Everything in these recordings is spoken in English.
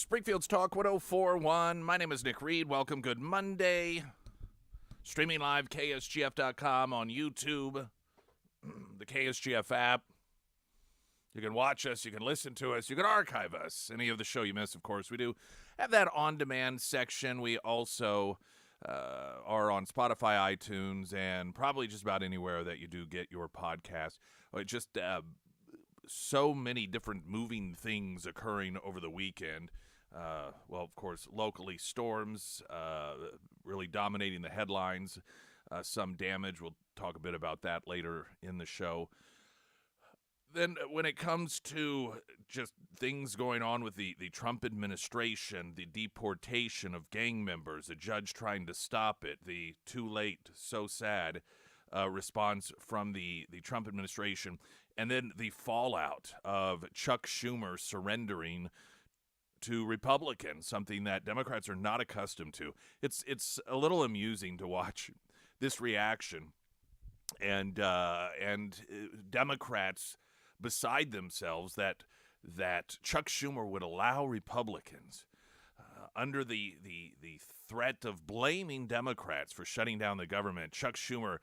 Springfield's Talk 1041. My name is Nick Reed. Welcome. Good Monday. Streaming live, KSGF.com on YouTube, the KSGF app. You can watch us. You can listen to us. You can archive us. Any of the show you miss, of course. We do have that on-demand section. We also are on Spotify, iTunes, and probably just about anywhere that you do get your podcast. Just so many different moving things occurring over the weekend. Well, of course, locally, storms really dominating the headlines. Some damage. We'll talk a bit about that later in the show. Then when it comes to just things going on with the Trump administration, the deportation of gang members, a judge trying to stop it, the too late, so sad response from the Trump administration, and then the fallout of Chuck Schumer surrendering to Republicans, something that Democrats are not accustomed to. It's a little amusing to watch this reaction, and Democrats beside themselves that Chuck Schumer would allow Republicans under the threat of blaming Democrats for shutting down the government. Chuck Schumer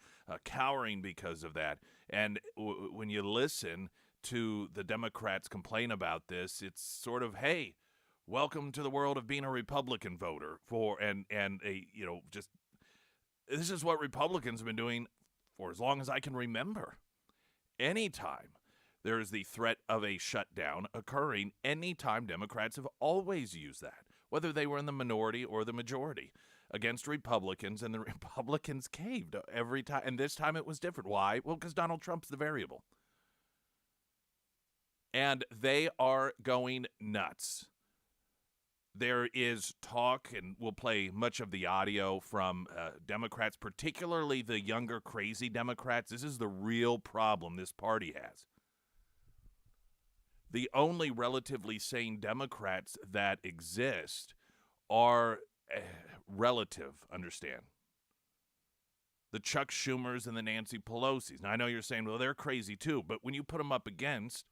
cowering because of that. And when you listen to the Democrats complain about this, it's sort of, hey, welcome to the world of being a Republican voter just this is what Republicans have been doing for as long as I can remember. Anytime there is the threat of a shutdown occurring, anytime Democrats have always used that, whether they were in the minority or the majority, against Republicans, and the Republicans caved every time. And this time it was different. Why? Well, because Donald Trump's the variable. And they are going nuts. There is talk, and we'll play much of the audio from Democrats, particularly the younger, crazy Democrats. This is the real problem this party has. The only relatively sane Democrats that exist are relative, understand. The Chuck Schumers and the Nancy Pelosi's. Now, I know you're saying, well, they're crazy too, but when you put them up against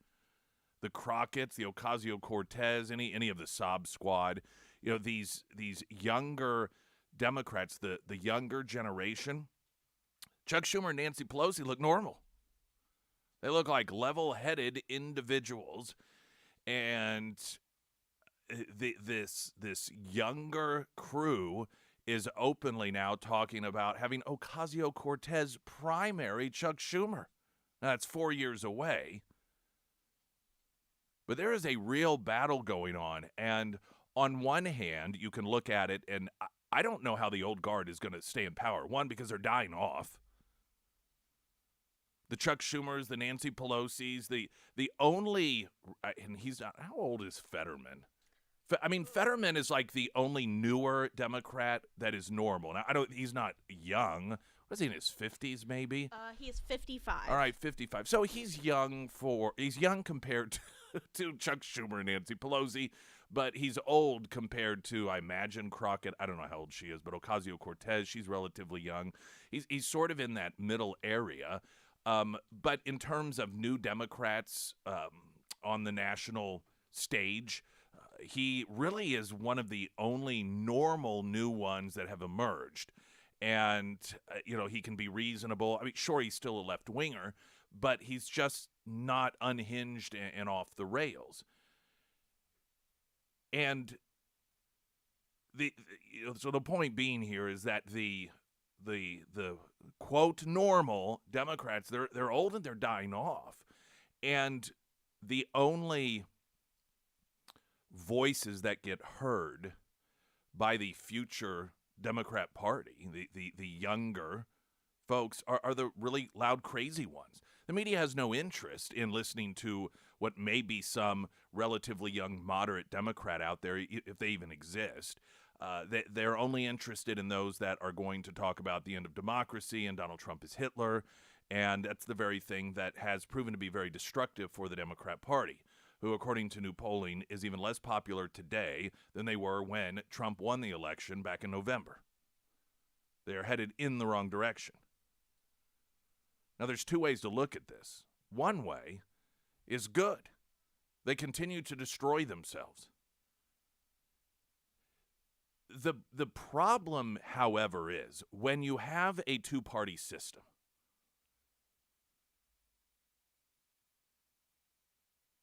the Crockett's, the Ocasio-Cortez, any of the Sob Squad, these younger Democrats, the younger generation, Chuck Schumer and Nancy Pelosi look normal. They look like level-headed individuals, and this younger crew is openly now talking about having Ocasio-Cortez primary Chuck Schumer. Now, that's 4 years away. But there is a real battle going on, and on one hand, you can look at it, and I don't know how the old guard is going to stay in power. One, because they're dying off. The Chuck Schumers, the Nancy Pelosi's, the only, and he's not, how old is Fetterman? Fetterman is like the only newer Democrat that is normal. Now, he's not young. Was he in his 50s, maybe? He's 55. All right, 55. So he's young compared to Chuck Schumer and Nancy Pelosi, but he's old compared to, I imagine, Crockett. I don't know how old she is, but Ocasio-Cortez, she's relatively young. He's sort of in that middle area. But in terms of new Democrats on the national stage, he really is one of the only normal new ones that have emerged. And, he can be reasonable. Sure, he's still a left-winger, but he's just not unhinged and off the rails. And so the point being here is that the quote normal Democrats, they're old and they're dying off. And the only voices that get heard by the future Democrat Party, the younger folks, are the really loud, crazy ones. The media has no interest in listening to what may be some relatively young, moderate Democrat out there, if they even exist. They're only interested in those that are going to talk about the end of democracy and Donald Trump is Hitler, and that's the very thing that has proven to be very destructive for the Democrat Party, who, according to new polling, is even less popular today than they were when Trump won the election back in November. They are headed in the wrong direction. Now, there's two ways to look at this. One way is good. They continue to destroy themselves. The problem, however, is when you have a two-party system,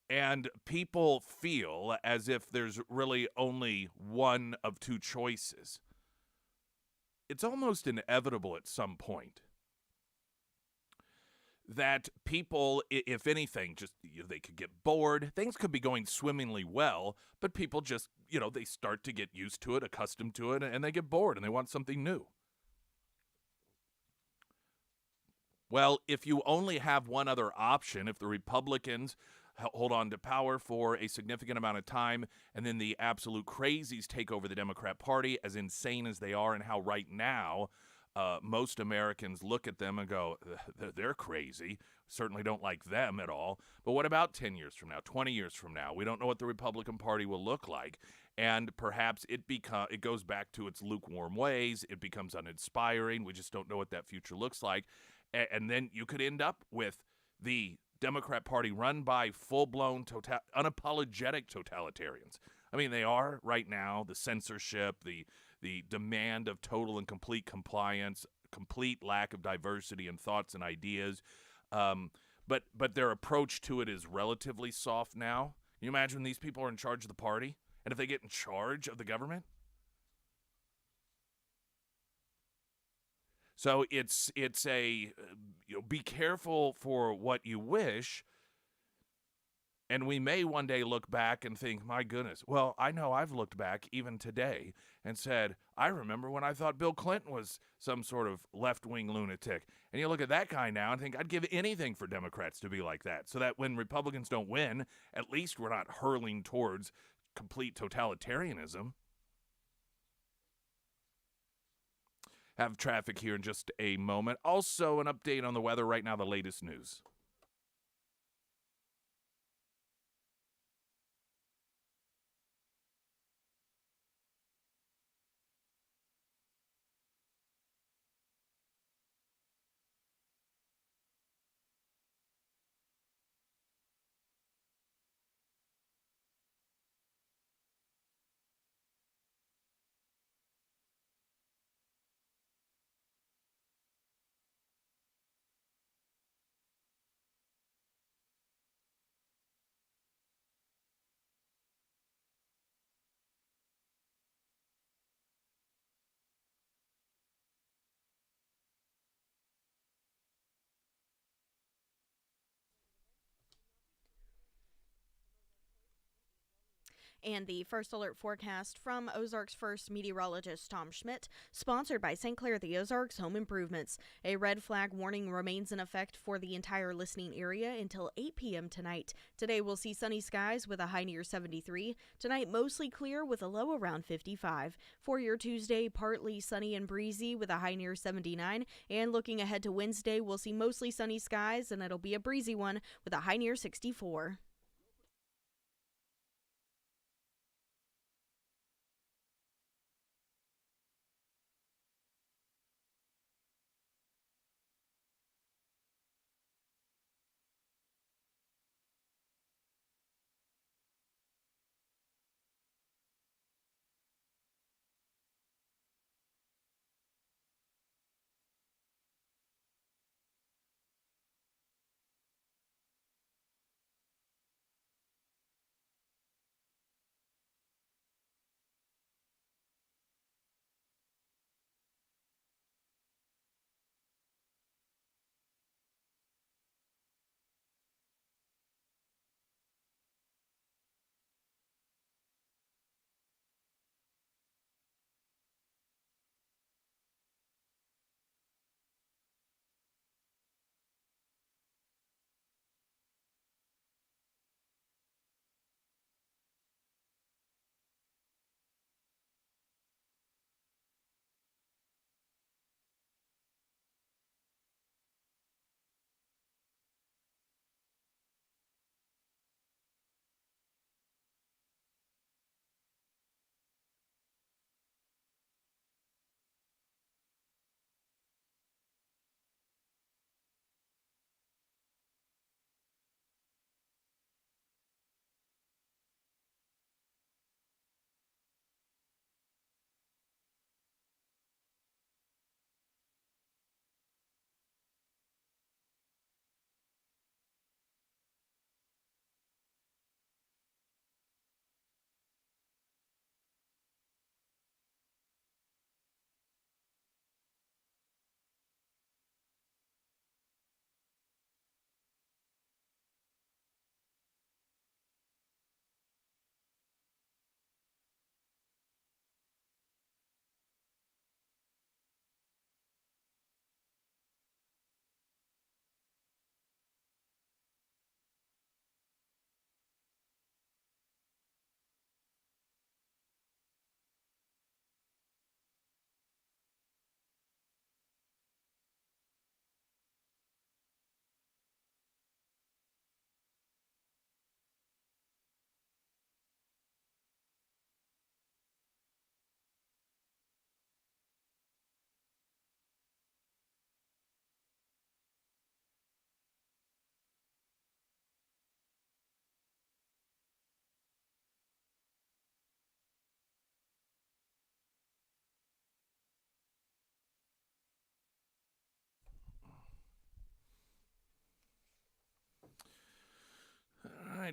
and people feel as if there's really only one of two choices, it's almost inevitable at some point that people, if anything, just they could get bored. Things could be going swimmingly well, but people just, they start to get used to it, accustomed to it, and they get bored and they want something new. Well, if you only have one other option, if the Republicans hold on to power for a significant amount of time and then the absolute crazies take over the Democrat Party, as insane as they are, and how right now most Americans look at them and go, they're crazy. Certainly don't like them at all. But what about 10 years from now, 20 years from now? We don't know what the Republican Party will look like. And perhaps it goes back to its lukewarm ways. It becomes uninspiring. We just don't know what that future looks like. And then you could end up with the Democrat Party run by full-blown, unapologetic totalitarians. I mean, they are right now. The censorship, the demand of total and complete compliance, complete lack of diversity in thoughts and ideas. But their approach to it is relatively soft now. Can you imagine these people are in charge of the party? And if they get in charge of the government? So it's a be careful for what you wish, and we may one day look back and think, my goodness. Well, I know I've looked back even today and said, I remember when I thought Bill Clinton was some sort of left-wing lunatic. And you look at that guy now and think, I'd give anything for Democrats to be like that, so that when Republicans don't win, at least we're not hurling towards complete totalitarianism. Have traffic here in just a moment. Also, an update on the weather right now, the latest news. And the first alert forecast from Ozarks First meteorologist Tom Schmidt, sponsored by St. Clair the Ozarks Home Improvements. A red flag warning remains in effect for the entire listening area until 8 p.m. tonight. Today we'll see sunny skies with a high near 73. Tonight mostly clear with a low around 55. For your Tuesday, partly sunny and breezy with a high near 79. And looking ahead to Wednesday, we'll see mostly sunny skies and it'll be a breezy one with a high near 64.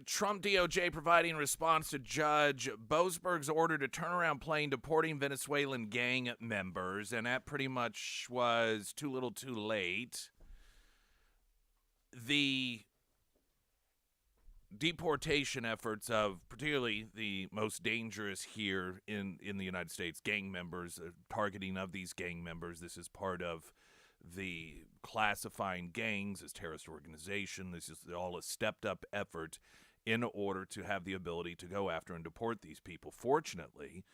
Trump DOJ providing response to Judge Boasberg's order to turn around plane deporting Venezuelan gang members, and that pretty much was too little too late. The deportation efforts of particularly the most dangerous here in the United States, gang members, targeting of these gang members. This is part of the classifying gangs as terrorist organization. This is all a stepped-up effort in order to have the ability to go after and deport these people. Fortunately,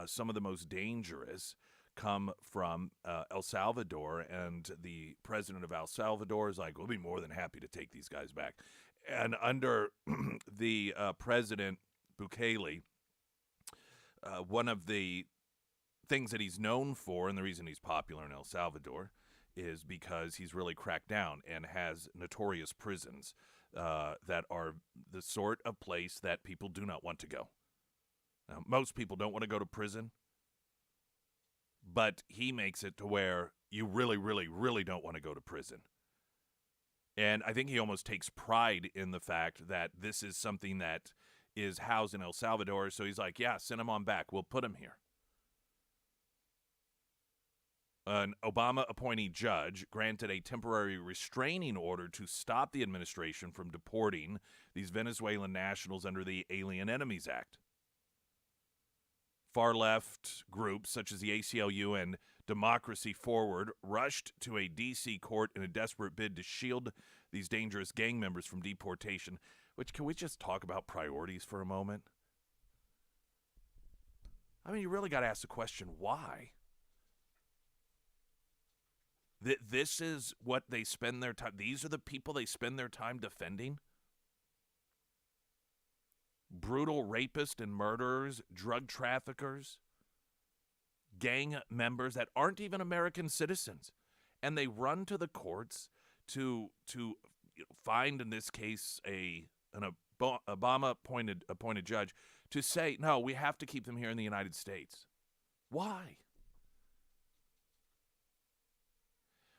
some of the most dangerous come from El Salvador, and the president of El Salvador is like, we'll be more than happy to take these guys back. And under the president, Bukele, one of the things that he's known for, and the reason he's popular in El Salvador, is because he's really cracked down and has notorious prisons that are the sort of place that people do not want to go. Now, most people don't want to go to prison, but he makes it to where you really, really, really don't want to go to prison. And I think he almost takes pride in the fact that this is something that is housed in El Salvador. So he's like, yeah, send him on back. We'll put him here. An Obama appointee judge granted a temporary restraining order to stop the administration from deporting these Venezuelan nationals under the Alien Enemies Act. Far-left groups such as the ACLU and Democracy Forward rushed to a D.C. court in a desperate bid to shield these dangerous gang members from deportation. Which, can we just talk about priorities for a moment? I mean, you really got to ask the question, why? This is what they spend their time. These are the people they spend their time defending? Brutal rapists and murderers, drug traffickers, gang members that aren't even American citizens. And they run to the courts to find, in this case, an Obama-appointed judge to say, no, we have to keep them here in the United States. Why?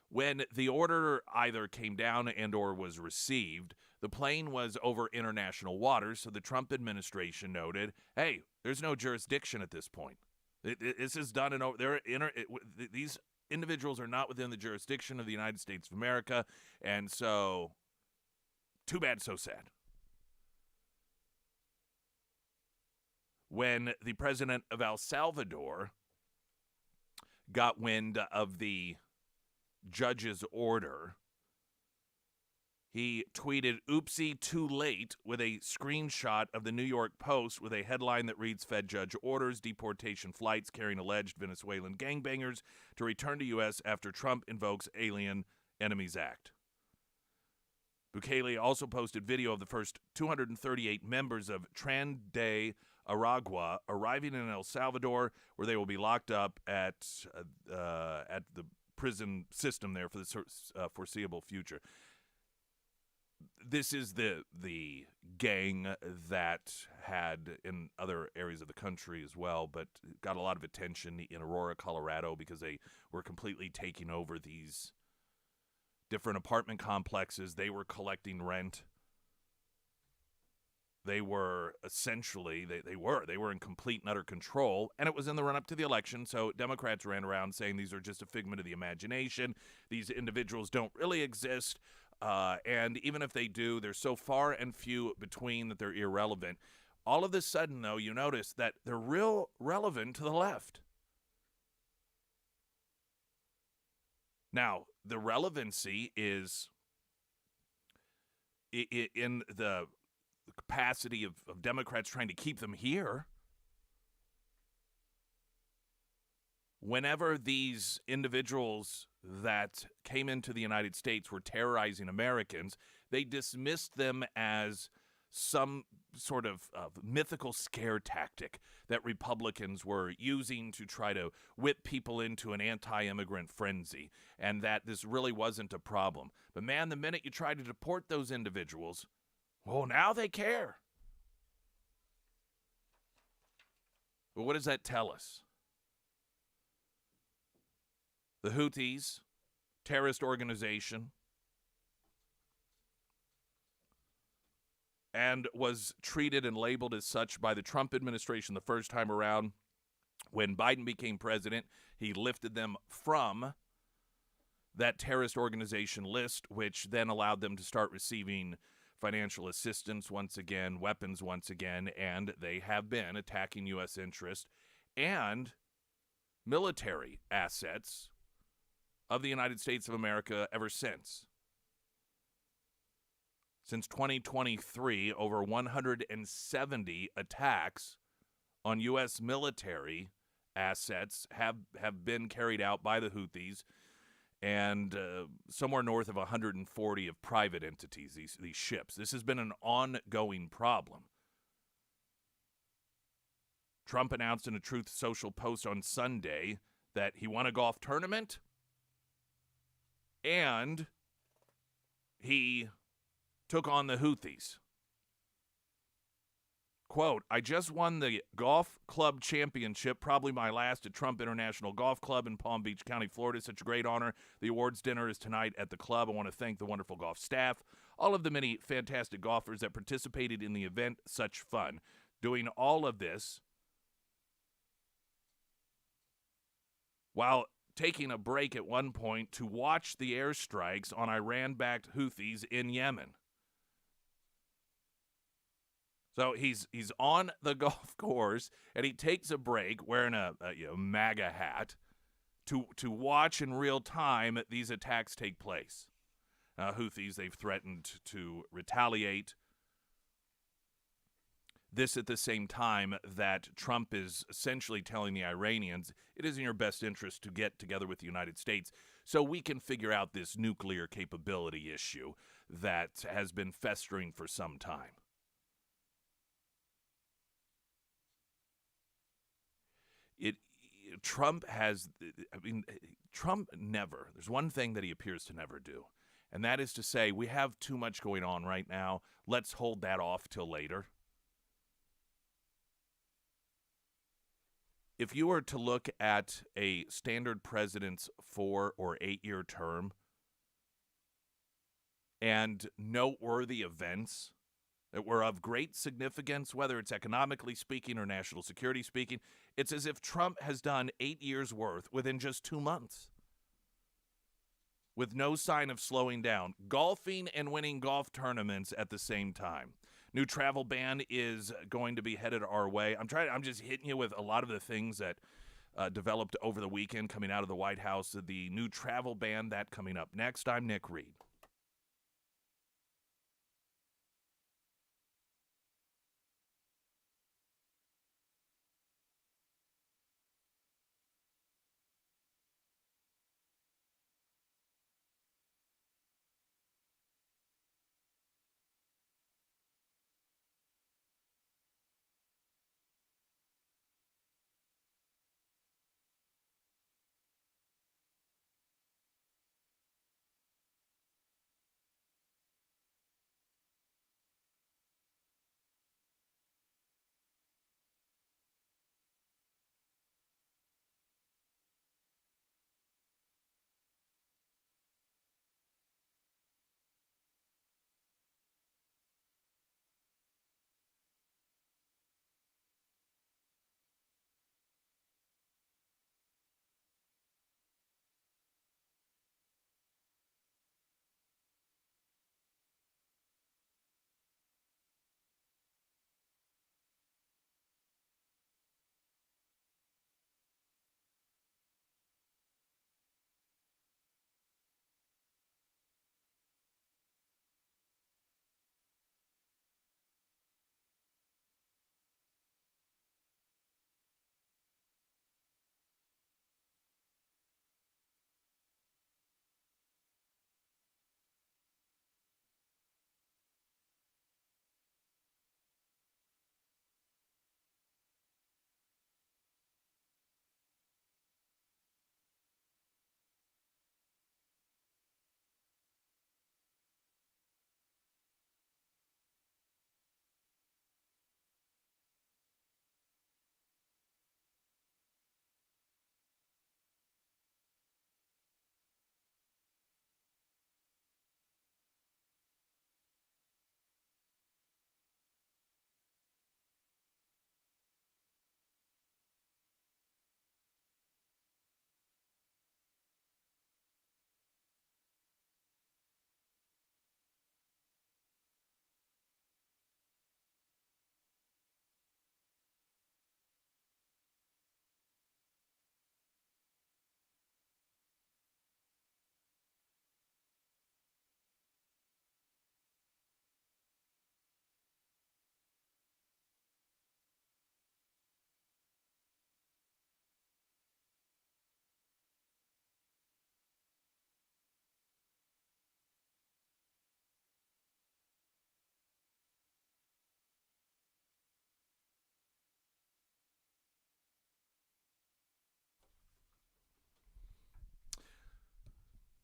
When the order either came down and or was received, the plane was over international waters, so the Trump administration noted, hey, there's no jurisdiction at this point. This is done in over. These individuals are not within the jurisdiction of the United States of America, and so too bad, so sad. When the president of El Salvador got wind of the judge's order, he tweeted, oopsie, too late, with a screenshot of the New York Post with a headline that reads, Fed judge orders deportation flights carrying alleged Venezuelan gangbangers to return to U.S. after Trump invokes Alien Enemies Act. Bukele also posted video of the first 238 members of Tren de Aragua arriving in El Salvador, where they will be locked up at the prison system there for the foreseeable future. This is the gang that had in other areas of the country as well, but got a lot of attention in Aurora, Colorado, because they were completely taking over these different apartment complexes. They were collecting rent. They were essentially, they were in complete and utter control, and it was in the run-up to the election, so Democrats ran around saying these are just a figment of the imagination. These individuals don't really exist, and even if they do, they're so far and few between that they're irrelevant. All of a sudden, though, you notice that they're real relevant to the left. Now, the relevancy is in the capacity of Democrats trying to keep them here. Whenever these individuals that came into the United States were terrorizing Americans, they dismissed them as some sort of mythical scare tactic that Republicans were using to try to whip people into an anti-immigrant frenzy, and that this really wasn't a problem. But man, the minute you try to deport those individuals, well, now they care. Well, what does that tell us? The Houthis, terrorist organization, and was treated and labeled as such by the Trump administration the first time around. When Biden became president, he lifted them from that terrorist organization list, which then allowed them to start receiving financial assistance once again, weapons once again, and they have been attacking U.S. interests and military assets of the United States of America ever since. Since 2023, over 170 attacks on U.S. military assets have been carried out by the Houthis, and somewhere north of 140 of private entities, these ships. This has been an ongoing problem. Trump announced in a Truth Social post on Sunday that he won a golf tournament, and he took on the Houthis. Quote, I just won the golf club championship, probably my last at Trump International Golf Club in Palm Beach County, Florida. Such a great honor. The awards dinner is tonight at the club. I want to thank the wonderful golf staff, all of the many fantastic golfers that participated in the event. Such fun. Doing all of this while taking a break at one point to watch the airstrikes on Iran-backed Houthis in Yemen. So he's on the golf course, and he takes a break wearing a MAGA hat to watch in real time these attacks take place. Houthis, they've threatened to retaliate. This at the same time that Trump is essentially telling the Iranians it is in your best interest to get together with the United States so we can figure out this nuclear capability issue that has been festering for some time. Trump never, there's one thing that he appears to never do, and that is to say, we have too much going on right now. Let's hold that off till later. If you were to look at a standard president's 4 or 8 year term and noteworthy events that were of great significance, whether it's economically speaking or national security speaking, it's as if Trump has done 8 years' worth within just 2 months, with no sign of slowing down, golfing and winning golf tournaments at the same time. New travel ban is going to be headed our way. I'm just hitting you with a lot of the things that developed over the weekend coming out of the White House. The new travel ban, that coming up next. I'm Nick Reed.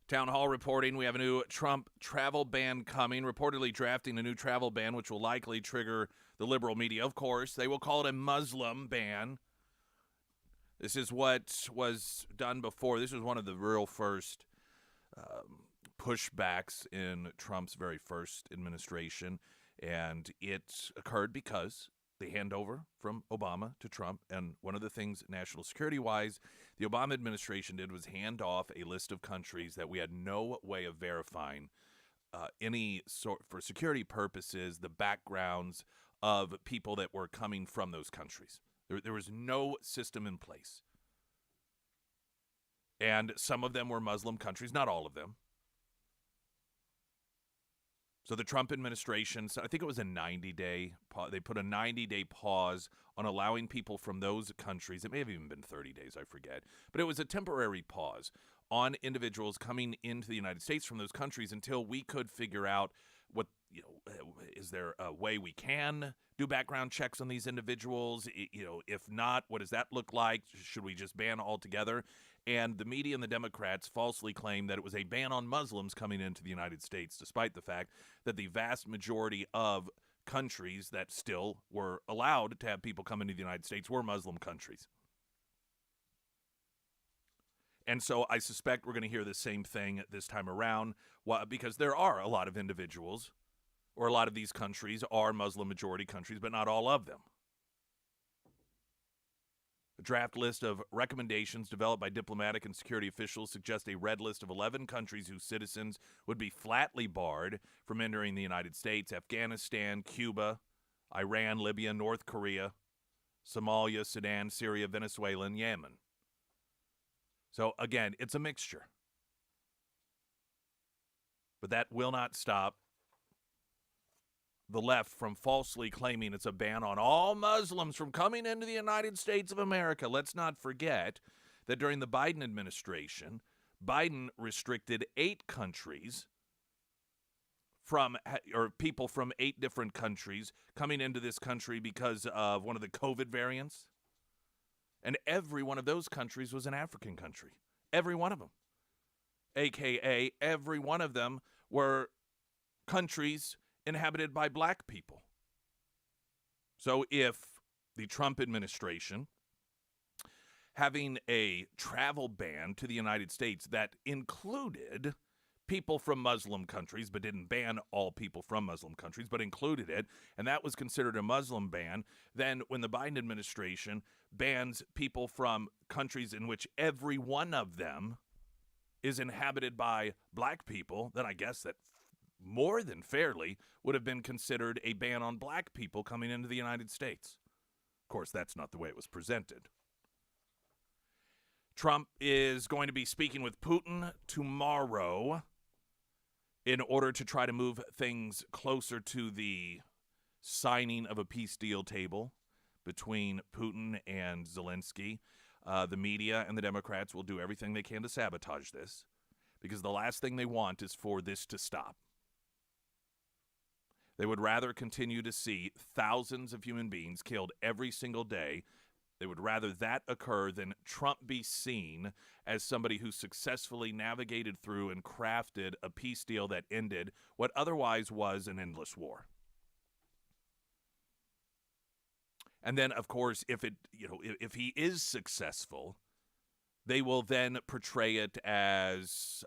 Town Hall reporting we have a new Trump travel ban coming, reportedly drafting a new travel ban, which will likely trigger the liberal media. Of course, they will call it a Muslim ban. This is what was done before. This was one of the real first pushbacks in Trump's very first administration, and it occurred because the handover from Obama to Trump, and one of the things national security-wise the Obama administration did was hand off a list of countries that we had no way of verifying any sort, for security purposes, the backgrounds of people that were coming from those countries. There was no system in place. And some of them were Muslim countries, not all of them. So the Trump administration, I think it was a 90-day, they put a 90-day pause on allowing people from those countries. It may have even been 30 days, I forget. But it was a temporary pause on individuals coming into the United States from those countries until we could figure out what, is there a way we can do background checks on these individuals? If not, what does that look like? Should we just ban altogether? And the media and the Democrats falsely claimed that it was a ban on Muslims coming into the United States, despite the fact that the vast majority of countries that still were allowed to have people come into the United States were Muslim countries. And so I suspect we're going to hear the same thing this time around, because there are a lot of individuals, or a lot of these countries are Muslim majority countries, but not all of them. A draft list of recommendations developed by diplomatic and security officials suggests a red list of 11 countries whose citizens would be flatly barred from entering the United States: Afghanistan, Cuba, Iran, Libya, North Korea, Somalia, Sudan, Syria, Venezuela, and Yemen. So again, it's a mixture. But that will not stop the left from falsely claiming it's a ban on all Muslims from coming into the United States of America. Let's not forget that during the Biden administration, Biden restricted 8 countries or people from 8 different countries coming into this country because of one of the COVID variants. And every one of those countries was an African country. Every one of them. AKA, every one of them were countries inhabited by black people. So if the Trump administration having a travel ban to the United States that included people from Muslim countries, but didn't ban all people from Muslim countries, but included it, and that was considered a Muslim ban, then when the Biden administration bans people from countries in which every one of them is inhabited by black people, then I guess that more than fairly would have been considered a ban on black people coming into the United States. Of course, that's not the way it was presented. Trump is going to be speaking with Putin tomorrow in order to try to move things closer to the signing of a peace deal table between Putin and Zelensky. The media and the Democrats will do everything they can to sabotage this, because the last thing they want is for this to stop. They would rather continue to see thousands of human beings killed every single day. They would rather that occur than Trump be seen as somebody who successfully navigated through and crafted a peace deal that ended what otherwise was an endless war. And then, of course, if he is successful, they will then portray it as,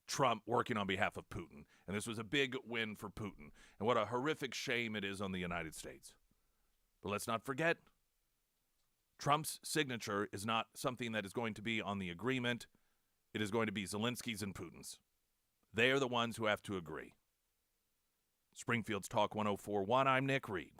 Trump working on behalf of Putin. And this was a big win for Putin. And what a horrific shame it is on the United States. But let's not forget, Trump's signature is not something that is going to be on the agreement. It is going to be Zelensky's and Putin's. They are the ones who have to agree. Springfield's Talk 104.1, I'm Nick Reed.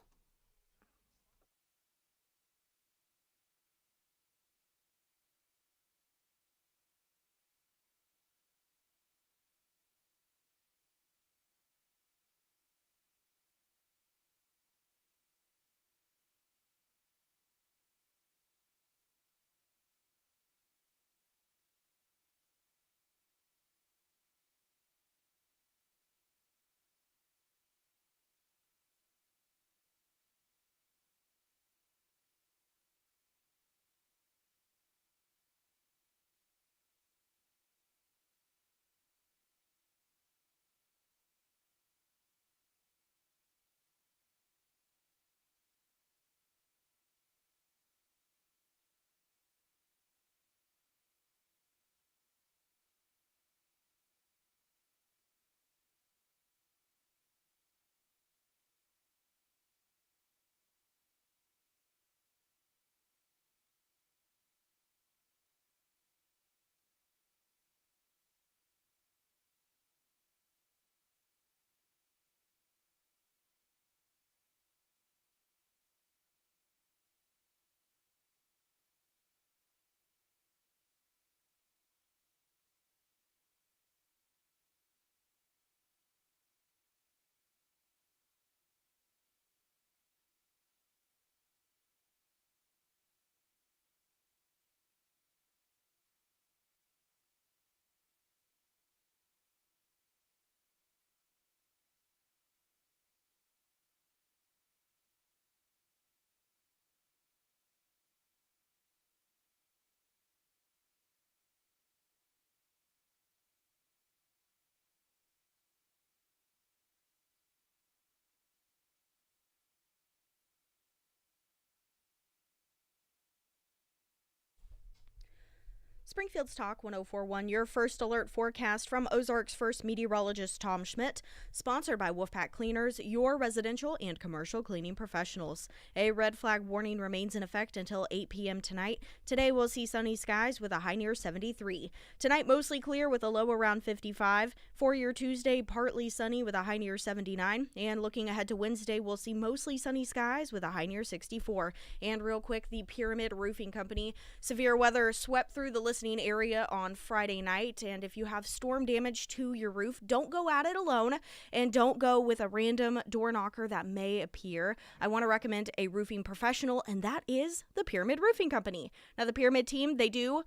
Springfield's Talk 1041, your first alert forecast from Ozarks' first meteorologist Tom Schmidt, sponsored by Wolfpack Cleaners, your residential and commercial cleaning professionals. A red flag warning remains in effect until 8 p.m. tonight. Today we'll see sunny skies with a high near 73. Tonight mostly clear with a low around 55. For your Tuesday, partly sunny with a high near 79. And looking ahead to Wednesday, we'll see mostly sunny skies with a high near 64. And real quick, the Pyramid Roofing Company. Severe weather swept through the listening area on Friday night, and if you have storm damage to your roof, don't go at it alone and don't go with a random door knocker that may appear. I want to recommend a roofing professional, and that is the Pyramid Roofing Company. Now, the Pyramid team, they do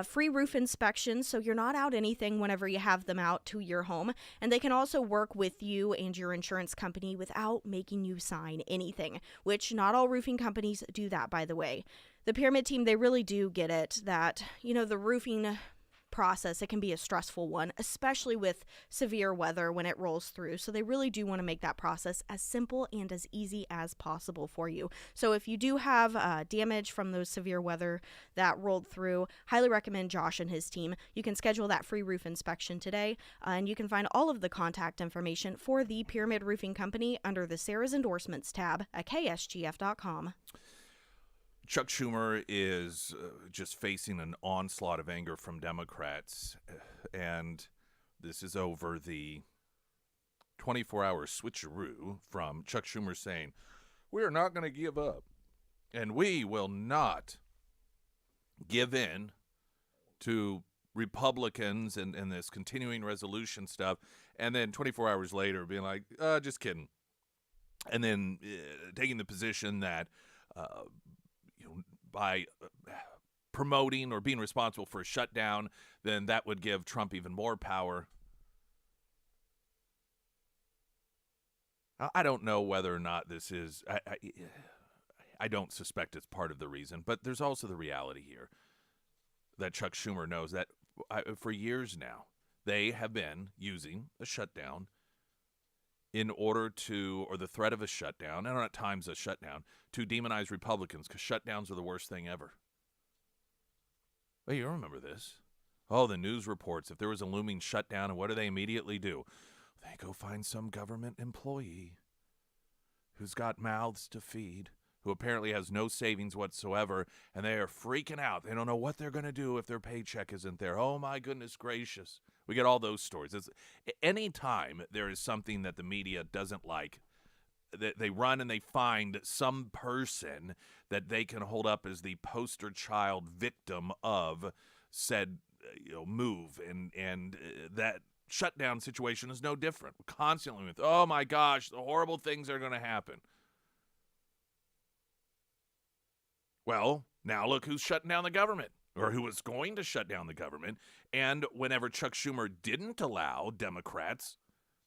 free roof inspections, so you're not out anything whenever you have them out to your home, and they can also work with you and your insurance company without making you sign anything, which not all roofing companies do that, by the way. The Pyramid team, they really do get it that, the roofing process, it can be a stressful one, especially with severe weather when it rolls through. So they really do want to make that process as simple and as easy as possible for you. So if you do have damage from those severe weather that rolled through, highly recommend Josh and his team. You can schedule that free roof inspection today, and you can find all of the contact information for the Pyramid Roofing Company under the Sarah's Endorsements tab at KSGF.com. Chuck Schumer is just facing an onslaught of anger from Democrats, and this is over the 24-hour switcheroo from Chuck Schumer saying, "We are not going to give up, and we will not give in to Republicans and this continuing resolution stuff," and then 24 hours later being like, just kidding, and then taking the position that by promoting or being responsible for a shutdown, then that would give Trump even more power. I don't know whether or not this is, I don't suspect it's part of the reason, but there's also the reality here that Chuck Schumer knows that for years now, they have been using a shutdown in order to, or the threat of a shutdown, and at times a shutdown, to demonize Republicans, because shutdowns are the worst thing ever. Well, you remember this. Oh, the news reports, if there was a looming shutdown, and what do they immediately do? They go find some government employee who's got mouths to feed, who apparently has no savings whatsoever, and they are freaking out. They don't know what they're going to do if their paycheck isn't there. Oh, my goodness gracious. We get all those stories. Any time there is something that the media doesn't like, they run and they find some person that they can hold up as the poster child victim of said move, and that shutdown situation is no different. We're constantly with, oh my gosh, the horrible things are going to happen. Well, now look who's shutting down the government, or who was going to shut down the government. And whenever Chuck Schumer didn't allow Democrats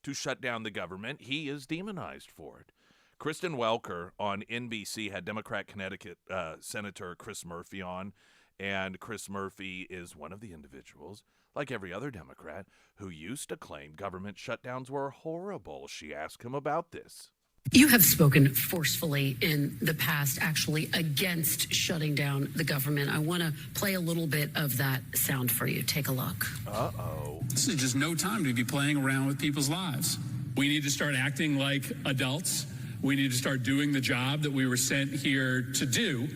to shut down the government, he is demonized for it. Kristen Welker on NBC had Democrat Connecticut Senator Chris Murphy on, and Chris Murphy is one of the individuals, like every other Democrat, who used to claim government shutdowns were horrible. She asked him about this. You have spoken forcefully in the past, actually, against shutting down the government. I want to play a little bit of that sound for you. Take a look. Uh-oh. This is just no time to be playing around with people's lives. We need to start acting like adults. We need to start doing the job that we were sent here to do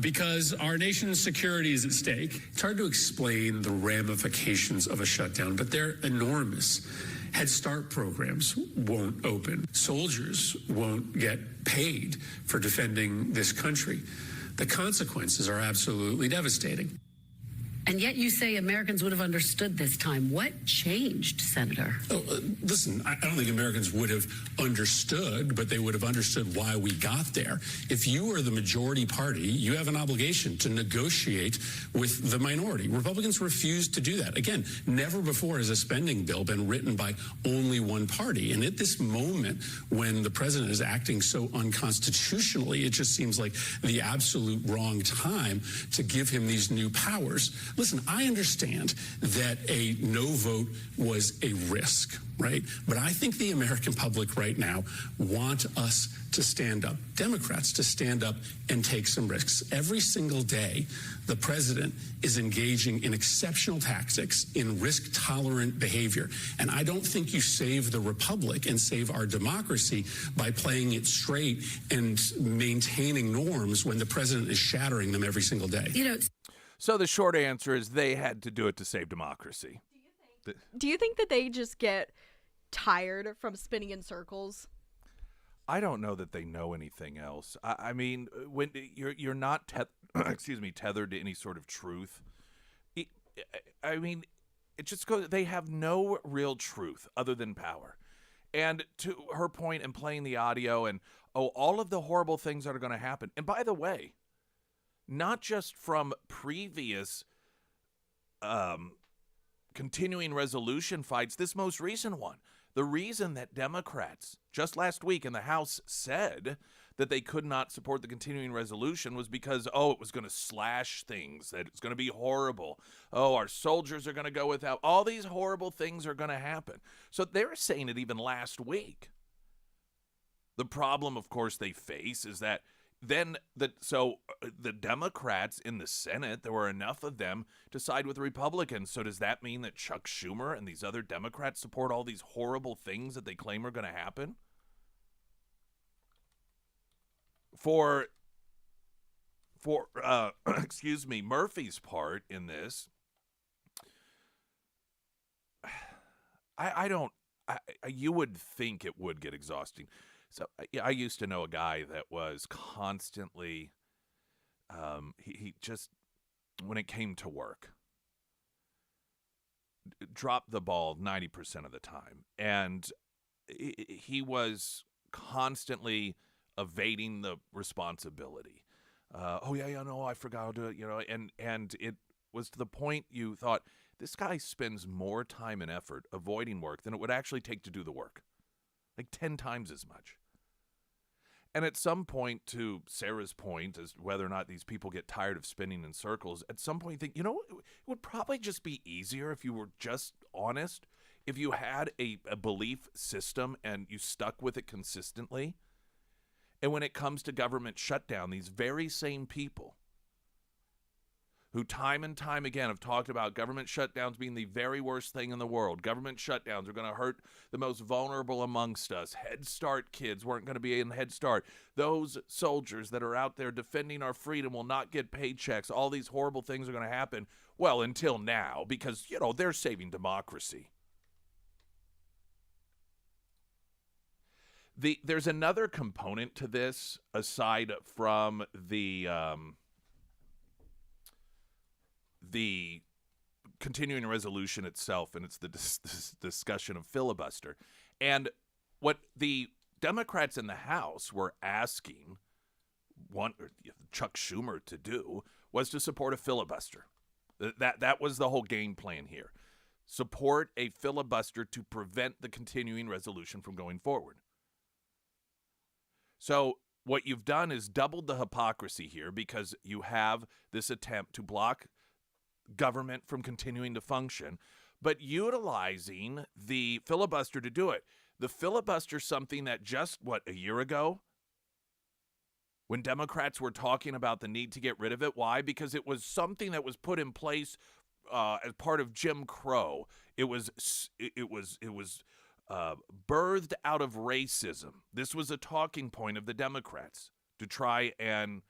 because our nation's security is at stake. It's hard to explain the ramifications of a shutdown, but they're enormous. Head Start programs won't open. Soldiers won't get paid for defending this country. The consequences are absolutely devastating. And yet you say Americans would have understood this time. What changed, Senator? Listen, I don't think Americans would have understood, but they would have understood why we got there. If you are the majority party, you have an obligation to negotiate with the minority. Republicans refused to do that. Again, never before has a spending bill been written by only one party. And at this moment, when the president is acting so unconstitutionally, it just seems like the absolute wrong time to give him these new powers. Listen, I understand that a no vote was a risk, right? But I think the American public right now want us to stand up, Democrats to stand up and take some risks. Every single day, the president is engaging in exceptional tactics, in risk-tolerant behavior. And I don't think you save the republic and save our democracy by playing it straight and maintaining norms when the president is shattering them every single day. So the short answer is they had to do it to save democracy. Do you think that they just get tired from spinning in circles? I don't know that they know anything else. I mean, when you're not tethered to any sort of truth. I mean, it just goes. They have no real truth other than power. And to her point, and playing the audio, and all of the horrible things that are going to happen. And by the way, not just from previous continuing resolution fights, this most recent one. The reason that Democrats just last week in the House said that they could not support the continuing resolution was because, it was going to slash things, that it's going to be horrible. Our soldiers are going to go without. All these horrible things are going to happen. So they were saying it even last week. The problem, of course, they face is that the Democrats in the Senate, there were enough of them to side with Republicans. So does that mean that Chuck Schumer and these other Democrats support all these horrible things that they claim are going to happen? For Murphy's part in this, you would think it would get exhausting. So I used to know a guy that was constantly, he just, when it came to work, dropped the ball 90% of the time. And he was constantly evading the responsibility. I forgot I'll do it, and it was to the point you thought, this guy spends more time and effort avoiding work than it would actually take to do the work. Like 10 times as much. And at some point, to Sarah's point, as whether or not these people get tired of spinning in circles, at some point you think, it would probably just be easier if you were just honest, if you had a belief system and you stuck with it consistently. And when it comes to government shutdown, these very same people who time and time again have talked about government shutdowns being the very worst thing in the world. Government shutdowns are going to hurt the most vulnerable amongst us. Head Start kids weren't going to be in Head Start. Those soldiers that are out there defending our freedom will not get paychecks. All these horrible things are going to happen. Well, until now, because, they're saving democracy. There's another component to this aside from the continuing resolution itself, and it's the discussion of filibuster. And what the Democrats in the House were asking Chuck Schumer to do was to support a filibuster. That was the whole game plan here. Support a filibuster to prevent the continuing resolution from going forward. So what you've done is doubled the hypocrisy here, because you have this attempt to block government from continuing to function, but utilizing the filibuster to do it. The filibuster, something that just, a year ago, when Democrats were talking about the need to get rid of it. Why? Because it was something that was put in place as part of Jim Crow. It was birthed out of racism. This was a talking point of the Democrats to try and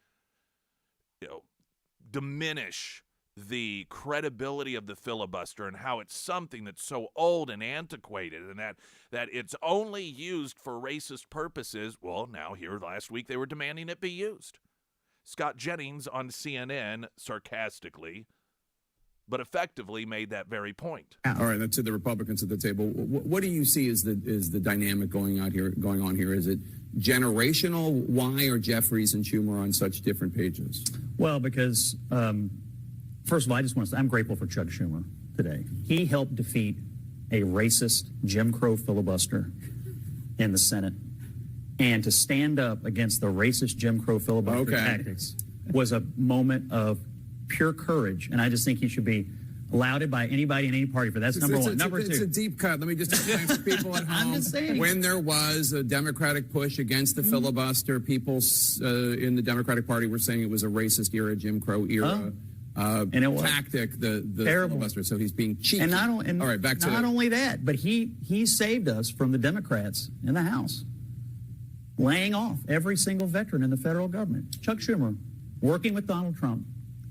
diminish the credibility of the filibuster and how it's something that's so old and antiquated, and that it's only used for racist purposes. Well, now here last week they were demanding it be used. Scott Jennings on CNN sarcastically but effectively made that very point. All right, that's to the Republicans at the table. What do you see as the dynamic going on here? Is it generational? Why are Jeffries and Schumer on such different pages? Well, because first of all, I just want to say I'm grateful for Chuck Schumer today. He helped defeat a racist Jim Crow filibuster in the Senate, and to stand up against the racist Jim Crow filibuster tactics was a moment of pure courage, and I just think he should be lauded by anybody in any party for that. That's number one. Number two. It's a deep cut. Let me just explain for people at home. I'm just saying. When there was a Democratic push against the filibuster, people in the Democratic Party were saying it was a racist era, Jim Crow era. And it was tactic, the filibuster. So he's being cheeky. And not all right, back to not only that, but he saved us from the Democrats in the House laying off every single veteran in the federal government. Chuck Schumer, working with Donald Trump,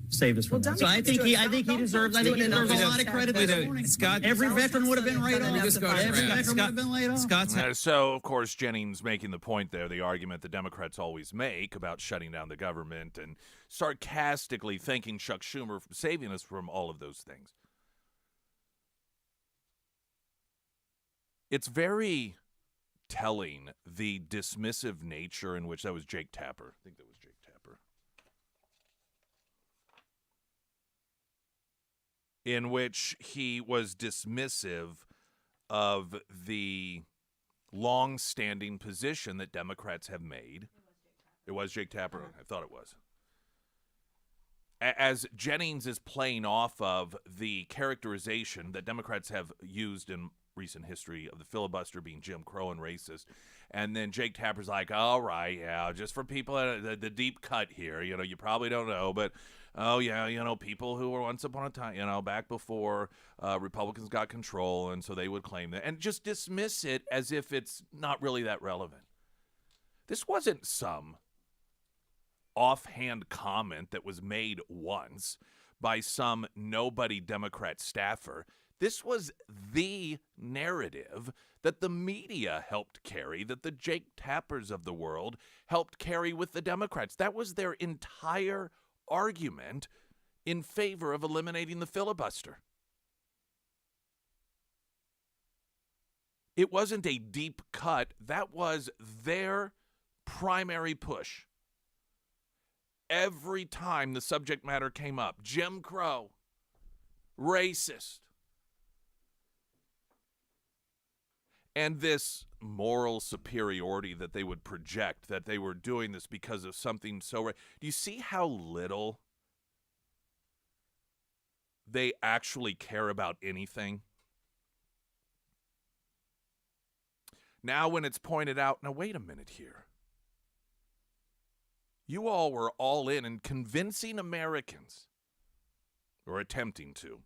saved us from that. So I think he deserves a lot of credit this morning. Scott, every veteran would have been laid off. Every veteran would have been laid off. So, of course, Jennings making the point there, the argument the Democrats always make about shutting down the government and sarcastically thanking Chuck Schumer for saving us from all of those things. It's very telling the dismissive nature in which that was Jake Tapper. I think that was Jake Tapper. In which he was dismissive of the long-standing position that Democrats have made. It was Jake Tapper? I thought it was. As Jennings is playing off of the characterization that Democrats have used in recent history of the filibuster being Jim Crow and racist, and then Jake Tapper's like, all right, yeah, just for people, the deep cut here, you probably don't know, but oh, yeah, people who were once upon a time, back before Republicans got control, and so they would claim that, and just dismiss it as if it's not really that relevant. This wasn't some offhand comment that was made once by some nobody Democrat staffer. This was the narrative that the media helped carry, that the Jake Tappers of the world helped carry with the Democrats. That was their entire argument in favor of eliminating the filibuster. It wasn't a deep cut. That was their primary push. Every time the subject matter came up, Jim Crow, racist, and this moral superiority that they would project, that they were doing this because of something so right. Do you see how little they actually care about anything? Now when it's pointed out, now wait a minute here. You all were all in and convincing Americans, or attempting to,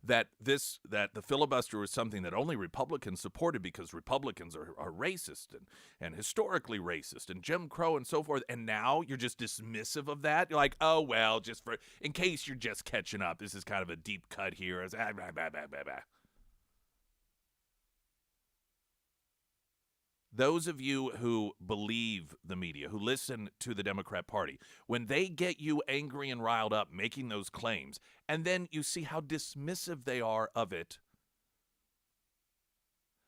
that the filibuster was something that only Republicans supported because Republicans are racist and historically racist and Jim Crow and so forth. And now you're just dismissive of that. You're like, oh, well, in case you're just catching up, this is kind of a deep cut here. Those of you who believe the media, who listen to the Democrat Party, when they get you angry and riled up making those claims, and then you see how dismissive they are of it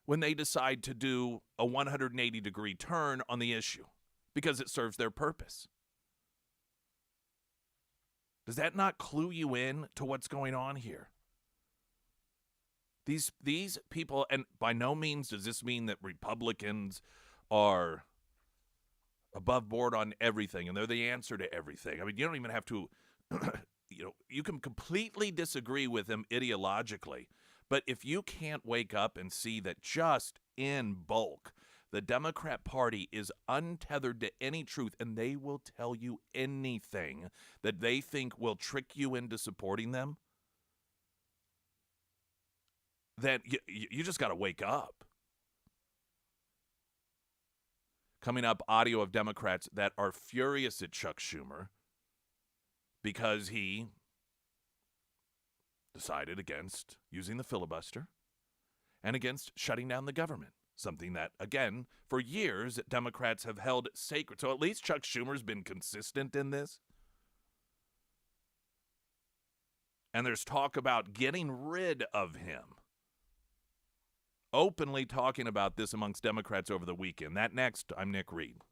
when they decide to do a 180-degree turn on the issue because it serves their purpose. Does that not clue you in to what's going on here? These people, and by no means does this mean that Republicans are above board on everything and they're the answer to everything. I mean, you don't even have to, you can completely disagree with them ideologically, but if you can't wake up and see that just in bulk, the Democrat Party is untethered to any truth, and they will tell you anything that they think will trick you into supporting them, then you just got to wake up. Coming up, audio of Democrats that are furious at Chuck Schumer because he decided against using the filibuster and against shutting down the government, something that, again, for years, Democrats have held sacred. So at least Chuck Schumer's been consistent in this. And there's talk about getting rid of him. Openly talking about this amongst Democrats over the weekend. That next, I'm Nick Reed.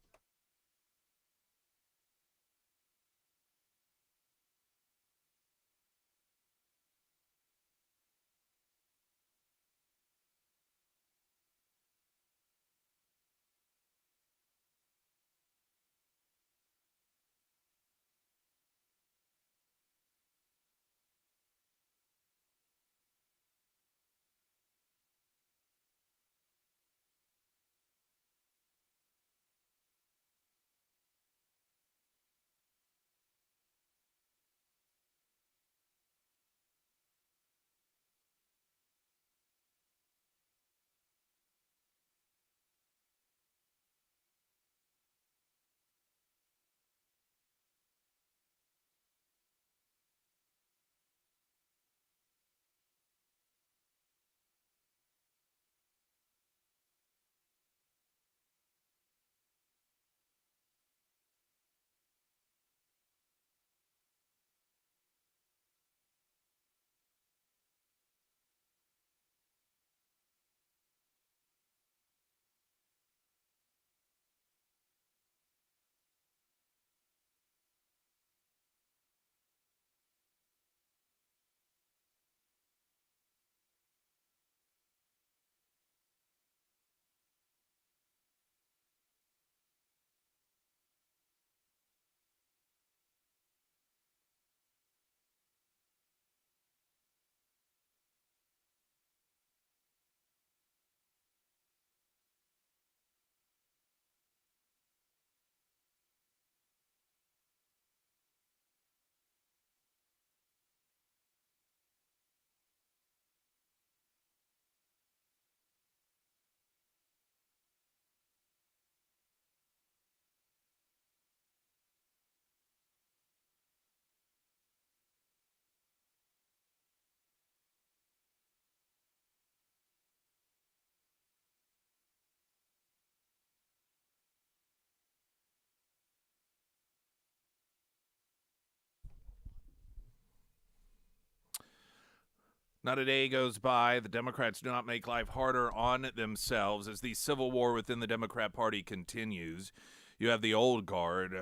Not a day goes by the Democrats do not make life harder on themselves as the civil war within the Democrat Party continues. You have the old guard,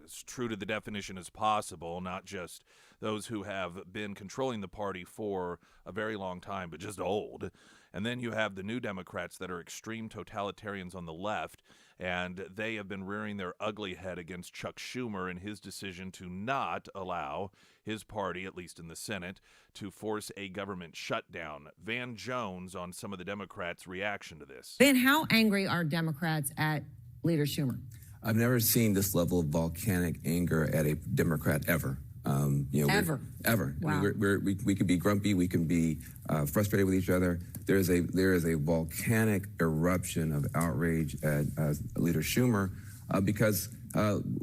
as true to the definition as possible, not just those who have been controlling the party for a very long time, but just old. And then you have the new Democrats that are extreme totalitarians on the left, and they have been rearing their ugly head against Chuck Schumer and his decision to not allow his party, at least in the Senate, to force a government shutdown. Van Jones on some of the Democrats' reaction to this. Van, how angry are Democrats at Leader Schumer? I've never seen this level of volcanic anger at a Democrat ever. Ever. Wow. Wow. We could be grumpy. We can be frustrated with each other. There is a volcanic eruption of outrage at Leader Schumer because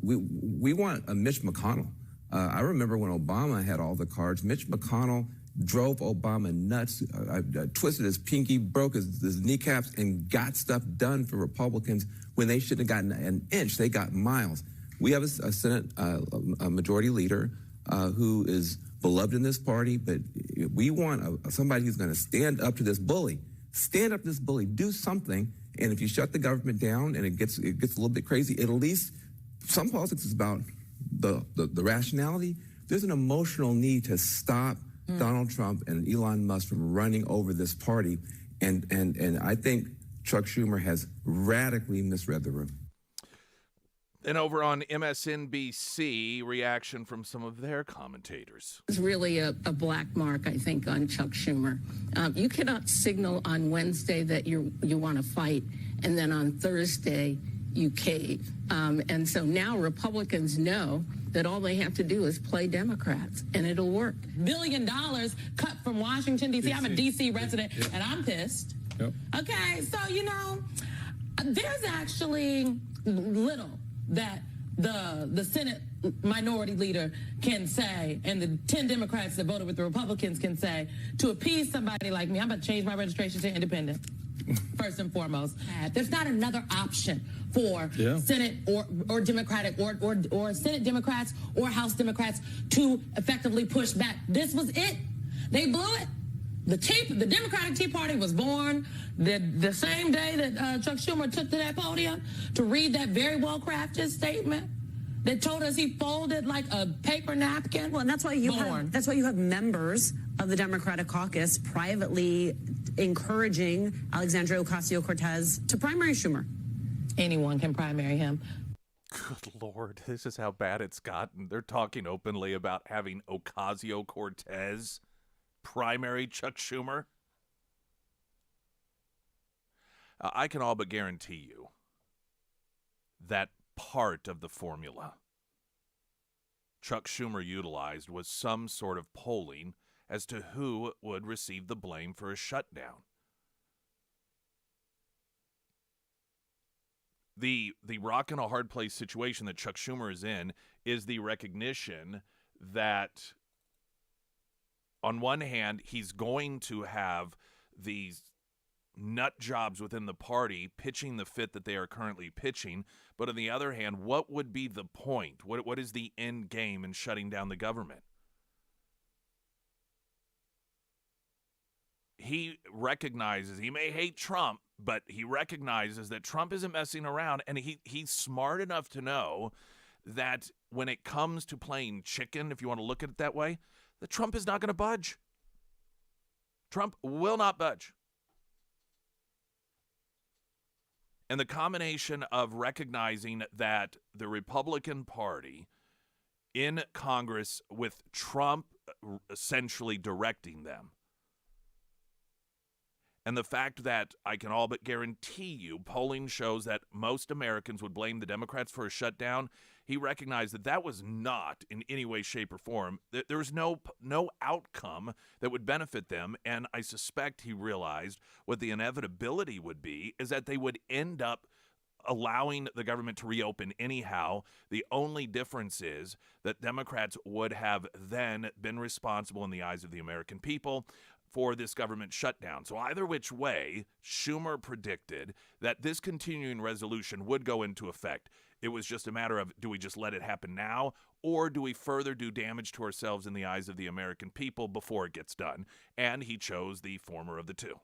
we want a Mitch McConnell. I remember when Obama had all the cards. Mitch McConnell drove Obama nuts, twisted his pinky, broke his kneecaps, and got stuff done for Republicans when they shouldn't have gotten an inch. They got miles. We have a Senate a majority leader who is beloved in this party, but we want somebody who's going to stand up to this bully. Stand up to this bully. Do something. And if you shut the government down and it gets a little bit crazy, at least some politics is about the rationality. There's an emotional need to stop Donald Trump and Elon Musk from running over this party. And I think Chuck Schumer has radically misread the room. And over on MSNBC, reaction from some of their commentators. It's really a black mark, I think, on Chuck Schumer. You cannot signal on Wednesday that you want to fight, and then on Thursday you cave. And so now Republicans know that all they have to do is play Democrats, and it'll work. $1 billion cut from Washington, D.C. I'm a D.C. resident, and I'm pissed. Yep. Okay, so, there's actually little that the Senate minority leader can say and the 10 Democrats that voted with the Republicans can say to appease somebody like me. I'm about to change my registration to independent, first and foremost. There's not another option for Senate or Democratic or Senate Democrats or House Democrats to effectively push back. This was it. They blew it. The Democratic Tea Party was born the same day that Chuck Schumer took to that podium to read that very well-crafted statement that told us he folded like a paper napkin. Well, and that's why you have members of the Democratic caucus privately encouraging Alexandria Ocasio-Cortez to primary Schumer. Anyone can primary him. Good Lord, this is how bad it's gotten. They're talking openly about having Ocasio-Cortez primary Chuck Schumer. I can all but guarantee you that part of the formula Chuck Schumer utilized was some sort of polling as to who would receive the blame for a shutdown. The rock and a hard place situation that Chuck Schumer is in is the recognition that on one hand, he's going to have these nut jobs within the party pitching the fit that they are currently pitching. But on the other hand, what would be the point? What is the end game in shutting down the government? He recognizes, he may hate Trump, but he recognizes that Trump isn't messing around. And he's smart enough to know that when it comes to playing chicken, if you want to look at it that way, that Trump is not going to budge. Trump will not budge. And the combination of recognizing that the Republican Party in Congress, with Trump essentially directing them, and the fact that I can all but guarantee you polling shows that most Americans would blame the Democrats for a shutdown, he recognized that that was not in any way, shape, or form. There was no outcome that would benefit them, and I suspect he realized what the inevitability would be is that they would end up allowing the government to reopen anyhow. The only difference is that Democrats would have then been responsible in the eyes of the American people for this government shutdown. So either which way, Schumer predicted that this continuing resolution would go into effect. It was just a matter of, do we just let it happen now, or do we further do damage to ourselves in the eyes of the American people before it gets done? And he chose the former of the two.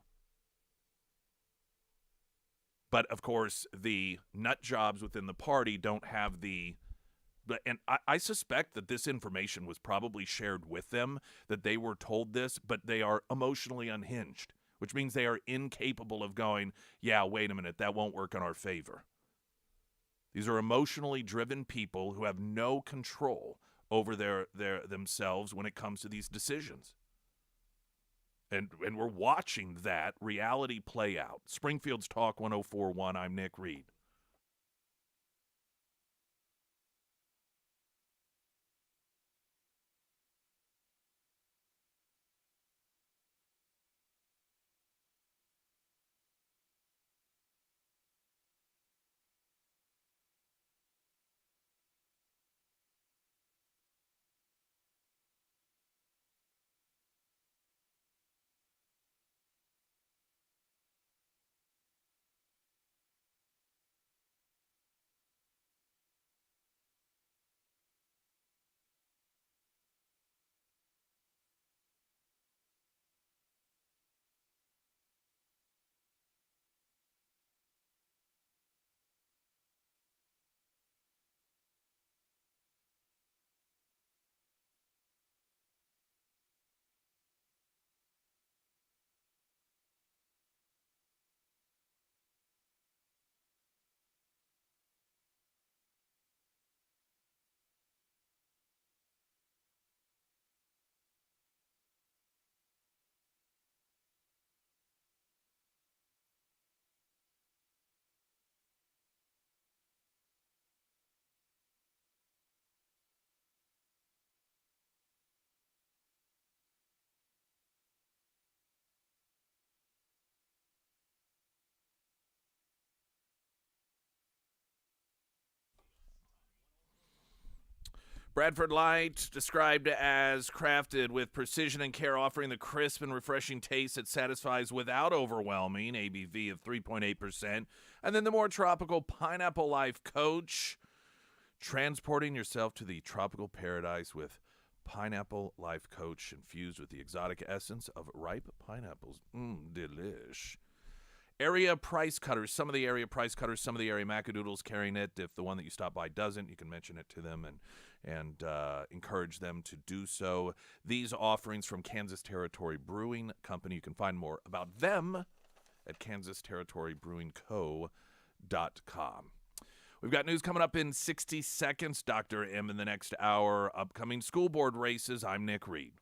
But, of course, the nut jobs within the party don't have the... And I suspect that this information was probably shared with them, that they were told this, but they are emotionally unhinged, which means they are incapable of going, yeah, wait a minute, that won't work in our favor. These are emotionally driven people who have no control over themselves when it comes to these decisions. And we're watching that reality play out. Springfield's Talk 104.1, I'm Nick Reed. Bradford Light, described as crafted with precision and care, offering the crisp and refreshing taste that satisfies without overwhelming, ABV of 3.8%. And then the more tropical Pineapple Life Coach, transporting yourself to the tropical paradise with Pineapple Life Coach, infused with the exotic essence of ripe pineapples. Delish. Area price cutters, some of the area price cutters, some of the area Macadoodles carrying it. If the one that you stop by doesn't, you can mention it to them and encourage them to do so. These offerings from Kansas Territory Brewing Company, you can find more about them at KansasTerritoryBrewingCo.com. We've got news coming up in 60 seconds. Dr. M in the next hour. Upcoming school board races. I'm Nick Reed.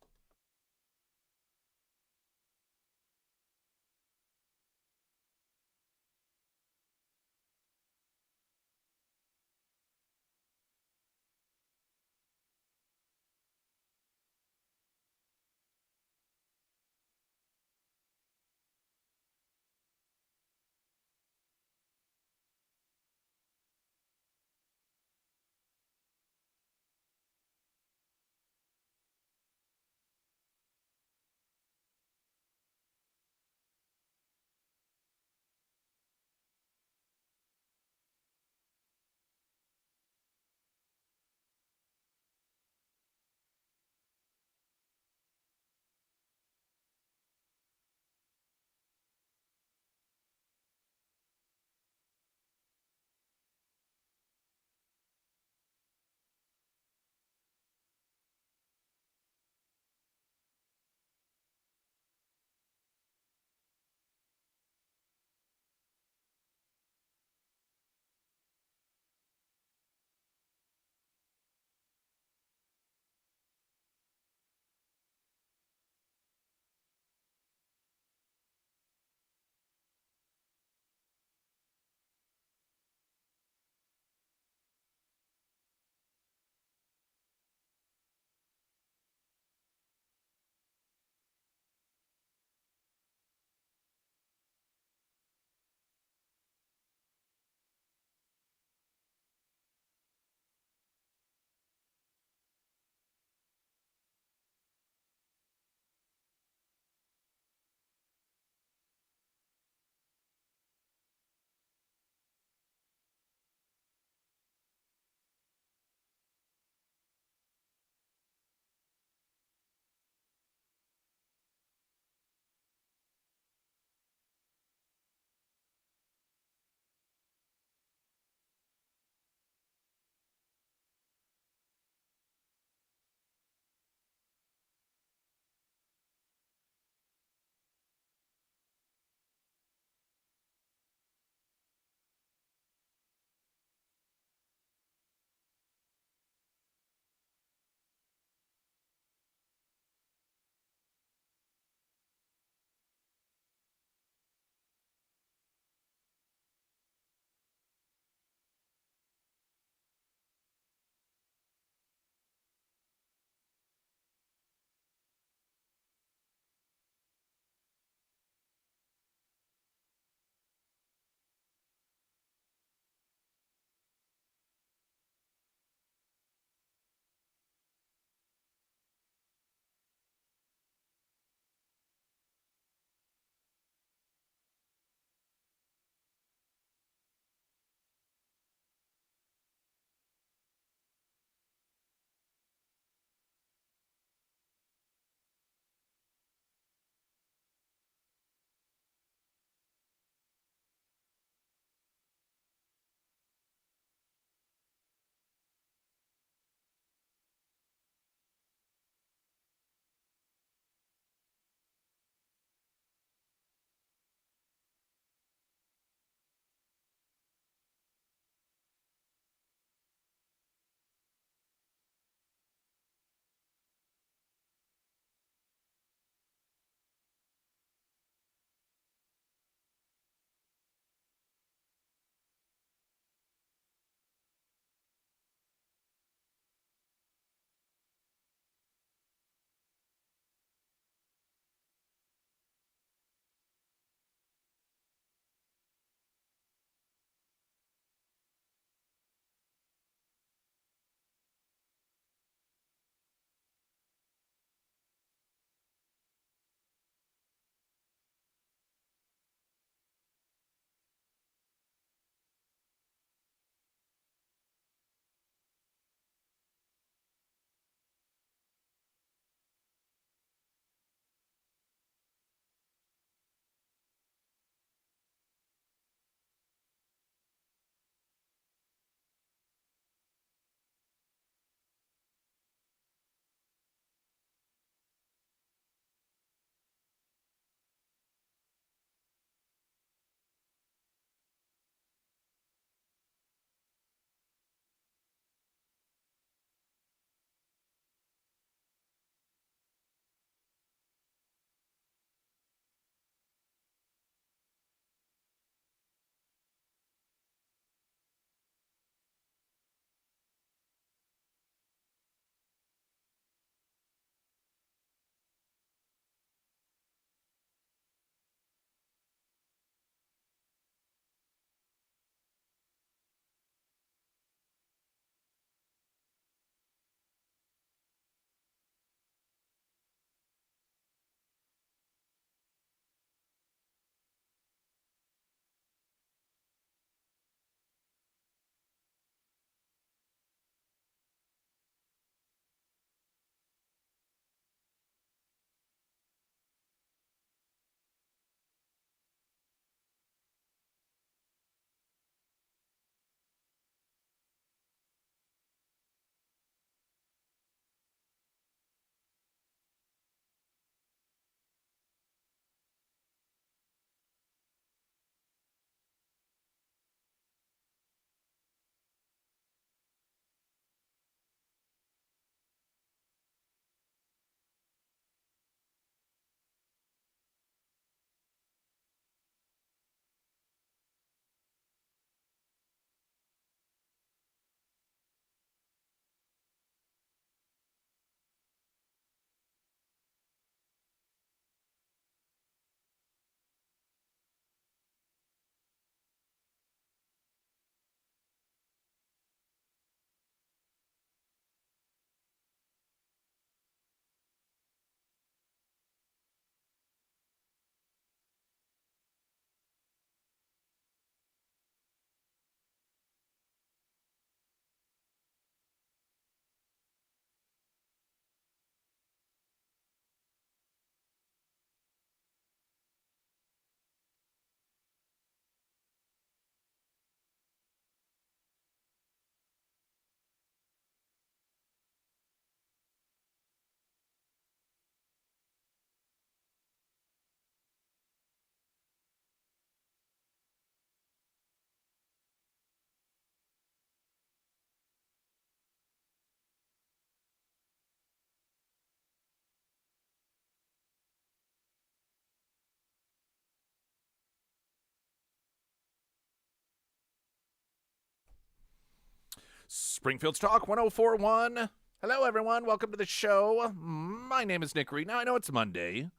Springfield's Talk 1041. Hello, everyone. Welcome to the show. My name is Nick Reed. Now, I know it's Monday,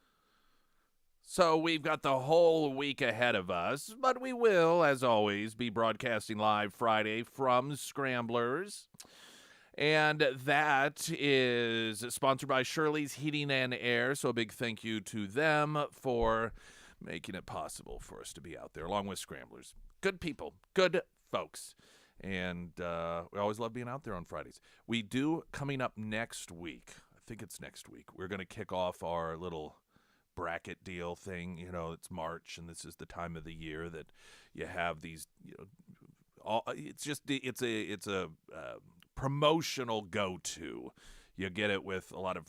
so we've got the whole week ahead of us, but we will, as always, be broadcasting live Friday from Scramblers. And that is sponsored by Shirley's Heating and Air, so a big thank you to them for making it possible for us to be out there, along with Scramblers. Good people, good folks. And we always love being out there on Fridays. We do, coming up next week, I think it's next week, we're going to kick off our little bracket deal thing. You know, it's March, and this is the time of the year that you have these, it's a promotional go-to. You get it with a lot of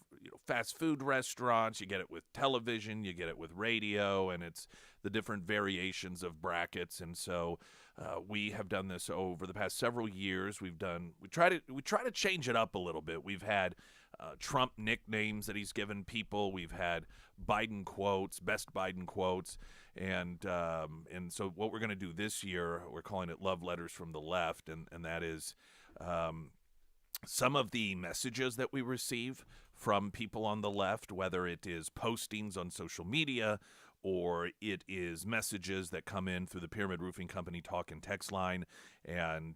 fast food restaurants. You get it with television. You get it with radio, and it's the different variations of brackets. And so we have done this over the past several years. We try to change it up a little bit. We've had Trump nicknames that he's given people. We've had Biden quotes, best Biden quotes, and so what we're going to do this year, we're calling it Love Letters from the Left, and that is. Some of the messages that we receive from people on the left, whether it is postings on social media or it is messages that come in through the Pyramid Roofing Company talk and text line. And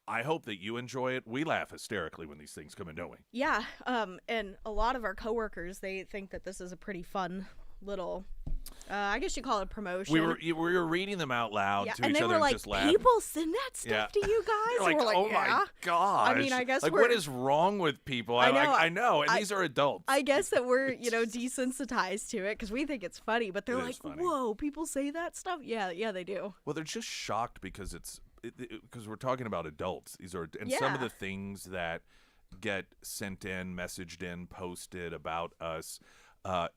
I hope that you enjoy it. We laugh hysterically when these things come in, don't we? Yeah, and a lot of our coworkers, they think that this is a pretty fun little... I guess you call it a promotion. We were reading them out loud to and each they other were like, and just laughing. people send that stuff to you guys? Like, we're like, oh my gosh. I mean, I guess what is wrong with people? I know, and these are adults. I guess that we're, desensitized to it because we think it's funny, but they're It like, is funny. whoa, people say that stuff? Yeah, they do. Well, they're just shocked because because we're talking about adults. Some of the things that get sent in, messaged in, posted about us,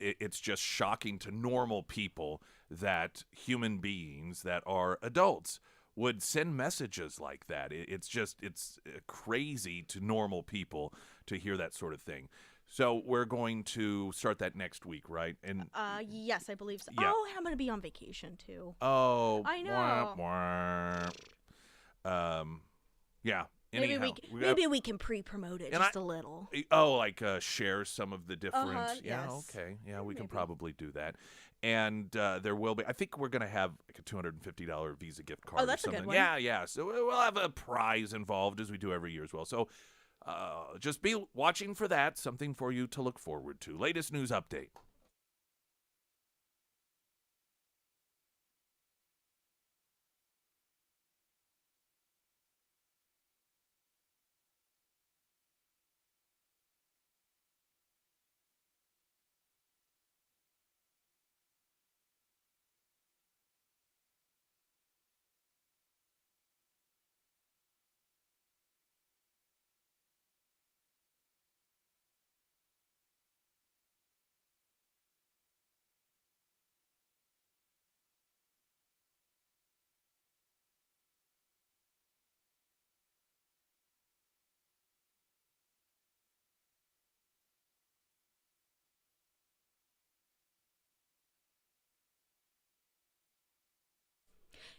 it's just shocking to normal people that human beings that are adults would send messages like that. It's crazy to normal people to hear that sort of thing. So we're going to start that next week, right? And yes, I believe so. Yeah. Oh, and I'm going to be on vacation too. Oh, I know. Yeah. Anyhow, maybe we can pre-promote it just a little. Oh, like share some of the different. Yeah, yes. okay. Yeah, we can probably do that. And there will be. I think we're going to have like a $250 Visa gift card. Oh, that's or something. a good one. Yeah. So we'll have a prize involved as we do every year as well. So just be watching for that. Something for you to look forward to. Latest news update.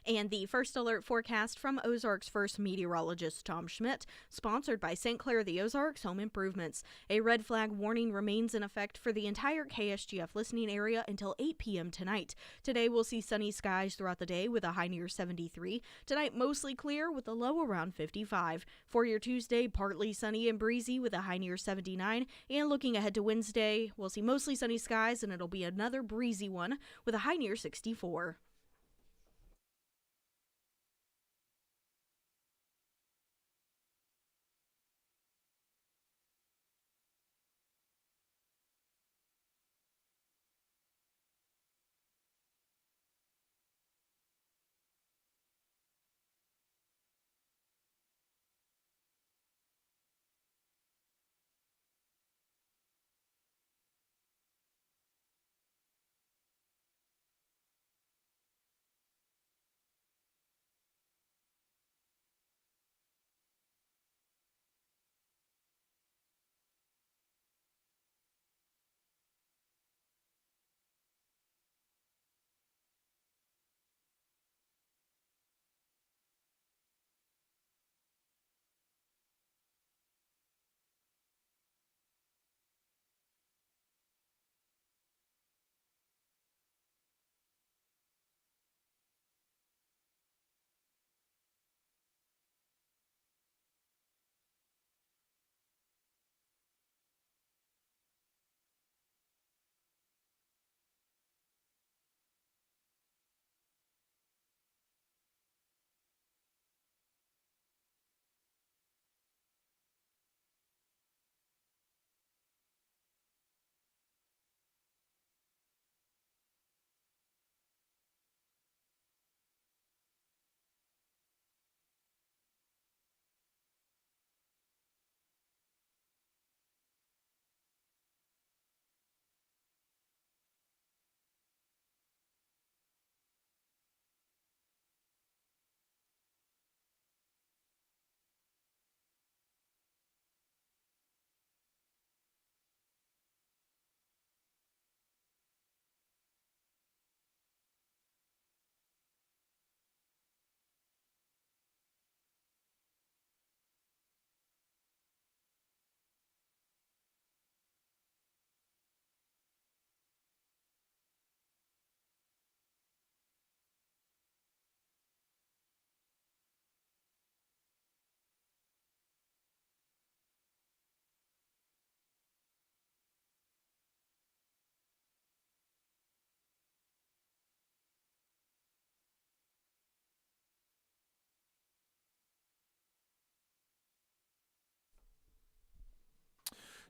And the first alert forecast from Ozarks First meteorologist Tom Schmidt, sponsored by St. Clair the Ozarks Home Improvements. A red flag warning remains in effect for the entire KSGF listening area until 8 p.m. tonight. Today we'll see sunny skies throughout the day with a high near 73. Tonight mostly clear with a low around 55. For your Tuesday, partly sunny and breezy with a high near 79. And looking ahead to Wednesday, we'll see mostly sunny skies and it'll be another breezy one with a high near 64.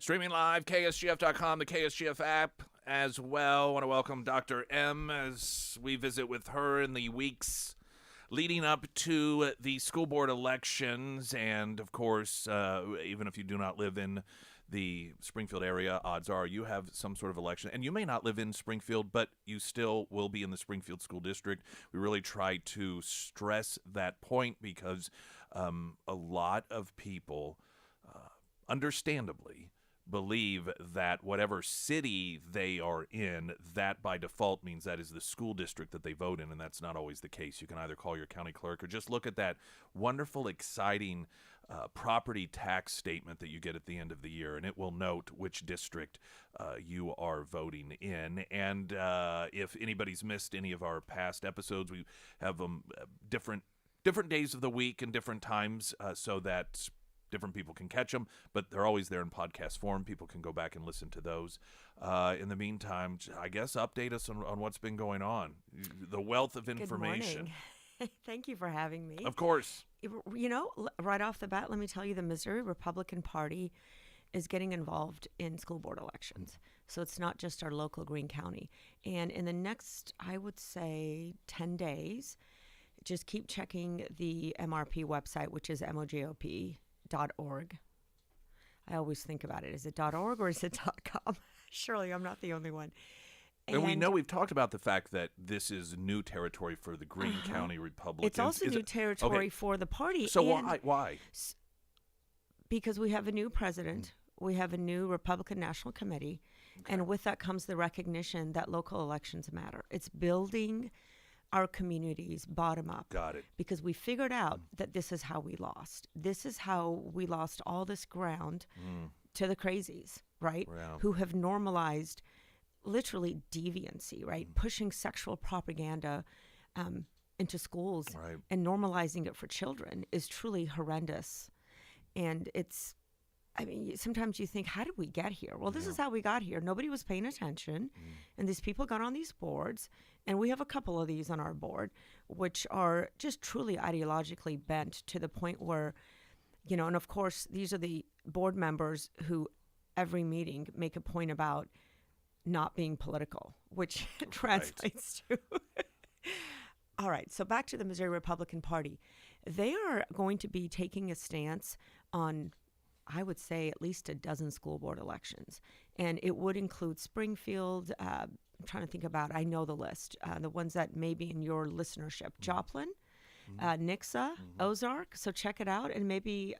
Streaming live, KSGF.com, the KSGF app as well. I want to welcome Dr. M as we visit with her in the weeks leading up to the school board elections. And, of course, even if you do not live in the Springfield area, odds are you have some sort of election. And you may not live in Springfield, but you still will be in the Springfield School District. We really try to stress that point because a lot of people, understandably, believe that whatever city they are in, that by default means that is the school district that they vote in, and that's not always the case. You can either call your county clerk or just look at that wonderful, exciting property tax statement that you get at the end of the year, and it will note which district you are voting in. And if anybody's missed any of our past episodes, we have them different days of the week and different times so that different people can catch them, but they're always there in podcast form. People can go back and listen to those. In the meantime, I guess update us on what's been going on. The wealth of information. Good morning. Thank you for having me. Of course. You know, right off the bat, let me tell you, the Missouri Republican Party is getting involved in school board elections. So it's not just our local Greene County. And in the next, I would say, 10 days, just keep checking the MRP website, which is MOJOP.org. I always think about it. Is it .org or is it .com? Surely I'm not the only one. And we know we've talked about the fact that this is new territory for the Greene County Republicans. It's also new territory for the party. So why? Because we have a new president. We have a new Republican National Committee. Okay. And with that comes the recognition that local elections matter. It's building our communities bottom up. Got it. Because we figured out that this is how we lost. This is how we lost all this ground to the crazies, right? Yeah. Who have normalized literally deviancy, right? Pushing sexual propaganda into schools and normalizing it for children is truly horrendous. And it's, I mean, sometimes you think, how did we get here? Well, this is how we got here. Nobody was paying attention, and these people got on these boards, and we have a couple of these on our board, which are just truly ideologically bent to the point where, you know, and of course, these are the board members who every meeting make a point about not being political, which translates to... All right, so back to the Missouri Republican Party. They are going to be taking a stance on, I would say, at least a dozen school board elections. And it would include Springfield. I'm trying to think about, I know the list, the ones that may be in your listenership. Joplin, Nixa, Ozark. So check it out. And maybe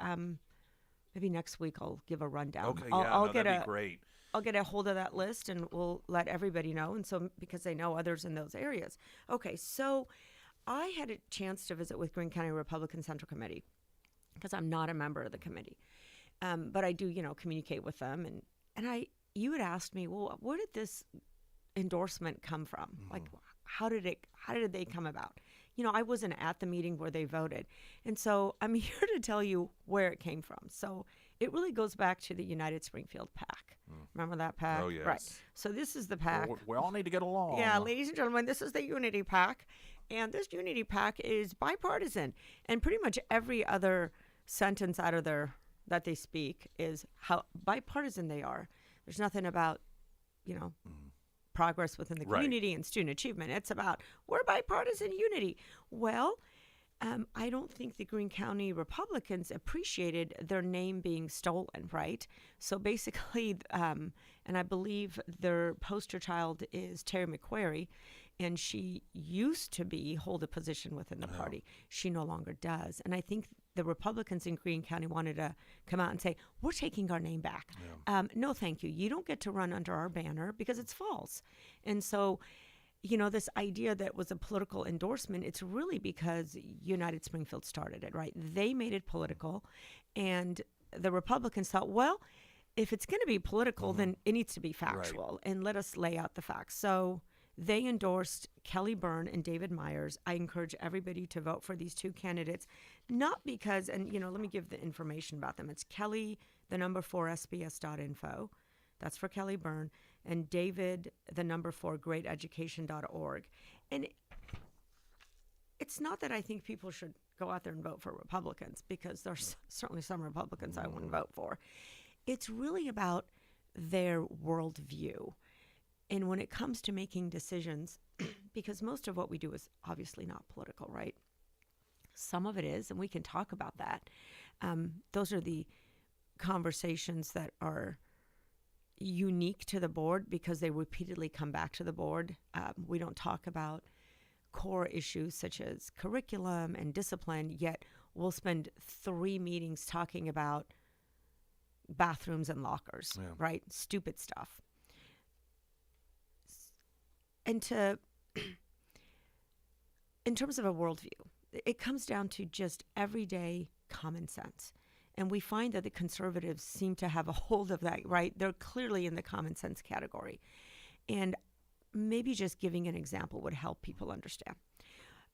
next week I'll give a rundown. Okay, that'd be great. I'll get a hold of that list and we'll let everybody know. And so, because they know others in those areas. Okay, so I had a chance to visit with Greene County Republican Central Committee because I'm not a member of the committee. But I do, you know, communicate with them. And you had asked me, well, where did this endorsement come from? Like, how did they come about? You know, I wasn't at the meeting where they voted. And so I'm here to tell you where it came from. So it really goes back to the United Springfield PAC. Remember that PAC? Oh, yes. Right. So this is the PAC. We all need to get along. Yeah, ladies and gentlemen, this is the Unity PAC. And this Unity PAC is bipartisan. And pretty much every other sentence out of there that they speak is how bipartisan they are. There's nothing about, you know, progress within the community and student achievement. It's about, we're bipartisan unity. Well, I don't think the Greene County Republicans appreciated their name being stolen, right? So basically, and I believe their poster child is Terry McQuarrie, and she used to hold a position within the party. She no longer does. And I think the Republicans in Greene County wanted to come out and say, we're taking our name back. No, thank you. You don't get to run under our banner because it's false. And so, you know, this idea that was a political endorsement, it's really because United Springfield started it, right? They made it political. And the Republicans thought, well, if it's going to be political, then it needs to be factual. And let us lay out the facts. So they endorsed Kelly Byrne and David Myers. I encourage everybody to vote for these two candidates, not because, and, you know, let me give the information about them. It's Kelly, the number 4, SBS.info. That's for Kelly Byrne. And David, the number 4, greateducation.org. And it's not that I think people should go out there and vote for Republicans, because there's certainly some Republicans I wouldn't vote for. It's really about their worldview. And when it comes to making decisions, because most of what we do is obviously not political, right? Some of it is, and we can talk about that. Those are the conversations that are unique to the board because they repeatedly come back to the board. We don't talk about core issues such as curriculum and discipline, yet we'll spend 3 meetings talking about bathrooms and lockers, right? Stupid stuff. And in terms of a worldview, it comes down to just everyday common sense. And we find that the conservatives seem to have a hold of that, right? They're clearly in the common sense category. And maybe just giving an example would help people understand.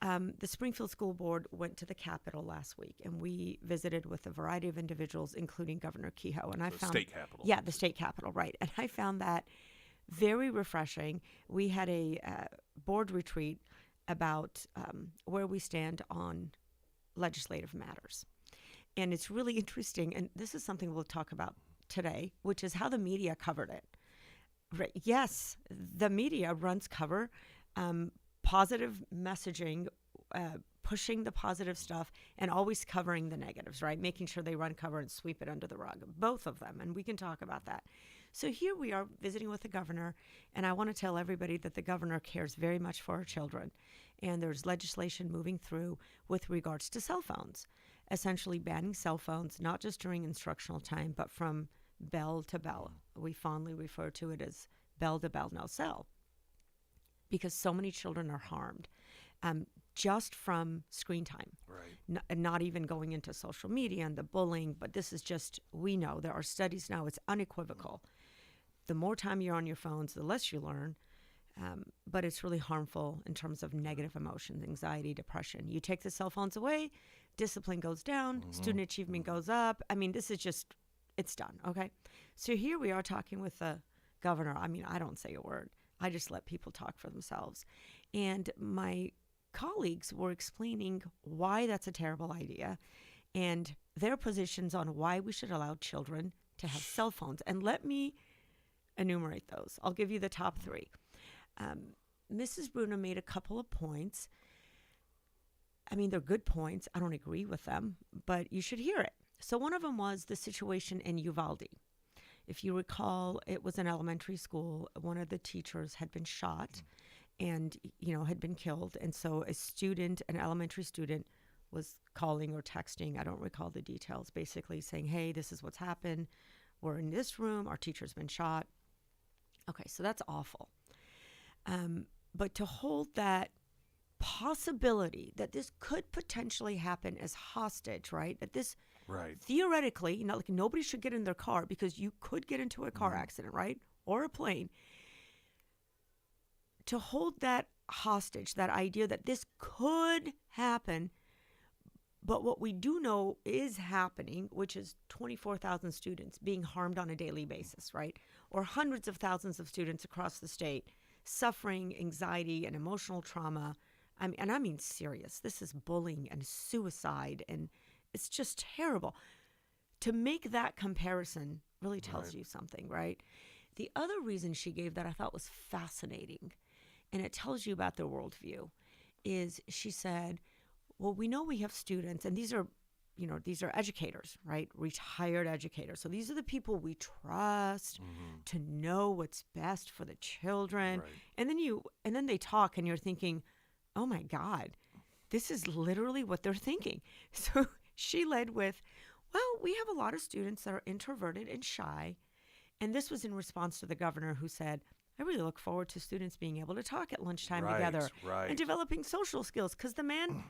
The Springfield School Board went to the Capitol last week, and we visited with a variety of individuals, including Governor Kehoe. And I found state capitol. Yeah, the state capitol, right. And I found that very refreshing. We had a board retreat about where we stand on legislative matters. And it's really interesting, and this is something we'll talk about today, which is how the media covered it. Right. Yes, the media runs cover, positive messaging, pushing the positive stuff, and always covering the negatives, right? Making sure they run cover and sweep it under the rug, both of them, and we can talk about that. So here we are visiting with the governor, and I want to tell everybody that the governor cares very much for our children, and there's legislation moving through with regards to cell phones, essentially banning cell phones, not just during instructional time, but from bell to bell. We fondly refer to it as bell to bell, no cell, because so many children are harmed just from screen time. Right. Not even going into social media and the bullying, but this is just, we know, there are studies now, it's unequivocal. The more time you're on your phones, the less you learn, but it's really harmful in terms of negative emotions, anxiety, depression. You take the cell phones away, discipline goes down, student achievement goes up. I mean, this is just, it's done, okay? So here we are talking with the governor. I mean, I don't say a word. I just let people talk for themselves. And my colleagues were explaining why that's a terrible idea and their positions on why we should allow children to have cell phones. And let me enumerate those. I'll give you the top 3. Mrs. Bruno made a couple of points. I mean, they're good points. I don't agree with them, but you should hear it. So one of them was the situation in Uvalde. If you recall, it was an elementary school. One of the teachers had been shot and, had been killed. And so a student, an elementary student, was calling or texting, I don't recall the details, basically saying, hey, this is what's happened. We're in this room. Our teacher's been shot. Okay, so that's awful. But to hold that possibility that this could potentially happen as hostage, right? That this theoretically, like nobody should get in their car because you could get into a car accident, right? Or a plane. To hold that hostage, that idea that this could happen, but what we do know is happening, which is 24,000 students being harmed on a daily basis, right? Or hundreds of thousands of students across the state suffering anxiety and emotional trauma. I mean serious. This is bullying and suicide, and it's just terrible. To make that comparison really tells you something, right? The other reason she gave that I thought was fascinating, and it tells you about their worldview, is she said, well, we know we have students, and these are educators, right? Retired educators. So these are the people we trust to know what's best for the children. Right. And then they talk, and you're thinking, oh my God, this is literally what they're thinking. So she led with, well, we have a lot of students that are introverted and shy. And this was in response to the governor who said, I really look forward to students being able to talk at lunchtime together and developing social skills. Because the man,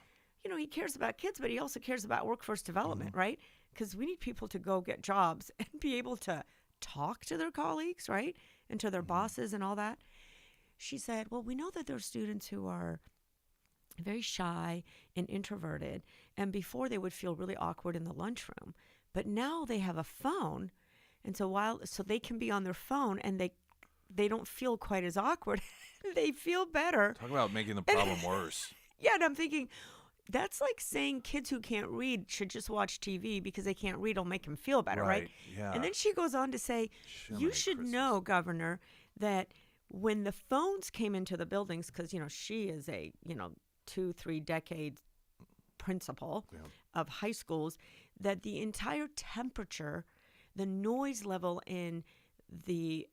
he cares about kids, but he also cares about workforce development, right? Because we need people to go get jobs and be able to talk to their colleagues, right? And to their bosses and all that. She said, well, we know that there are students who are very shy and introverted, and before they would feel really awkward in the lunchroom, but now they have a phone, and so they can be on their phone and they don't feel quite as awkward. They feel better. Talk about making the problem worse. Yeah, and I'm thinking, That's like saying kids who can't read should just watch TV because they can't read will make them feel better, right? Yeah. And then she goes on to say, you should know, Governor, that when the phones came into the buildings, because, she is a, 2-3 decade principal of high schools, that the entire temperature, the noise level in the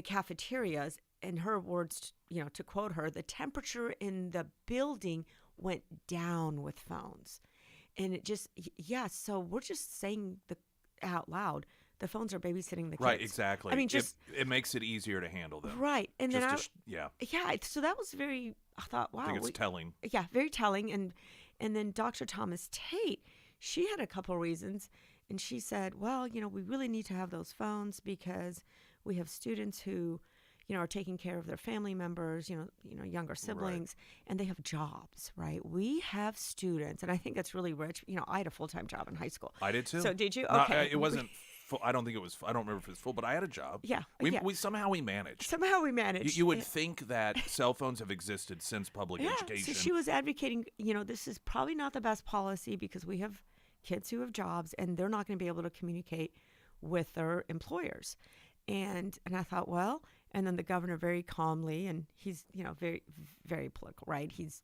cafeterias, in her words, to quote her, the temperature in the building went down with phones. And it just, so we're just saying out loud, the phones are babysitting the kids. Right, exactly. I mean, just it makes it easier to handle them. right. And then yeah. So that was very, I thought, wow. I think it's telling. Yeah, very telling. And then Dr. Thomas Tate, she had a couple reasons. And she said, well, we really need to have those phones because we have students who, are taking care of their family members, younger siblings, and they have jobs, right? We have students, and I think that's really rich. I had a full-time job in high school. I did too. So did you? No, Okay. it wasn't full. I don't think it was. I don't remember if it was full, but I had a job. Yeah. We somehow we managed. Somehow we managed. You would think that cell phones have existed since public education. So she was advocating, this is probably not the best policy because we have kids who have jobs and they're not going to be able to communicate with their employers. And I thought, well, and then the governor very calmly, and he's, very, very political, right? He's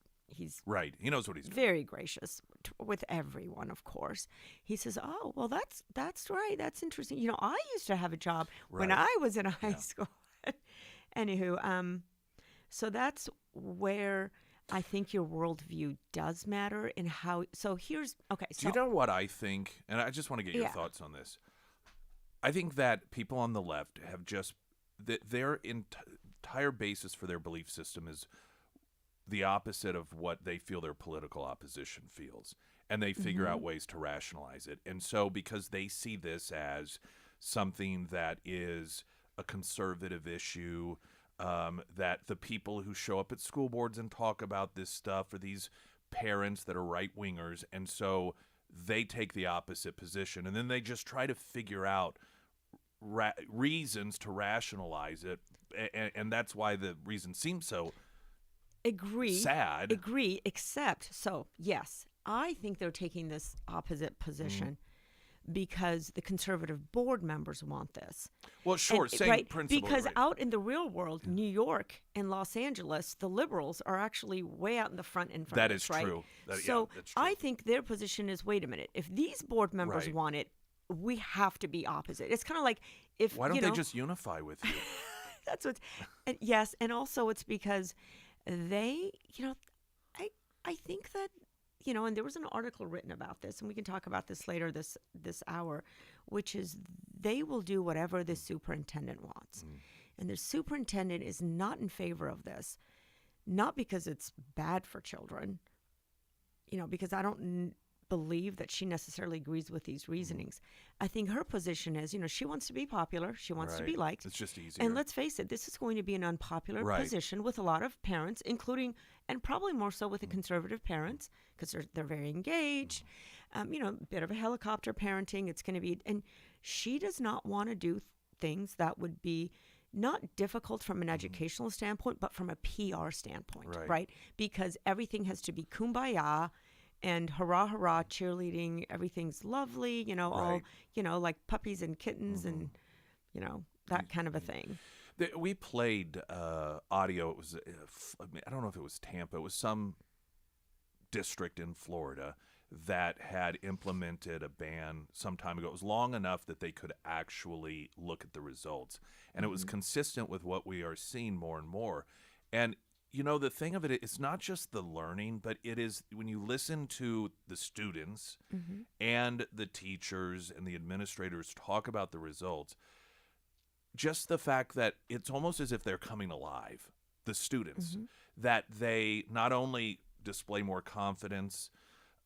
right. He knows what he's doing. Very gracious with everyone, of course. He says, oh, well, that's right. That's interesting. I used to have a job when I was in high school. Anywho, so that's where I think your worldview does matter and how. So here's, okay. So, do you know what I think? And I just want to get your thoughts on this. I think that people on the left have just, their entire basis for their belief system is the opposite of what they feel their political opposition feels. And they figure out ways to rationalize it. And so because they see this as something that is a conservative issue, that the people who show up at school boards and talk about this stuff are these parents that are right-wingers. And so they take the opposite position. And then they just try to figure out reasons to rationalize it. And that's why the reason seems so sad. Agree, except, so, yes, I think they're taking this opposite position because the conservative board members want this. Well, sure, same principle. Because out in the real world, New York and Los Angeles, the liberals are actually way out in the front in front that of is this, right? true. So that's true. I think their position is, wait a minute, if these board members want it, we have to be opposite. It's kind of like if, why don't they just unify with you? That's what's, and yes, and also it's because they, I think that, and there was an article written about this, and we can talk about this later this hour, which is they will do whatever the superintendent wants. And the superintendent is not in favor of this, not because it's bad for children, because I don't believe that she necessarily agrees with these reasonings. I think her position is, she wants to be popular. She wants to be liked. It's just easier. And let's face it, this is going to be an unpopular position with a lot of parents, including, and probably more so with the conservative parents, because they're very engaged. A bit of a helicopter parenting. It's going to be, and she does not want to do things that would be not difficult from an educational standpoint, but from a PR standpoint, right? Because everything has to be kumbaya and hurrah, hurrah, cheerleading. Everything's lovely, all, like puppies and kittens and, that kind of a thing. We played audio. It was, I don't know if it was Tampa. It was some district in Florida that had implemented a ban some time ago. It was long enough that they could actually look at the results. And it was consistent with what we are seeing more and more. And the thing of it, it's not just the learning, but it is when you listen to the students and the teachers and the administrators talk about the results, just the fact that it's almost as if they're coming alive, the students, that they not only display more confidence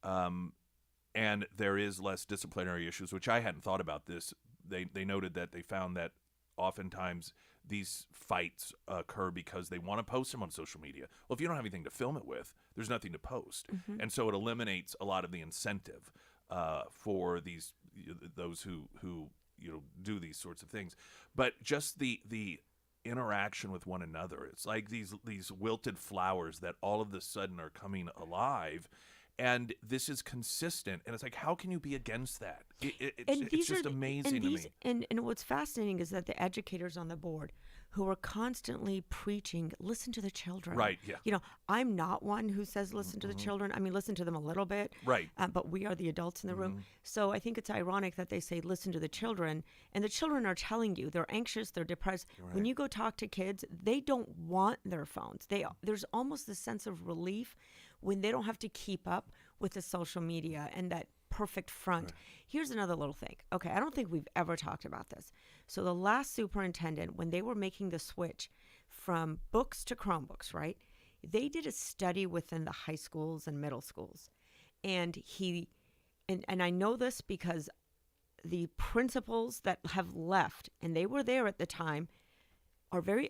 and there is less disciplinary issues, which I hadn't thought about this. They noted that they found that oftentimes these fights occur because they want to post them on social media. Well, if you don't have anything to film it with, there's nothing to post. And so it eliminates a lot of the incentive for those who do these sorts of things. But just the interaction with one another. It's like these wilted flowers that all of a sudden are coming alive. And this is consistent, and it's like, how can you be against that? It's just amazing to me. And what's fascinating is that the educators on the board who are constantly preaching, listen to the children. Right, yeah. You know, I'm not one who says listen to the children. I mean, listen to them a little bit. Right. But we are the adults in the room. So I think it's ironic that they say listen to the children, and the children are telling you they're anxious, they're depressed. Right. When you go talk to kids, they don't want their phones. There's almost this sense of relief when they don't have to keep up with the social media and that perfect front. Right. Here's another little thing. Okay, I don't think we've ever talked about this. So the last superintendent, when they were making the switch from books to Chromebooks, right? They did a study within the high schools and middle schools. And and I know this because the principals that have left, and they were there at the time, are very,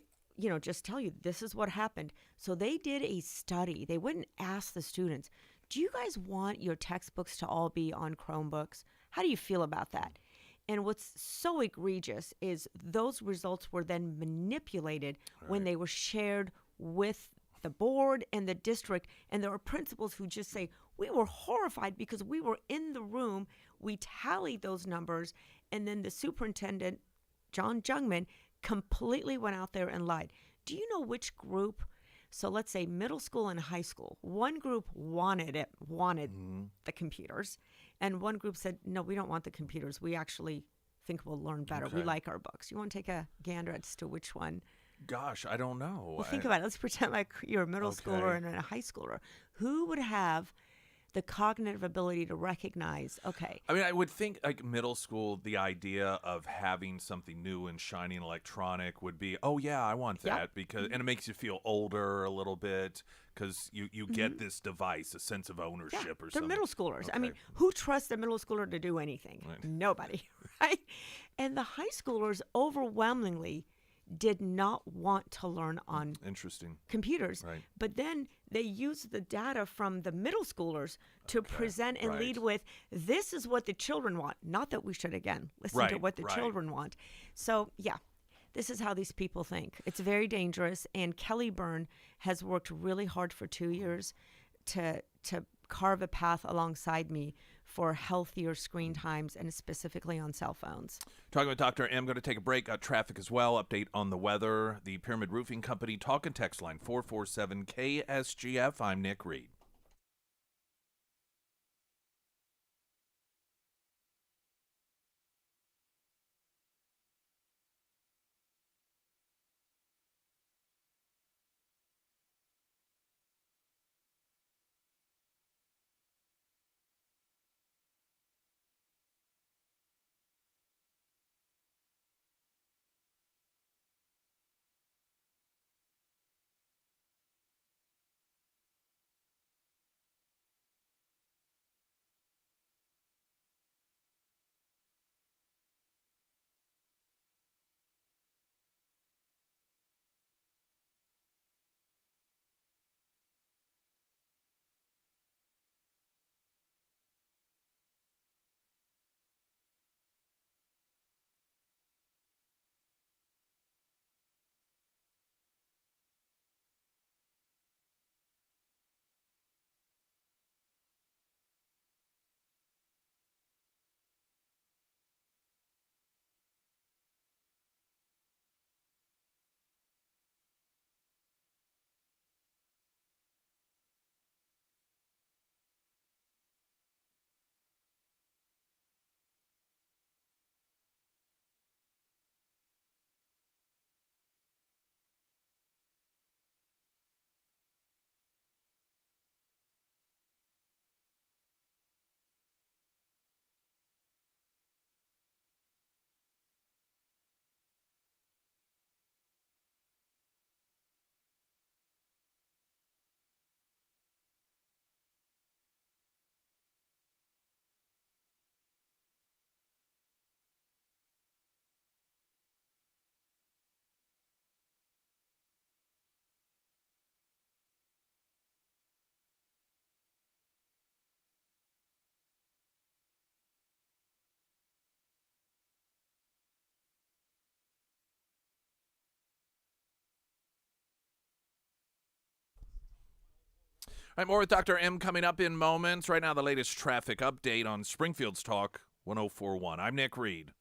just tell you this is what happened. So they did a study. They wouldn't ask the students, do you guys want your textbooks to all be on Chromebooks? How do you feel about that? And what's so egregious is those results were then manipulated when they were shared with the board and the district. And there are principals who just say, we were horrified because we were in the room, we tallied those numbers, and then the superintendent, John Jungman, completely went out there and lied. Do you know which group? So let's say middle school and high school. One group wanted the computers, and one group said, no, we don't want the computers. We actually think we'll learn better. Okay. We like our books. You want to take a gander as to which one? Gosh, I don't know. Well, think about it. Let's pretend like you're a middle schooler and a high schooler. Who would have the cognitive ability to recognize, okay. I mean, I would think like middle school, the idea of having something new and shiny and electronic would be, oh yeah, I want that because, and it makes you feel older a little bit because you get this device, a sense of ownership or They're something. middle schoolers. Okay. I mean, who trusts a middle schooler to do anything? Right. Nobody, right? And the high schoolers overwhelmingly did not want to learn on Interesting. computers. Right. But then they used the data from the middle schoolers to present and lead with, this is what the children want. Not that we should, again, listen to what the children want. So, yeah, this is how these people think. It's very dangerous. And Kelly Byrne has worked really hard for 2 years to carve a path alongside me for healthier screen times, and specifically on cell phones. Talking with Dr. M, going to take a break. Got traffic as well. Update on the weather. The Pyramid Roofing Company talk and text line 447 KSGF. I'm Nick Reed. right, more with Dr. M coming up in moments. Right now, the latest traffic update on Springfield's Talk 1041. I'm Nick Reed.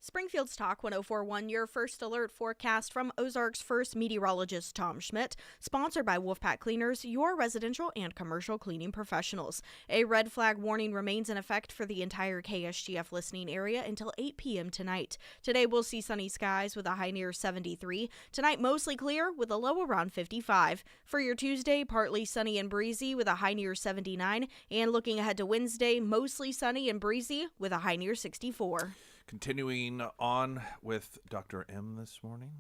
Springfield's Talk 1041, your first alert forecast from Ozarks' first meteorologist, Tom Schmidt, sponsored by Wolfpack Cleaners, your residential and commercial cleaning professionals. A red flag warning remains in effect for the entire KSGF listening area until 8 p.m. tonight. Today we'll see sunny skies with a high near 73. Tonight mostly clear with a low around 55. For your Tuesday, partly sunny and breezy with a high near 79. And looking ahead to Wednesday, mostly sunny and breezy with a high near 64. Continuing on with Dr. M this morning.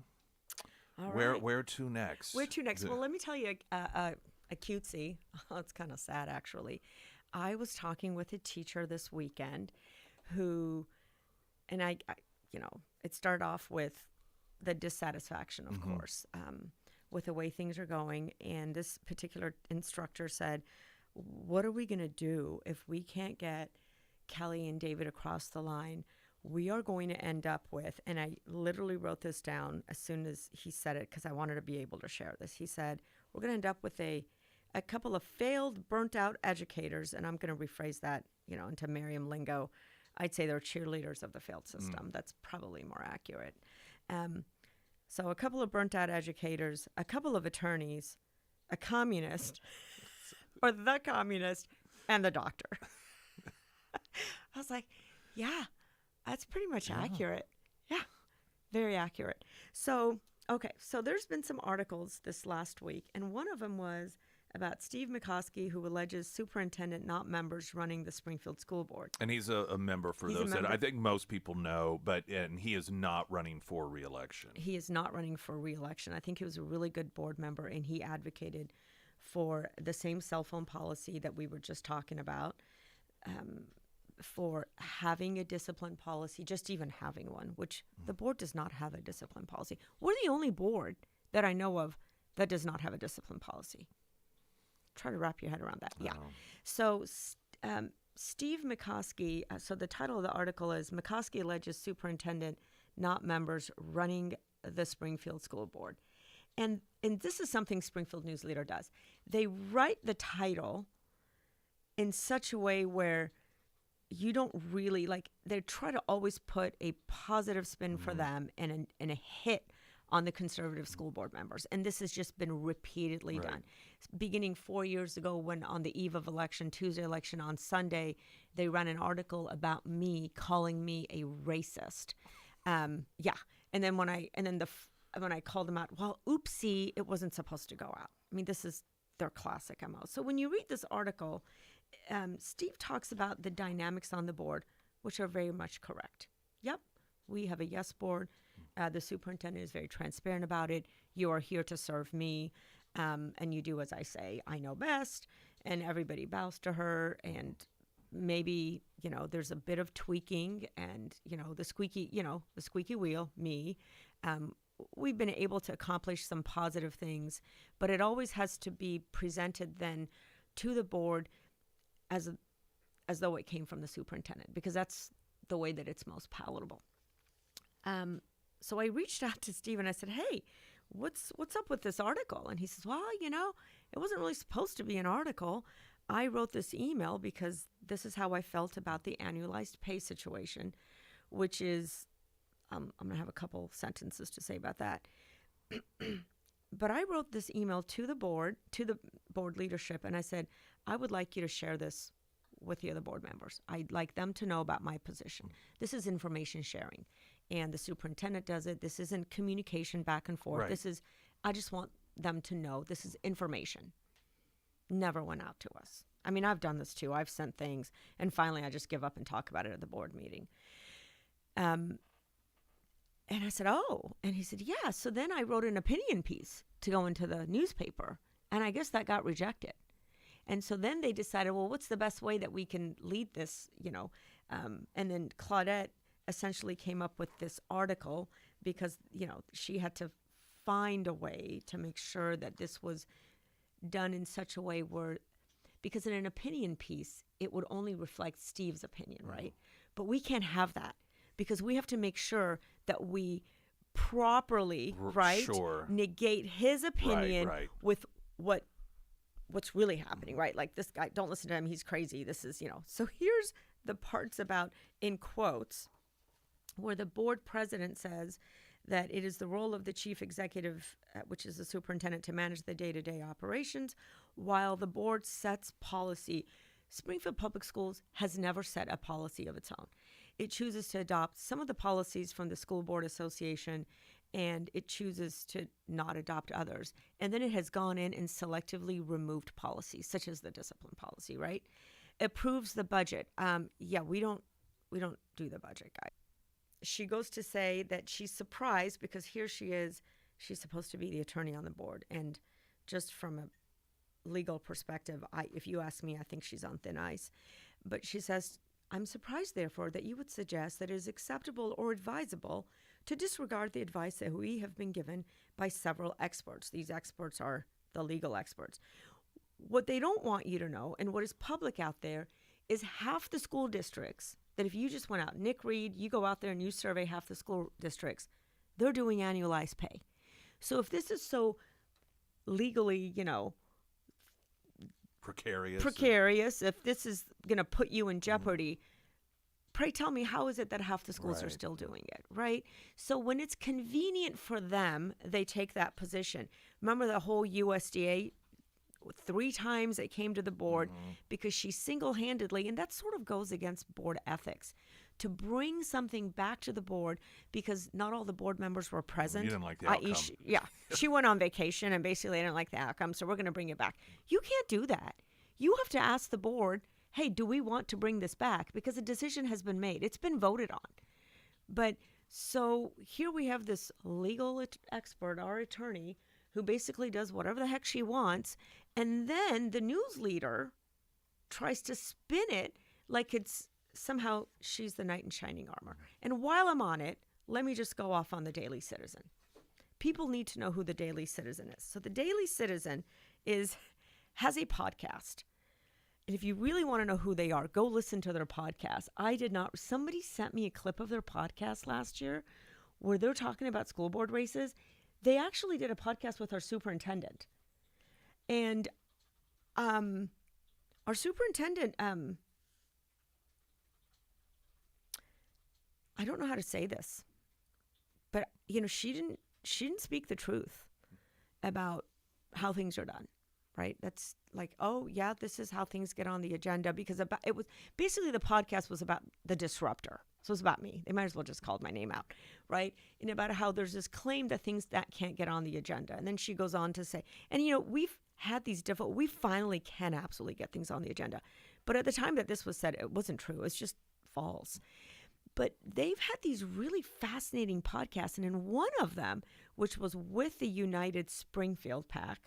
All right. Where to next? Where to next? Well, let me tell you a cutesy. It's kind of sad, actually. I was talking with a teacher this weekend who, and I it started off with the dissatisfaction, of course, with the way things are going. And this particular instructor said, what are we going to do if we can't get Kelly and David across the line? We are going to end up with, and I literally wrote this down as soon as he said it because I wanted to be able to share this. He said, we're going to end up with a couple of failed, burnt-out educators, and I'm going to rephrase that, into Merriam lingo. I'd say they're cheerleaders of the failed system. That's probably more accurate. So a couple of burnt-out educators, a couple of attorneys, a communist, or the communist, and the doctor. I was like, yeah. That's pretty much accurate. Yeah, very accurate. So, okay, so there's been some articles this last week, and one of them was about Steve McCoskey, who alleges superintendent, not members, running the Springfield School Board. And he's a member for those that I think most people know, and he is not running for re-election. He is not running for re-election. I think he was a really good board member, and he advocated for the same cell phone policy that we were just talking about. For having a discipline policy, just even having one, which the board does not have a discipline policy. We're the only board that I know of that does not have a discipline policy. Try to wrap your head around that. Yeah. So Steve McCoskey, so the title of the article is McCoskey alleges superintendent, not members, running the Springfield School Board. And this is something Springfield News Leader does. They write the title in such a way where you don't really like, they try to always put a positive spin for them and a hit on the conservative school board members. And this has just been repeatedly done. Beginning 4 years ago, when on the eve of election, Tuesday election on Sunday, they ran an article about me, calling me a racist. And then when I called them out, well, oopsie, it wasn't supposed to go out. I mean, this is their classic MO. So when you read this article, Steve talks about the dynamics on the board, which are very much correct. Yep, we have a yes board. The superintendent is very transparent about it. You are here to serve me, and you do as I say. I know best, and everybody bows to her. And maybe, there's a bit of tweaking, and the squeaky wheel, me. We've been able to accomplish some positive things, but it always has to be presented then to the board as though it came from the superintendent, because that's the way that it's most palatable. So I reached out to Steve and I said, hey, what's up with this article? And he says, well, it wasn't really supposed to be an article. I wrote this email because this is how I felt about the annualized pay situation, which is, I'm going to have a couple sentences to say about that. But I wrote this email to the board leadership, and I said, I would like you to share this with the other board members. I'd like them to know about my position. This is information sharing. And the superintendent does it. This isn't communication back and forth. Right. I just want them to know this is information. Never went out to us. I mean, I've done this too. I've sent things, and finally I just give up and talk about it at the board meeting. And I said, oh. And he said, yeah. So then I wrote an opinion piece to go into the newspaper, and I guess that got rejected. And so then they decided, well, what's the best way that we can lead this, and then Claudette essentially came up with this article because, she had to find a way to make sure that this was done in such a way where, because in an opinion piece, it would only reflect Steve's opinion, right? But we can't have that, because we have to make sure that we properly, negate his opinion with what's really happening, right? Like, this guy, don't listen to him, he's crazy. This is, So here's the parts about, in quotes, where the board president says that it is the role of the chief executive, which is the superintendent, to manage the day-to-day operations while the board sets policy. Springfield Public Schools has never set a policy of its own. It chooses to adopt some of the policies from the School Board Association, and it chooses to not adopt others. And then it has gone in and selectively removed policies, such as the discipline policy, right? Approves the budget. We don't do the budget, guys. She goes to say that she's surprised because here she is, she's supposed to be the attorney on the board. And just from a legal perspective, if you ask me, I think she's on thin ice. But she says, I'm surprised, therefore, that you would suggest that it is acceptable or advisable to disregard the advice that we have been given by several experts. These experts are the legal experts. What they don't want you to know, and what is public out there, is half the school districts, that if you just went out, Nick Reed, you go out there and you survey half the school districts, they're doing annualized pay. So if this is so legally, precarious, if this is going to put you in jeopardy, pray tell me, how is it that half the schools are still doing it, right? So when it's convenient for them, they take that position. Remember the whole USDA, 3 times it came to the board because she single-handedly, and that sort of goes against board ethics, to bring something back to the board because not all the board members were present. You didn't like the outcome. She went on vacation and basically didn't like the outcome, so we're going to bring it back. You can't do that. You have to ask the board, hey, do we want to bring this back? Because a decision has been made. It's been voted on. But so here we have this legal expert, our attorney, who basically does whatever the heck she wants, and then the news leader tries to spin it like it's somehow she's the knight in shining armor. And while I'm on it, let me just go off on the Daily Citizen. People need to know who the Daily Citizen is. So the Daily Citizen has a podcast. And if you really want to know who they are, go listen to their podcast. Somebody sent me a clip of their podcast last year where they're talking about school board races. They actually did a podcast with our superintendent. And our superintendent I don't know how to say this, but she didn't speak the truth about how things are done, right? That's like, oh yeah, this is how things get on the agenda, because it was basically, the podcast was about the disruptor. So it's about me. They might as well just called my name out, right? And about how there's this claim that things that can't get on the agenda. And then she goes on to say, and we've had these we finally can absolutely get things on the agenda. But at the time that this was said, it wasn't true. It's just false. But they've had these really fascinating podcasts. And in one of them, which was with the United Springfield PAC,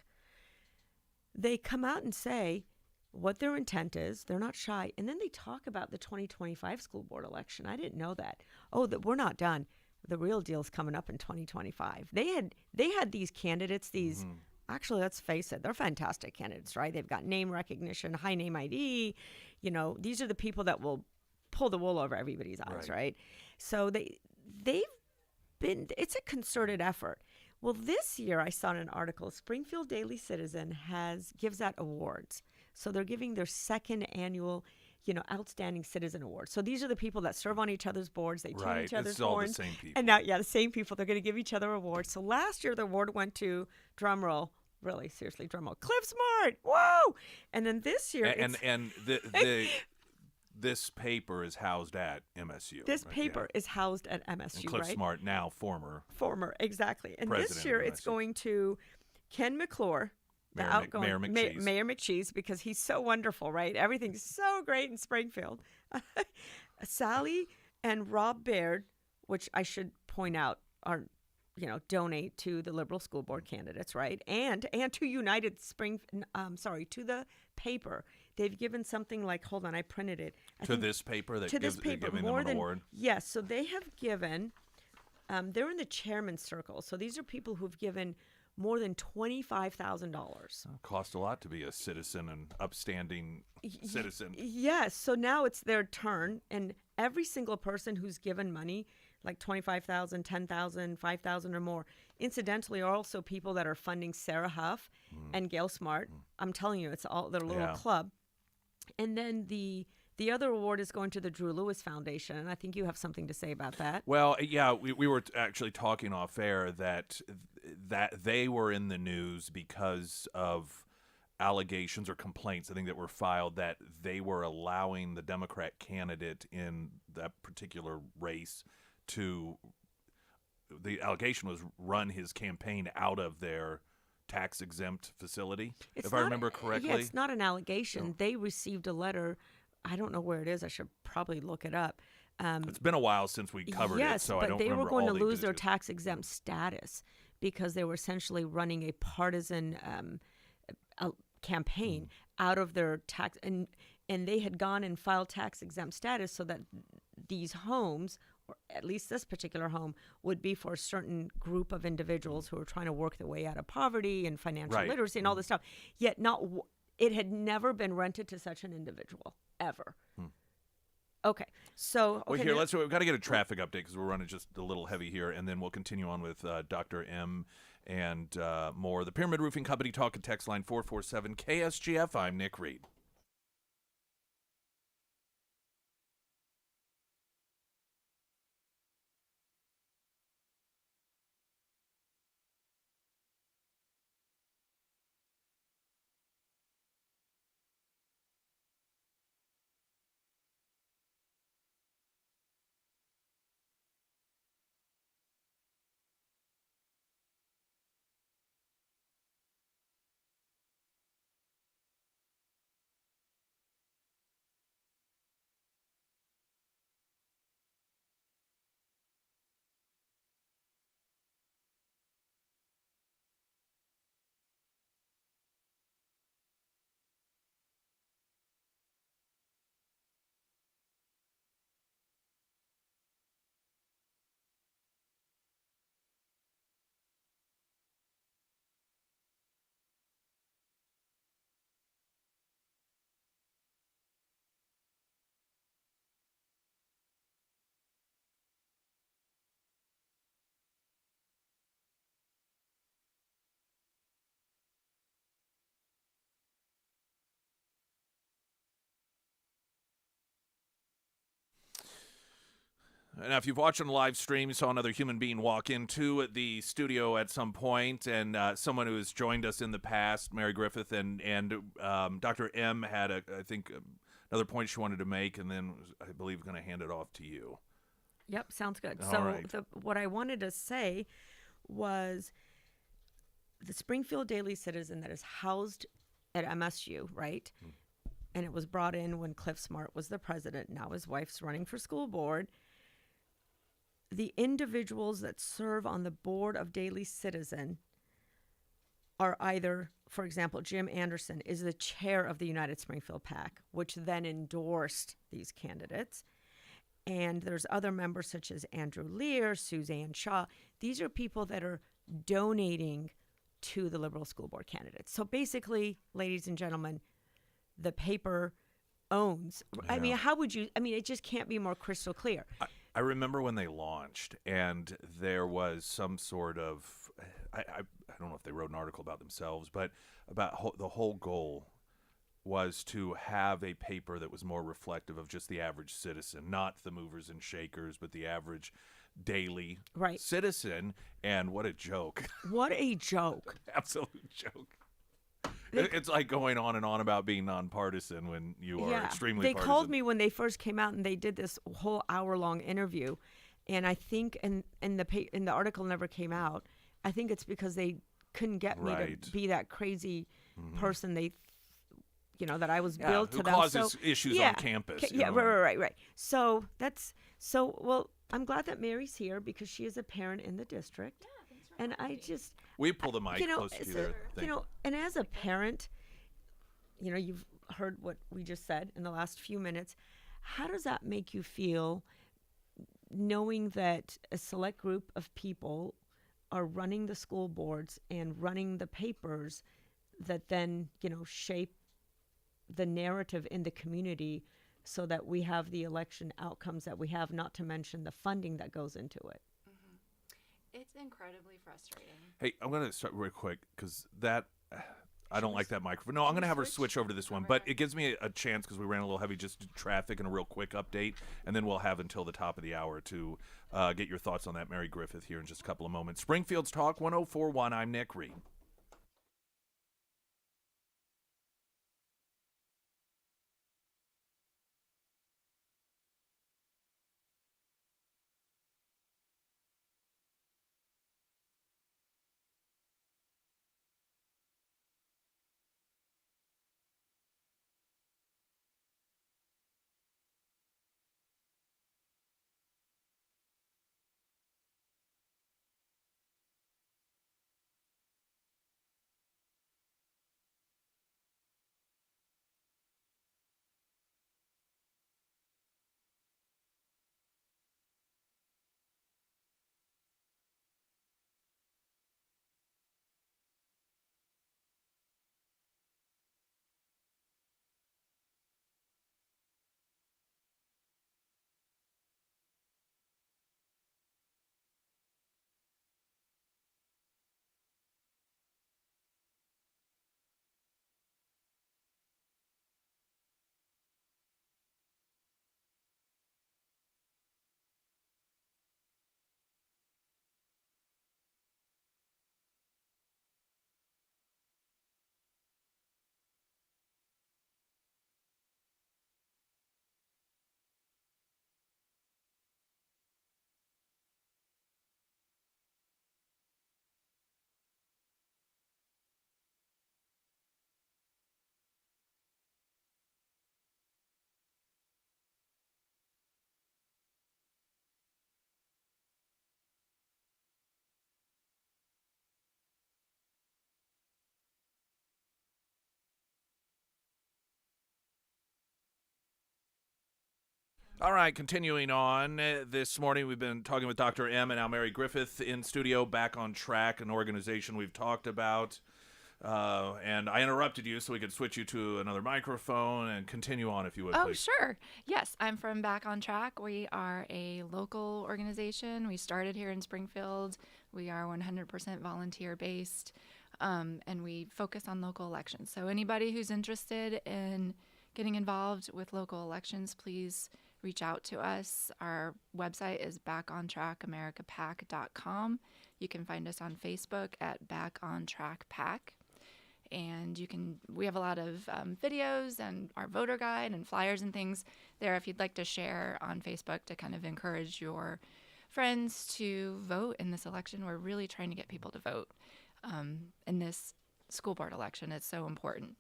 they come out and say what their intent is. They're not shy. And then they talk about the 2025 school board election. I didn't know that. Oh, that we're not done. The real deal's coming up in 2025. They had these candidates, actually, let's face it, they're fantastic candidates, right? They've got name recognition, high name ID. These are the people that will pull the wool over everybody's eyes, right? So it's a concerted effort. Well, this year I saw in an article, Springfield Daily Citizen gives out awards. So they're giving their second annual, Outstanding Citizen Award. So these are the people that serve on each other's boards. They tune each other's horns. All the same people. And now, the same people. They're going to give each other awards. So last year the award went to, drum roll, really seriously, drum roll, Cliff Smart. Whoa! And then this year, this paper is housed at MSU. This paper is housed at MSU, and Cliff right? Smart, now former, exactly. And president this year it's going to Ken McClure, the outgoing Mayor McCheese, because he's so wonderful, right? Everything's so great in Springfield. Sally and Rob Baird, which I should point out are, donate to the liberal school board candidates, right? And to United to the paper. They've given something like, hold on, I printed it. This paper that gives giving more them an award? Yes, so they have given, they're in the chairman's circle. So these are people who've given more than $25,000. Cost a lot to be a citizen, and upstanding citizen. Yes, so now it's their turn, and every single person who's given money, like $25,000, $10,000, $5,000 or more, incidentally are also people that are funding Sarah Huff and Gail Smart. I'm telling you, it's all their little club. And then the other award is going to the Drew Lewis Foundation, and I think you have something to say about that. Well, yeah, we were actually talking off air that they were in the news because of allegations or complaints, I think, that were filed that they were allowing the Democrat candidate in that particular race to, the allegation was, run his campaign out of their tax-exempt facility, if I remember correctly. Yeah, it's not an allegation. They received a letter. I don't know where it is. I should probably look it up. It's been a while since we covered it, so I don't remember all the Yes, but they were going to lose their tax-exempt status because they were essentially running a partisan campaign out of their tax, and they had gone and filed tax-exempt status so that these homes, or at least this particular home, would be for a certain group of individuals who are trying to work their way out of poverty and financial literacy and all this stuff. Yet it had never been rented to such an individual, ever. Okay, so... Well, here, we've got to get a traffic update because we're running just a little heavy here, and then we'll continue on with Dr. M and more. The Pyramid Roofing Company talk and text line 447 KSGF. I'm Nick Reed. Now, if you've watched on the live stream, you saw another human being walk into the studio at some point, and someone who has joined us in the past, Mary Griffith, and Dr. M had, I think, another point she wanted to make, and then I believe going to hand it off to you. Yep, sounds good. All So right. what I wanted to say was the Springfield Daily Citizen that is housed at MSU, right? And it was brought in when Cliff Smart was the president. Now his wife's running for school board. The individuals that serve on the board of Daily Citizen are either, for example, Jim Anderson is the chair of the United Springfield PAC, which then endorsed these candidates. And there's other members such as Andrew Lear, Suzanne Shaw. These are people that are donating to the Liberal School Board candidates. So basically, ladies and gentlemen, the paper owns. I mean, how would you? I mean, it just can't be more crystal clear. I remember when they launched, and there was some sort of, I don't know if they wrote an article about themselves, but about the whole goal was to have a paper that was more reflective of just the average citizen, not the movers and shakers, but the average daily citizen. And what a joke. What a joke. Absolute joke. It's like going on and on about being nonpartisan when you are extremely They partisan. called me when they first came out and they did this whole hour-long interview, and I think and the article never came out. I think it's because they couldn't get me to be that crazy person that I was billed to who them. causes issues on campus. Right. So well, I'm glad that Mary's here because she is a parent in the district. Yeah, thanks for having me. We pull the mic close to their thing. And as a parent, you've heard what we just said in the last few minutes. How does that make you feel knowing that a select group of people are running the school boards and running the papers that then, shape the narrative in the community so that we have the election outcomes that we have, not to mention the funding that goes into it? It's incredibly frustrating. Hey, I'm going to start real quick because I don't like that microphone. No, I'm going to have her switch over to this one, but it gives me a chance because we ran a little heavy just to traffic and a real quick update, and then we'll have until the top of the hour to get your thoughts on that, Mary Griffith, here in just a couple of moments. Springfield's Talk 1041. I'm Nick Reed. All right, continuing on. This morning we've been talking with Dr. M and now Mary Griffith in studio, Back on Track, an organization we've talked about. And I interrupted you so we could switch you to another microphone and continue on if you would, please. Sure. Yes, I'm from Back on Track. We are a local organization. We started here in Springfield. We are 100% volunteer-based, and we focus on local elections. So anybody who's interested in getting involved with local elections, please reach out to us. Our website is backontrackamericapac.com. You can find us on Facebook at Back on Track Pac. And we have a lot of videos and our voter guide and flyers and things there if you'd like to share on Facebook to kind of encourage your friends to vote in this election. We're really trying to get people to vote in this school board election. It's so important.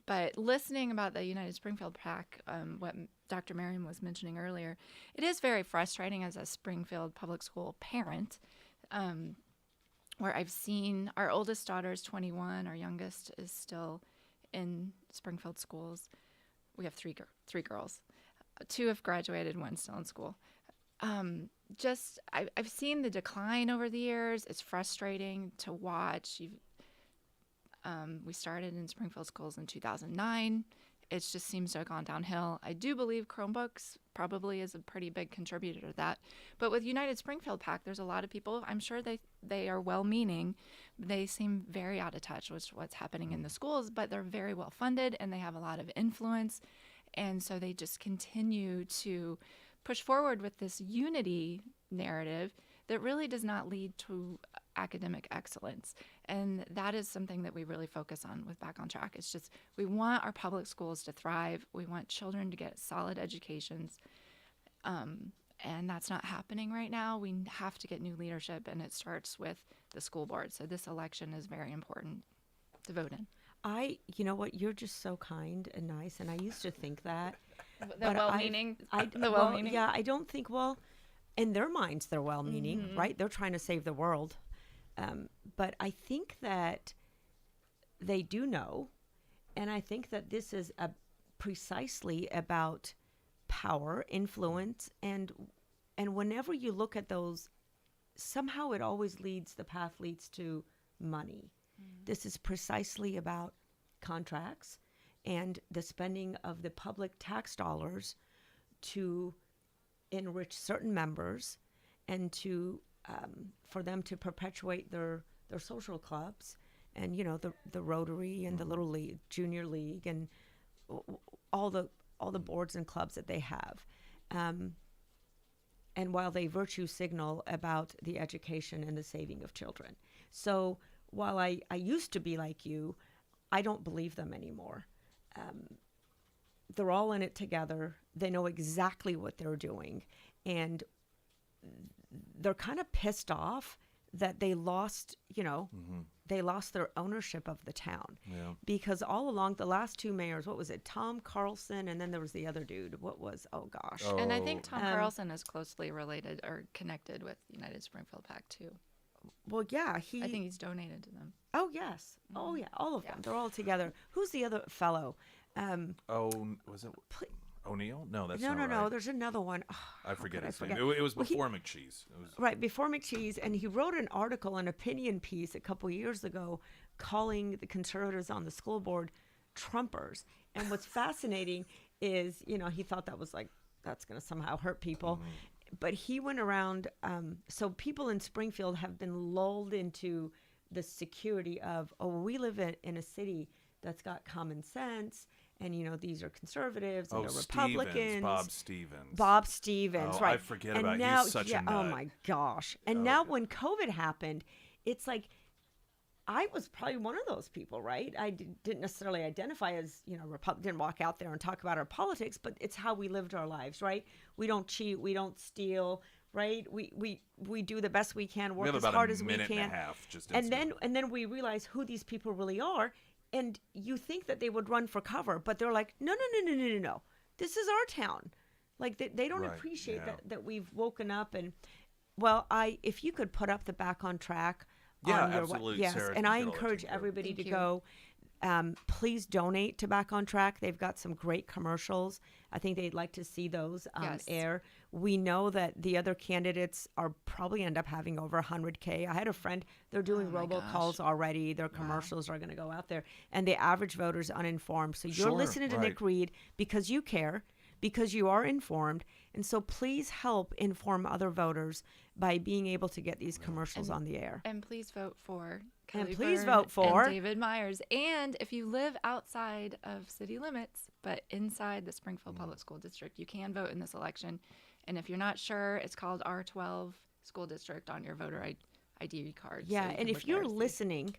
But listening about the United Springfield PAC, what Dr. Merriam was mentioning earlier, it is very frustrating as a Springfield public school parent, where I've seen our oldest daughter is 21, our youngest is still in Springfield schools. We have three girls. 2 have graduated, 1's still in school. I've seen the decline over the years. It's frustrating to watch. We started in Springfield schools in 2009. It just seems to have gone downhill. I do believe Chromebooks probably is a pretty big contributor to that. But with United Springfield PAC, there's a lot of people, I'm sure they are well-meaning. They seem very out of touch with what's happening in the schools, but they're very well-funded and they have a lot of influence. And so they just continue to push forward with this unity narrative that really does not lead to academic excellence. And that is something that we really focus on with Back on Track. It's just we want our public schools to thrive. We want children to get solid educations. And that's not happening right now. We have to get new leadership, and it starts with the school board. So this election is very important to vote in. You know what, you're just so kind and nice, and I used to think that. The well-meaning? Yeah, I don't think, in their minds, they're well-meaning, right? They're trying to save the world. But I think that they do know, and I think that this is precisely about power, influence, and whenever you look at those, somehow it always the path leads to money. This is precisely about contracts and the spending of the public tax dollars to enrich certain members and to for them to perpetuate their social clubs and the Rotary and the Little League, Junior League, and all the boards and clubs that they have. And while they virtue signal about the education and the saving of children. So while I used to be like you, I don't believe them anymore. They're all in it together. They know exactly what they're doing. And they're kind of pissed off that they lost, they lost their ownership of the town. Yeah. Because all along, the last 2 mayors, what was it, Tom Carlson, and then there was the other dude. And I think Tom Carlson is closely related or connected with United Springfield PAC too. Well, yeah, I think he's donated to them. Oh, yes. Oh, yeah, all of them. They're all together. Who's the other fellow? Was it O'Neill? No, that's not right. No. There's another one. Oh, I forget his name. It was before McCheese. Right, before McCheese. And he wrote an article, an opinion piece a couple years ago calling the conservatives on the school board Trumpers. And what's fascinating is, he thought that was that's going to somehow hurt people. Mm-hmm. But he went around, so people in Springfield have been lulled into the security of, we live in a city that's got common sense, and, these are conservatives, and they're Republicans. Bob Stevens, right. I forget about now, he's such a nut. Oh, my gosh. And now when COVID happened, it's like, I was probably one of those people, right? I didn't necessarily identify as, didn't walk out there and talk about our politics, but it's how we lived our lives, right? We don't cheat, we don't steal, right? We do the best we can, work as hard as we can. We have about a minute and a half, just and then we realize who these people really are, and you think that they would run for cover, but they're like, no. This is our town. Like they don't appreciate that we've woken up and, if you could put up the Back on Track. Yeah, absolutely. Yes, Sarah, and I encourage everybody to go. Please donate to Back on Track. They've got some great commercials. I think they'd like to see those air. We know that the other candidates are probably end up having over 100K. I had a friend, they're doing robocalls already. Their commercials are going to go out there. And the average voter's uninformed. So you're listening to Nick Reed because you care, because you are informed. And so please help inform other voters by being able to get these commercials on the air. And please vote for And Kelly please Byrne vote for and David Myers. And if you live outside of city limits, but inside the Springfield Public School District, you can vote in this election. And if you're not sure, it's called R12 School District on your voter ID card. So Yeah, you and can if look there you're to see. listening,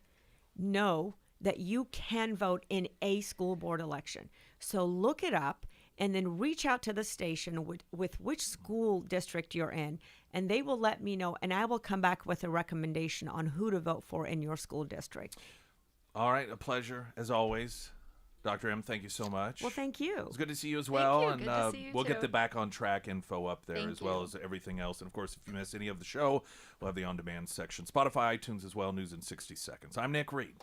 know that you can vote in a school board election. So look it up and then reach out to the station with which school district you're in, and they will let me know, and I will come back with a recommendation on who to vote for in your school district. All right, a pleasure as always. Dr. M, thank you so much. Well, thank you. It's good to see you as well. you. And Good to see you we'll get too. the back on track info up there Thank as well you. as everything else. And of course, if you miss any of the show, we'll have the on-demand section. Spotify, iTunes as well, news in 60 seconds. I'm Nick Reed.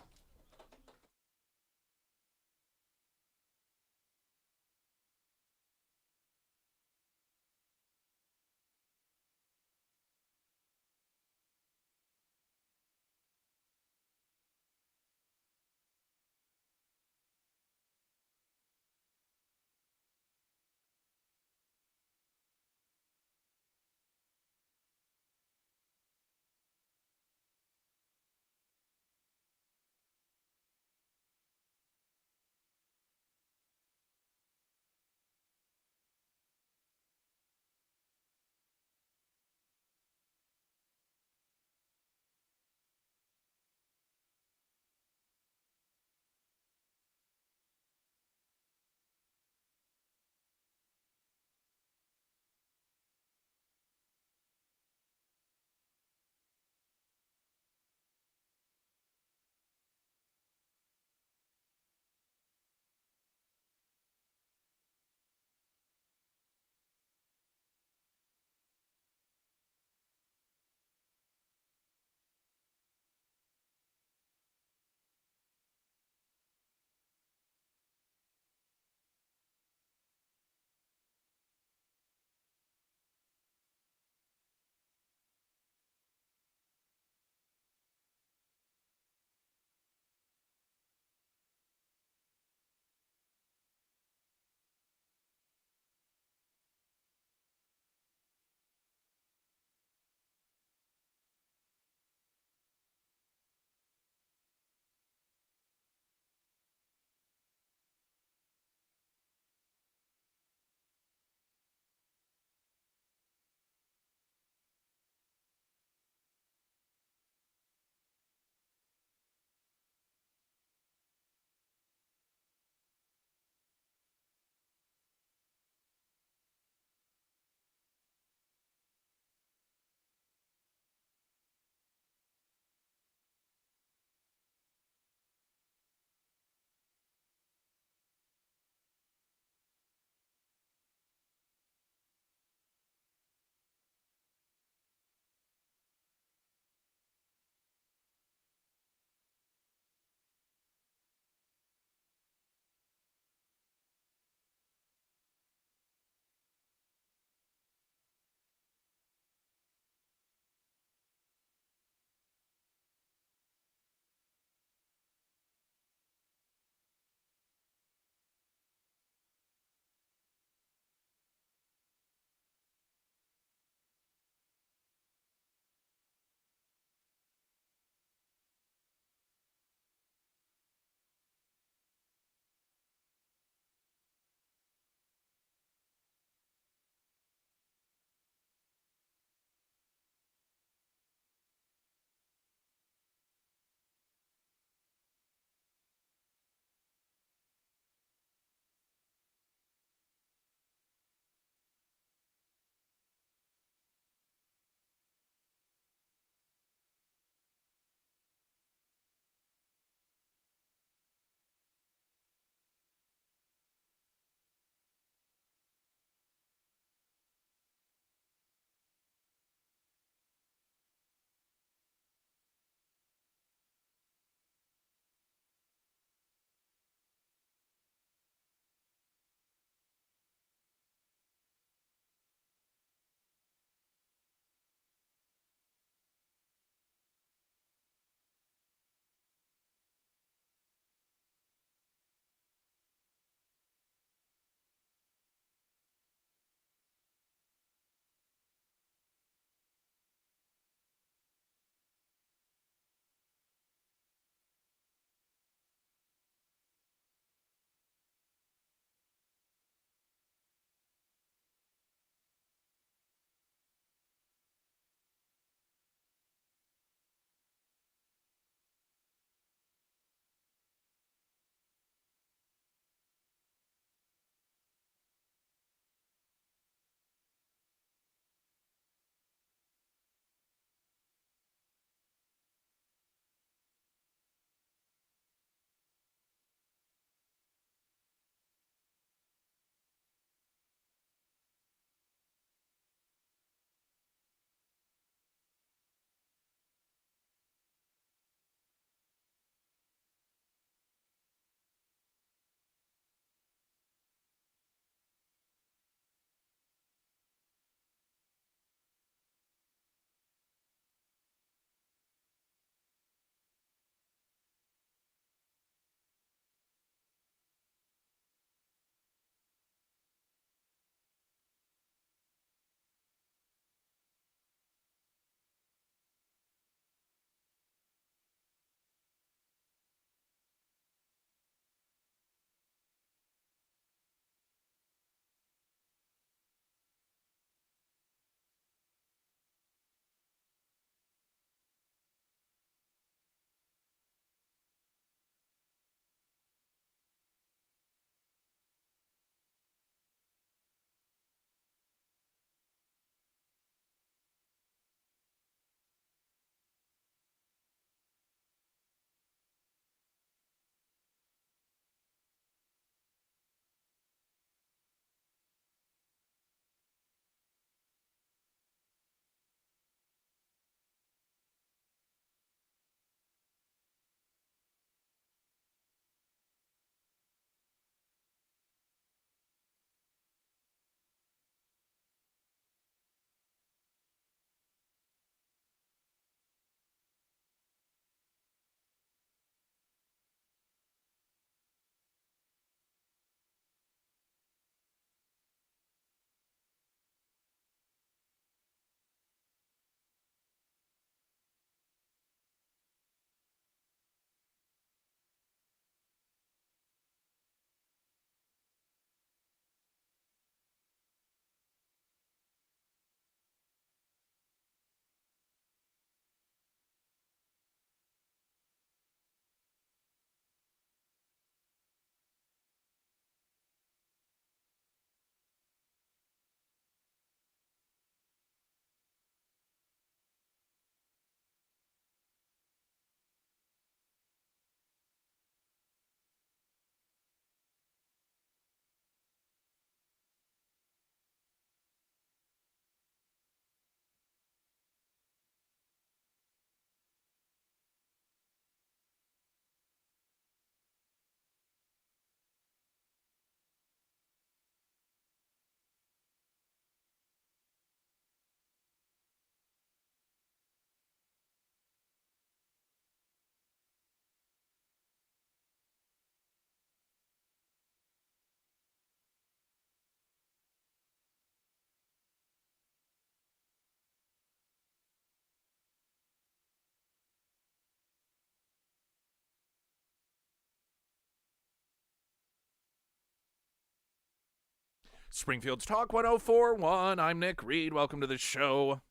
Springfield's Talk 104.1. I'm Nick Reed. Welcome to the show.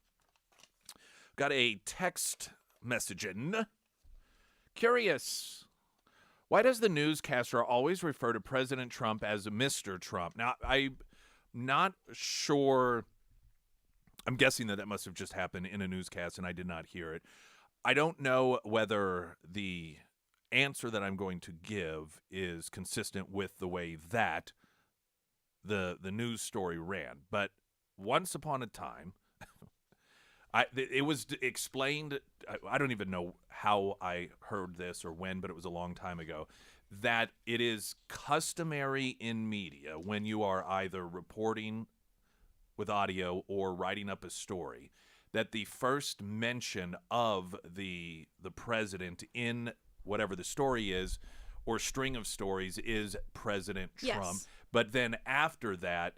Got a text message in. Curious, why does the newscaster always refer to President Trump as Mr. Trump? Now, I'm not sure. I'm guessing that must have just happened in a newscast and I did not hear it. I don't know whether the answer that I'm going to give is consistent with the way that the news story ran. But once upon a time, it was explained, I don't even know how I heard this or when, but it was a long time ago, that it is customary in media when you are either reporting with audio or writing up a story that the first mention of the president in whatever the story is or string of stories is President Trump. Yes. But then after that,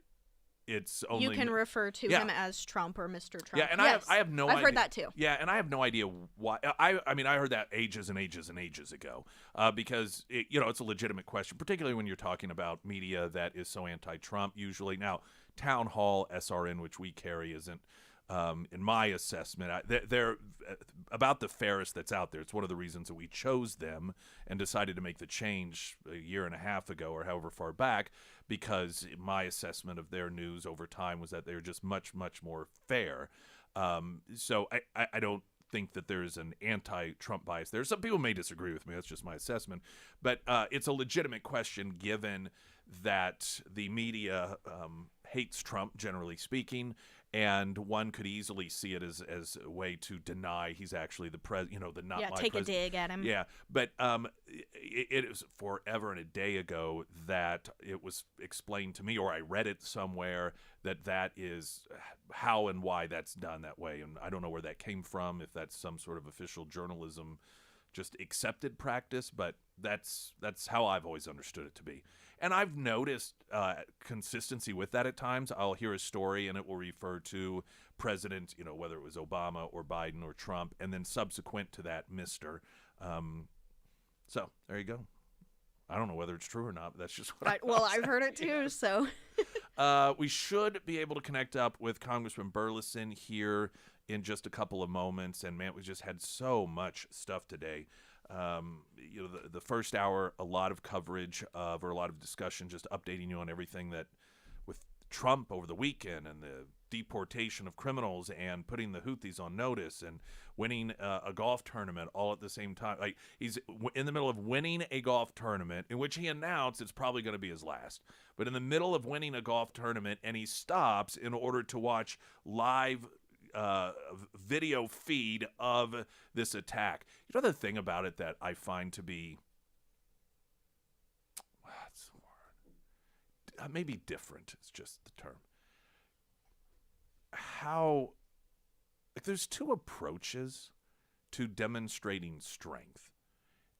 it's only... You can refer to him as Trump or Mr. Trump. Yeah, and yes. I have no idea. I've heard that too. Yeah, and I have no idea why. I mean, I heard that ages and ages and ages ago because, it's a legitimate question, particularly when you're talking about media that is so anti-Trump usually. Now, Town Hall, SRN, which we carry, isn't, in my assessment, they're about the fairest that's out there. It's one of the reasons that we chose them and decided to make the change a year and a half ago or however far back, because my assessment of their news over time was that they're just much, much more fair. So I don't think that there's an anti-Trump bias there. Some people may disagree with me. That's just my assessment. But it's a legitimate question given that the media hates Trump, generally speaking, and one could easily see it as a way to deny he's actually the president, the not my take president. a dig at him. Yeah, but it was forever and a day ago that it was explained to me, or I read it somewhere, that is how and why that's done that way. And I don't know where that came from, if that's some sort of official journalism just accepted practice, but that's how I've always understood it to be. And I've noticed consistency with that at times. I'll hear a story and it will refer to President, whether it was Obama or Biden or Trump, and then subsequent to that, Mr. So there you go. I don't know whether it's true or not, but that's just what I've heard it too, so. We should be able to connect up with Congressman Burleson here in just a couple of moments. And man, we just had so much stuff today. The first hour, a lot of coverage of, or a lot of discussion, just updating you on everything that with Trump over the weekend and the deportation of criminals and putting the Houthis on notice and winning a golf tournament all at the same time. Like, he's in the middle of winning a golf tournament in which he announced it's probably going to be his last. But in the middle of winning a golf tournament, and he stops in order to watch live video feed of this attack. The thing about it that I find to be what's the word? Maybe different is just the term. How there's two approaches to demonstrating strength.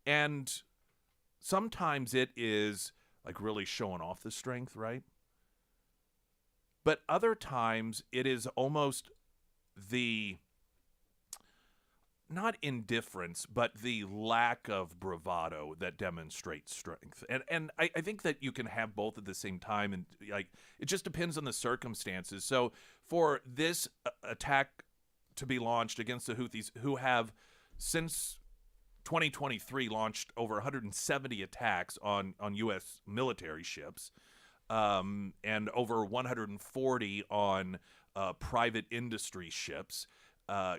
And sometimes it is like really showing off the strength, right? But other times it is almost the, not indifference, but the lack of bravado that demonstrates strength. And I think that you can have both at the same time, and it just depends on the circumstances. So for this attack to be launched against the Houthis, who have since 2023 launched over 170 attacks on U.S. military ships, and over 140 on private industry ships,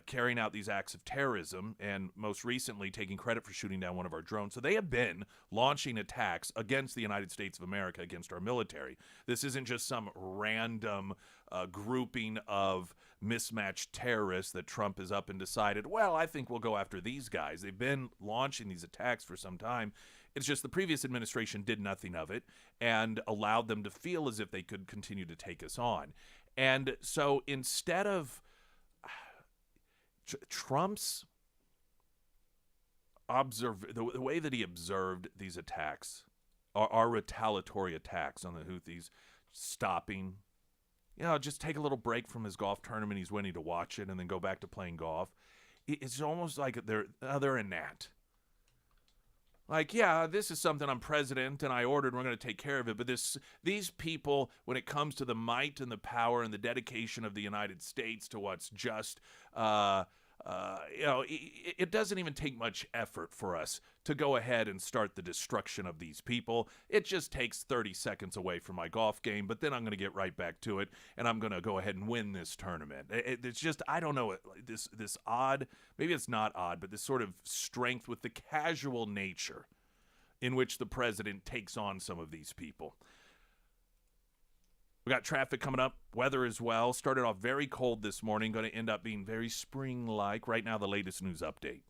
carrying out these acts of terrorism, and most recently taking credit for shooting down one of our drones. So they have been launching attacks against the United States of America, against our military. This isn't just some random grouping of mismatched terrorists that Trump has up and decided, well, I think we'll go after these guys. They've been launching these attacks for some time. It's just the previous administration did nothing of it and allowed them to feel as if they could continue to take us on. And so instead of Trump's the way that he observed these attacks, our retaliatory attacks on the Houthis, stopping, just take a little break from his golf tournament he's winning to watch it and then go back to playing golf. It's almost like they're in that. Like, yeah, this is something I'm president and I ordered, and we're going to take care of it. But these people, when it comes to the might and the power and the dedication of the United States to what's just, it doesn't even take much effort for us to go ahead and start the destruction of these people. It just takes 30 seconds away from my golf game, but then I'm going to get right back to it, and I'm going to go ahead and win this tournament. It's just, I don't know, this odd, maybe it's not odd, but this sort of strength with the casual nature in which the president takes on some of these people. We got traffic coming up, weather as well. Started off very cold this morning, going to end up being very spring-like. Right now, the latest news update.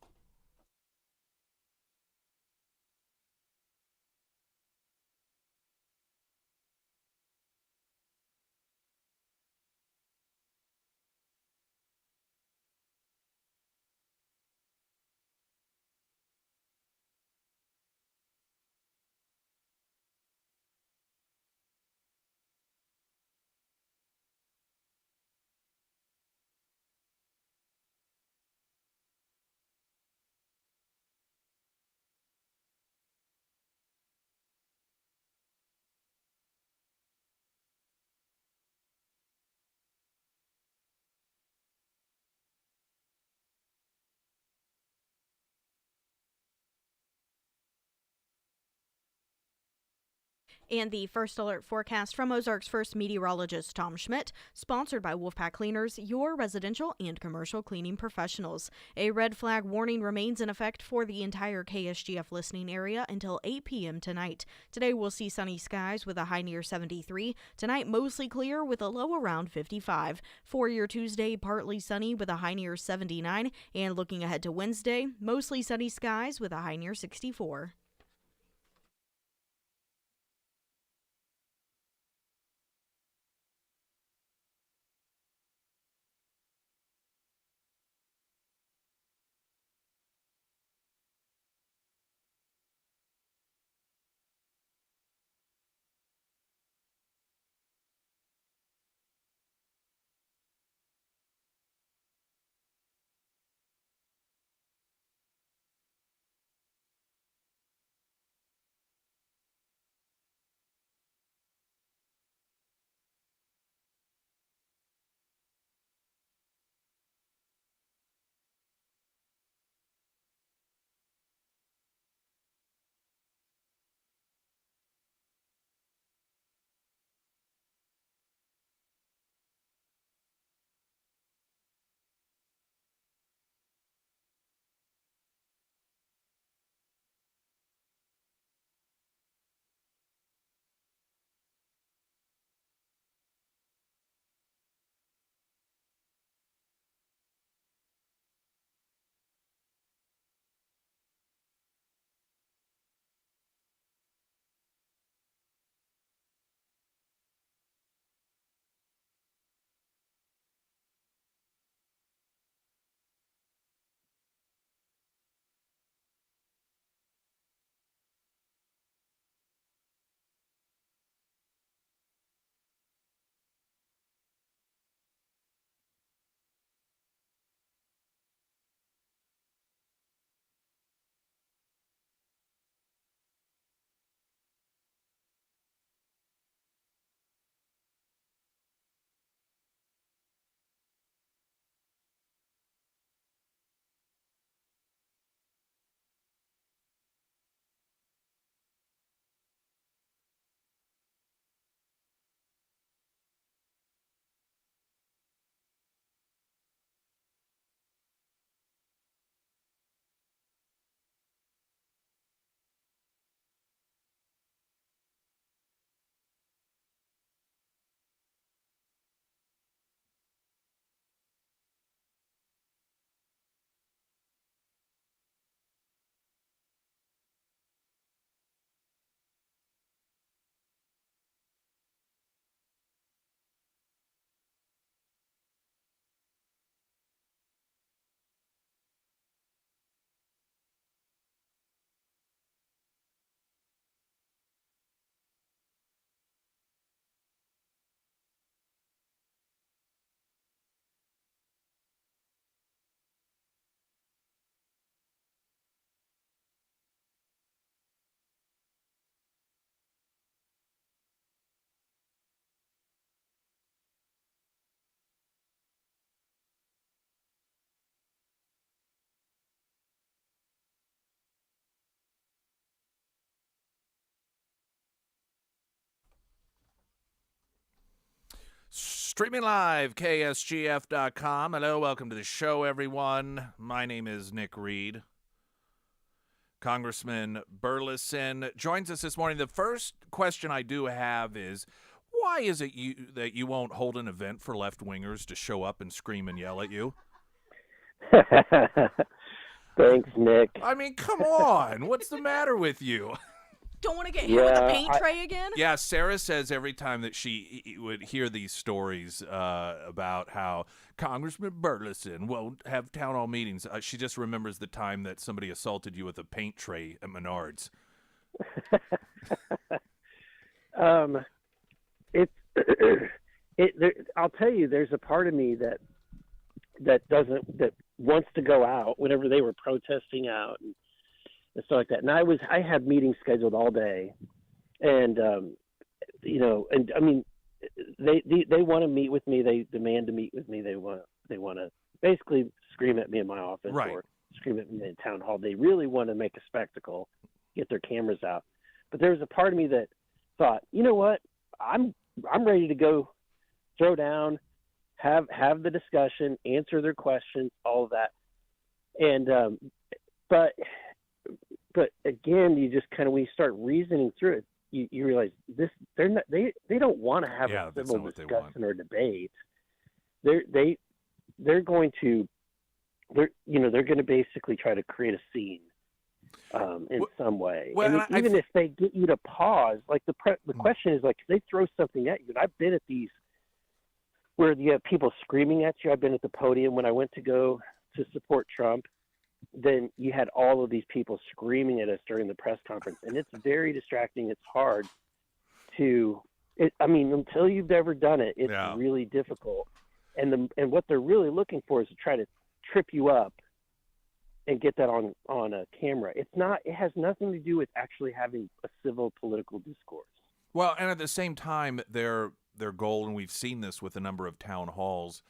And the first alert forecast from Ozarks First meteorologist Tom Schmidt, sponsored by Wolfpack Cleaners, your residential and commercial cleaning professionals. A red flag warning remains in effect for the entire KSGF listening area until 8 p.m. tonight. Today we'll see sunny skies with a high near 73. Tonight mostly clear with a low around 55. For your Tuesday, partly sunny with a high near 79. And looking ahead to Wednesday, mostly sunny skies with a high near 64. Streaming live, KSGF.com. Hello, welcome to the show, everyone. My name is Nick Reed. Congressman Burleson joins us this morning. The first question I do have is, why is it that you won't hold an event for left-wingers to show up and scream and yell at you? Thanks, Nick. I mean, come on. What's the matter with you? Don't want to get hit with a paint tray again? Yeah, Sarah says every time that she would hear these stories about how Congressman Burleson won't have town hall meetings, she just remembers the time that somebody assaulted you with a paint tray at Menards. I'll tell you, there's a part of me that wants to go out whenever they were protesting out and stuff like that. And I had meetings scheduled all day, and and I mean, they want to meet with me. They demand to meet with me. They want to basically scream at me in my office, right, or scream at me in town hall. They really want to make a spectacle, get their cameras out. But there was a part of me that thought, you know what, I'm ready to go throw down, have the discussion, answer their questions, all of that. And but again, you just kind of, when you start reasoning through it, you realize they don't want to have a civil discussion or debate. They're going to basically try to create a scene in some way. Well, and even if they get you to pause, like the question is, like, if they throw something at you, and I've been at these where you have people screaming at you. I've been at the podium when I went to go to support Trump. Then you had all of these people screaming at us during the press conference, and it's very distracting. It's hard until you've ever done it, it's really difficult. And what they're really looking for is to try to trip you up and get that on a camera. It has nothing to do with actually having a civil political discourse. Well, and at the same time, their goal, and we've seen this with a number of town halls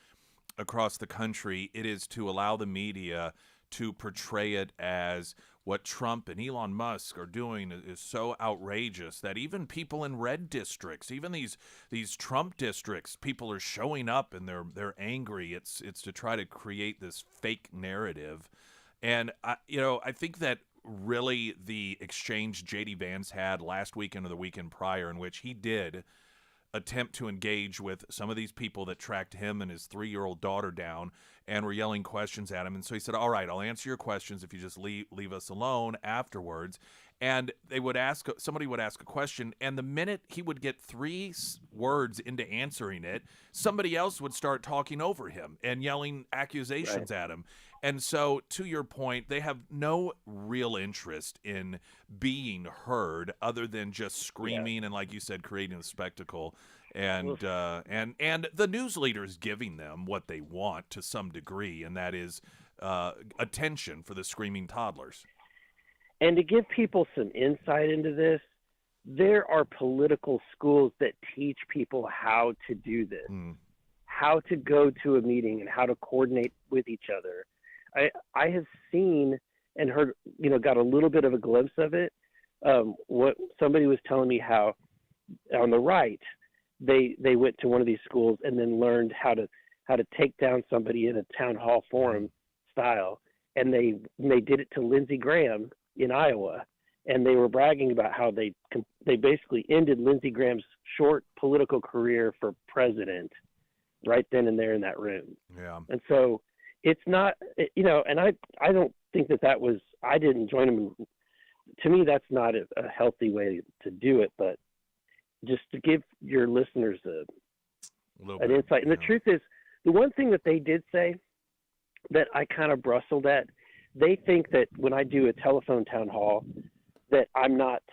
across the country, it is to allow the media to portray it as what Trump and Elon Musk are doing is so outrageous that even people in red districts, even these Trump districts, people are showing up and they're angry. It's to try to create this fake narrative. And I think that really the exchange J.D. Vance had last weekend or the weekend prior, in which he did attempt to engage with some of these people that tracked him and his 3-year-old daughter down and were yelling questions at him. And so he said, all right, I'll answer your questions if you just leave us alone afterwards. And somebody would ask a question, and the minute he would get 3 words into answering it, somebody else would start talking over him and yelling accusations at him. And so, to your point, they have no real interest in being heard other than just screaming and, like you said, creating a spectacle. And the news leaders giving them what they want to some degree, and that is attention for the screaming toddlers. And to give people some insight into this, there are political schools that teach people how to do this, how to go to a meeting and how to coordinate with each other. I have seen and heard, got a little bit of a glimpse of it. What somebody was telling me, how on the right, they went to one of these schools and then learned how to take down somebody in a town hall forum style. And they did it to Lindsey Graham in Iowa. And they were bragging about how they basically ended Lindsey Graham's short political career for president right then and there in that room. Yeah. And so it's not, and I don't think that was, I didn't join them. To me, that's not a healthy way to do it, but just to give your listeners an insight. And the truth is, the one thing that they did say that I kind of bristled at, they think that when I do a telephone town hall, that I'm not,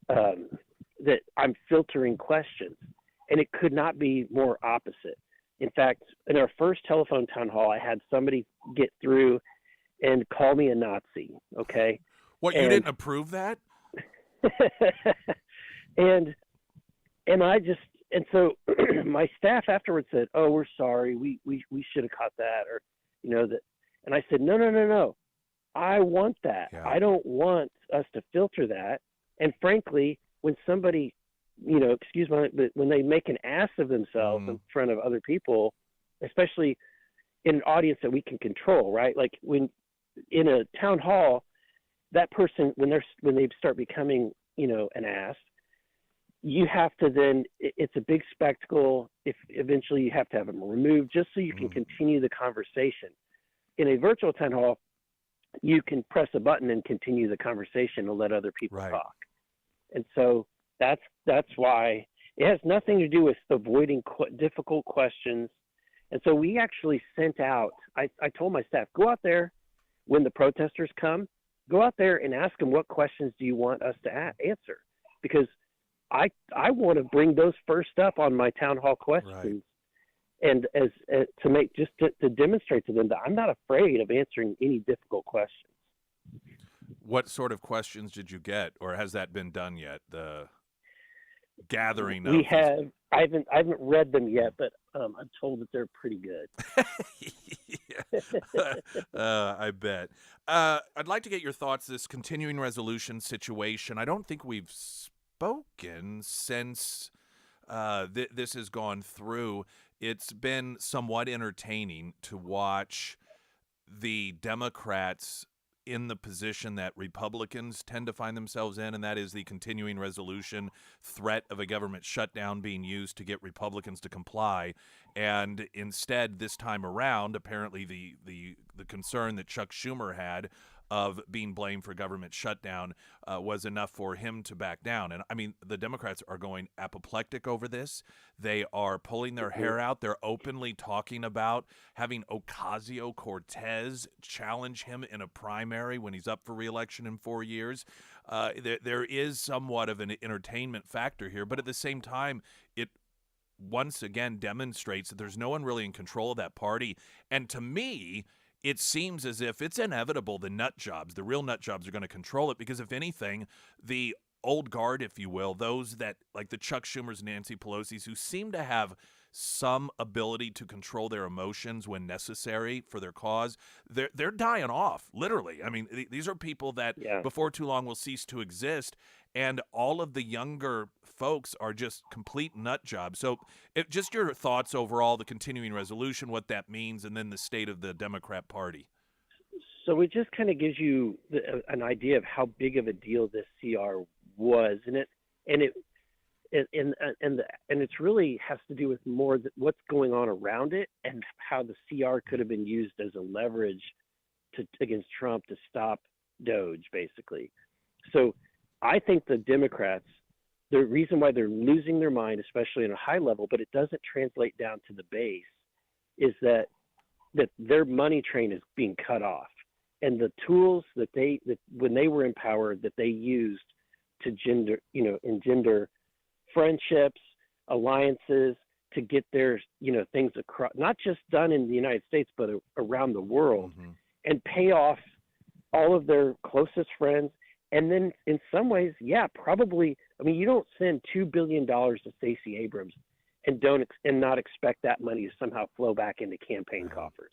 that I'm filtering questions. And it could not be more opposite. In fact, in our first telephone town hall, I had somebody get through and call me a Nazi, okay? What, you didn't approve that? and so my staff afterwards said, "Oh, we're sorry. We should have caught that," or that. And I said, "No. I want that. Yeah. I don't want us to filter that." And frankly, when somebody excuse me, but when they make an ass of themselves in front of other people, especially in an audience that we can control, right? Like when in a town hall, that person, when they start becoming, an ass, you have to then, it's a big spectacle. If eventually you have to have them removed just so you can continue the conversation. In a virtual town hall, you can press a button and continue the conversation and let other people talk. And so that's why it has nothing to do with avoiding difficult questions. And so we actually sent out, I told my staff, go out there when the protesters come, go out there and ask them, what questions do you want us to answer? Because I want to bring those first up on my town hall questions, and as to make to demonstrate to them that I'm not afraid of answering any difficult questions. What sort of questions did you get, or has that been done yet? The gathering. We have. I haven't read them yet, but I'm told that they're pretty good. I bet. I'd like to get your thoughts. This continuing resolution situation. I don't think we've spoken since this has gone through. It's been somewhat entertaining to watch the Democrats in the position that Republicans tend to find themselves in, and that is the continuing resolution threat of a government shutdown being used to get Republicans to comply. And instead, this time around, apparently the concern that Chuck Schumer had of being blamed for government shutdown was enough for him to back down. And I mean, the Democrats are going apoplectic over this. They are pulling their hair out. They're openly talking about having Ocasio-Cortez challenge him in a primary when he's up for re-election in 4 years. There is somewhat of an entertainment factor here, but at the same time, it once again demonstrates that there's no one really in control of that party. And to me, it seems as if it's inevitable the nut jobs, the real nut jobs, are going to control it, because if anything, the old guard, if you will, those that, like the Chuck Schumers, Nancy Pelosi's, who seem to have some ability to control their emotions when necessary for their cause, they're dying off, literally. I mean, these are people that before too long will cease to exist, and all of the younger folks are just complete nut jobs. So just your thoughts overall, the continuing resolution, what that means, and then the state of the Democrat Party. So it just kind of gives you an idea of how big of a deal this CR was, and it's really has to do with more what's going on around it and how the CR could have been used as a leverage against Trump to stop Doge, basically. So I think the Democrats, the reason why they're losing their mind, especially at a high level, but it doesn't translate down to the base, is that their money train is being cut off, and the tools that when they were in power that they used to engender friendships, alliances, to get their things across, not just done in the United States but around the world, and pay off all of their closest friends. And then in some ways, probably, I mean, you don't send $2 billion to Stacey Abrams and not expect that money to somehow flow back into campaign coffers.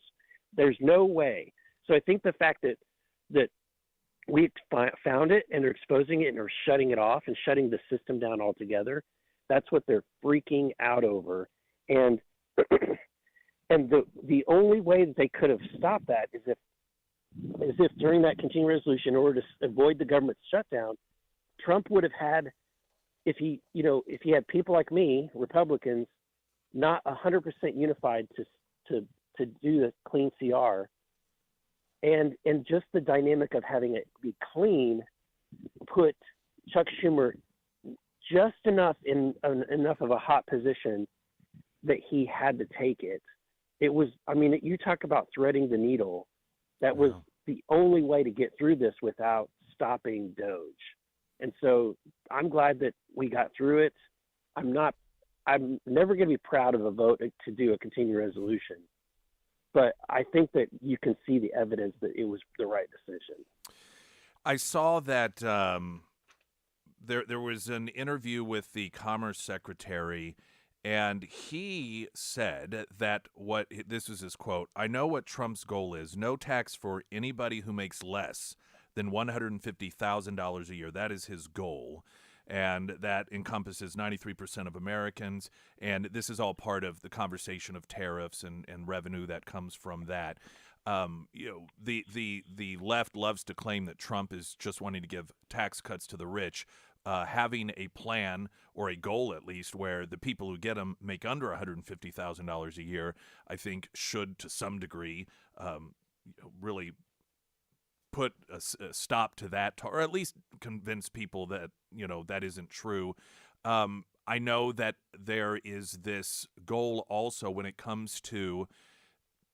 There's no way. So I think the fact that we found it and are exposing it and are shutting it off and shutting the system down altogether, that's what they're freaking out over. And the only way that they could have stopped that is if during that continuing resolution, in order to avoid the government shutdown, Trump would have had, if he had people like me, Republicans, not 100% unified to do the clean CR, and just the dynamic of having it be clean, put Chuck Schumer just enough in enough of a hot position that he had to take it. It was, I mean, you talk about threading the needle. That was the only way to get through this without stopping Doge. And so I'm glad that we got through it. I'm never going to be proud of a vote to do a continuing resolution, but I think that you can see the evidence that it was the right decision. I saw that there was an interview with the Commerce Secretary, and he said that this is his quote, "I know what Trump's goal is. No tax for anybody who makes less than $150,000 a year. That is his goal." and that encompasses 93% of Americans. And this is all part of the conversation of tariffs and revenue that comes from that. The left loves to claim that Trump is just wanting to give tax cuts to the rich. Having a plan or a goal, at least, where the people who get them make under $150,000 a year, I think should, to some degree, really put a stop to that, or at least convince people that, that isn't true. I know that there is this goal also when it comes to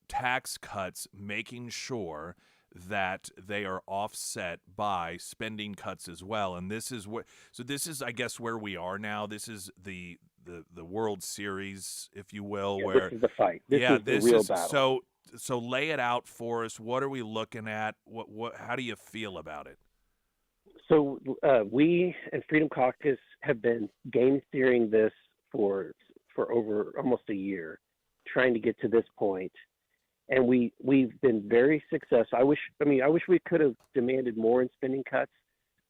tax cuts, making sure that they are offset by spending cuts as well. And this is I guess, where we are now. This is the World Series, if you will, where this is the fight. This is the real battle. So lay it out for us. What are we looking at? How do you feel about it? So we and Freedom Caucus have been game steering this for over almost a year, trying to get to this point. And we've been very successful. I wish we could have demanded more in spending cuts,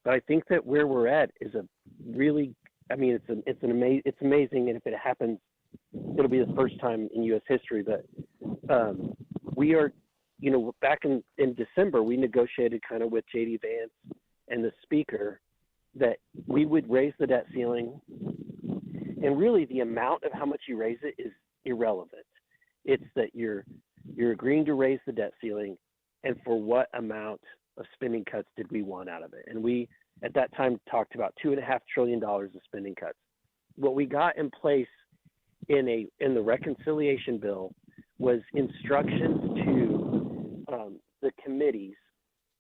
but I think that where we're at is a really, it's amazing. And if it happens, it'll be the first time in U.S. history. But we are, back in December, we negotiated kind of with J.D. Vance and the Speaker that we would raise the debt ceiling, and really the amount of how much you raise it is irrelevant. It's that you're agreeing to raise the debt ceiling, and for what amount of spending cuts did we want out of it? And we, at that time, talked about $2.5 trillion of spending cuts. What we got in place in the reconciliation bill was instructions to the committees,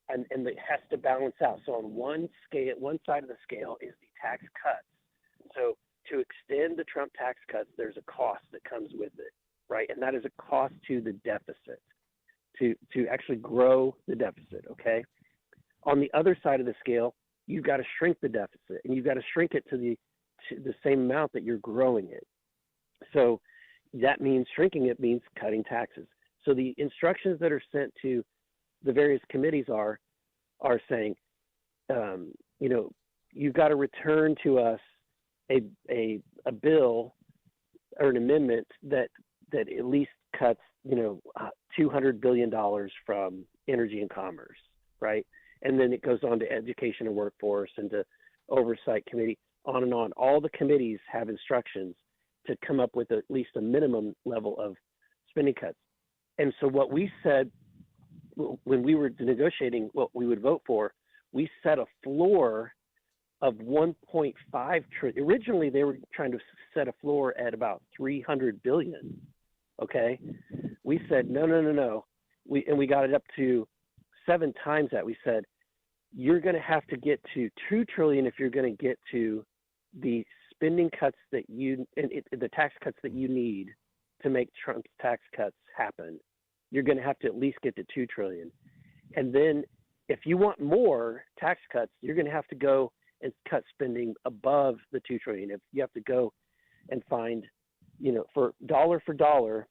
and it has to balance out. So on one side of the scale is the tax cuts. So to extend the Trump tax cuts, there's a cost that comes with it, right? And that is a cost to the deficit, to actually grow the deficit, okay? On the other side of the scale, you've got to shrink the deficit, and you've got to shrink it to the same amount that you're growing it. So that means shrinking it means cutting taxes. So the instructions that are sent to the various committees are saying, you've got to return to us a bill or an amendment that at least cuts, $200 billion from energy and commerce, right? And then it goes on to education and workforce and to oversight committee, on and on. All the committees have instructions to come up with at least a minimum level of spending cuts. And so what we said when we were negotiating what we would vote for, we set a floor of 1.5 trillion. Originally, they were trying to set a floor at about 300 billion. Okay, we said no. We got it up to 7 times that. We said you're going to have to get to 2 trillion if you're going to get to the spending cuts that the tax cuts that you need to make Trump's tax cuts happen. You're going to have to at least get to 2 trillion. And then if you want more tax cuts, you're going to have to go and cut spending above the 2 trillion. If you have to go and find, for dollar,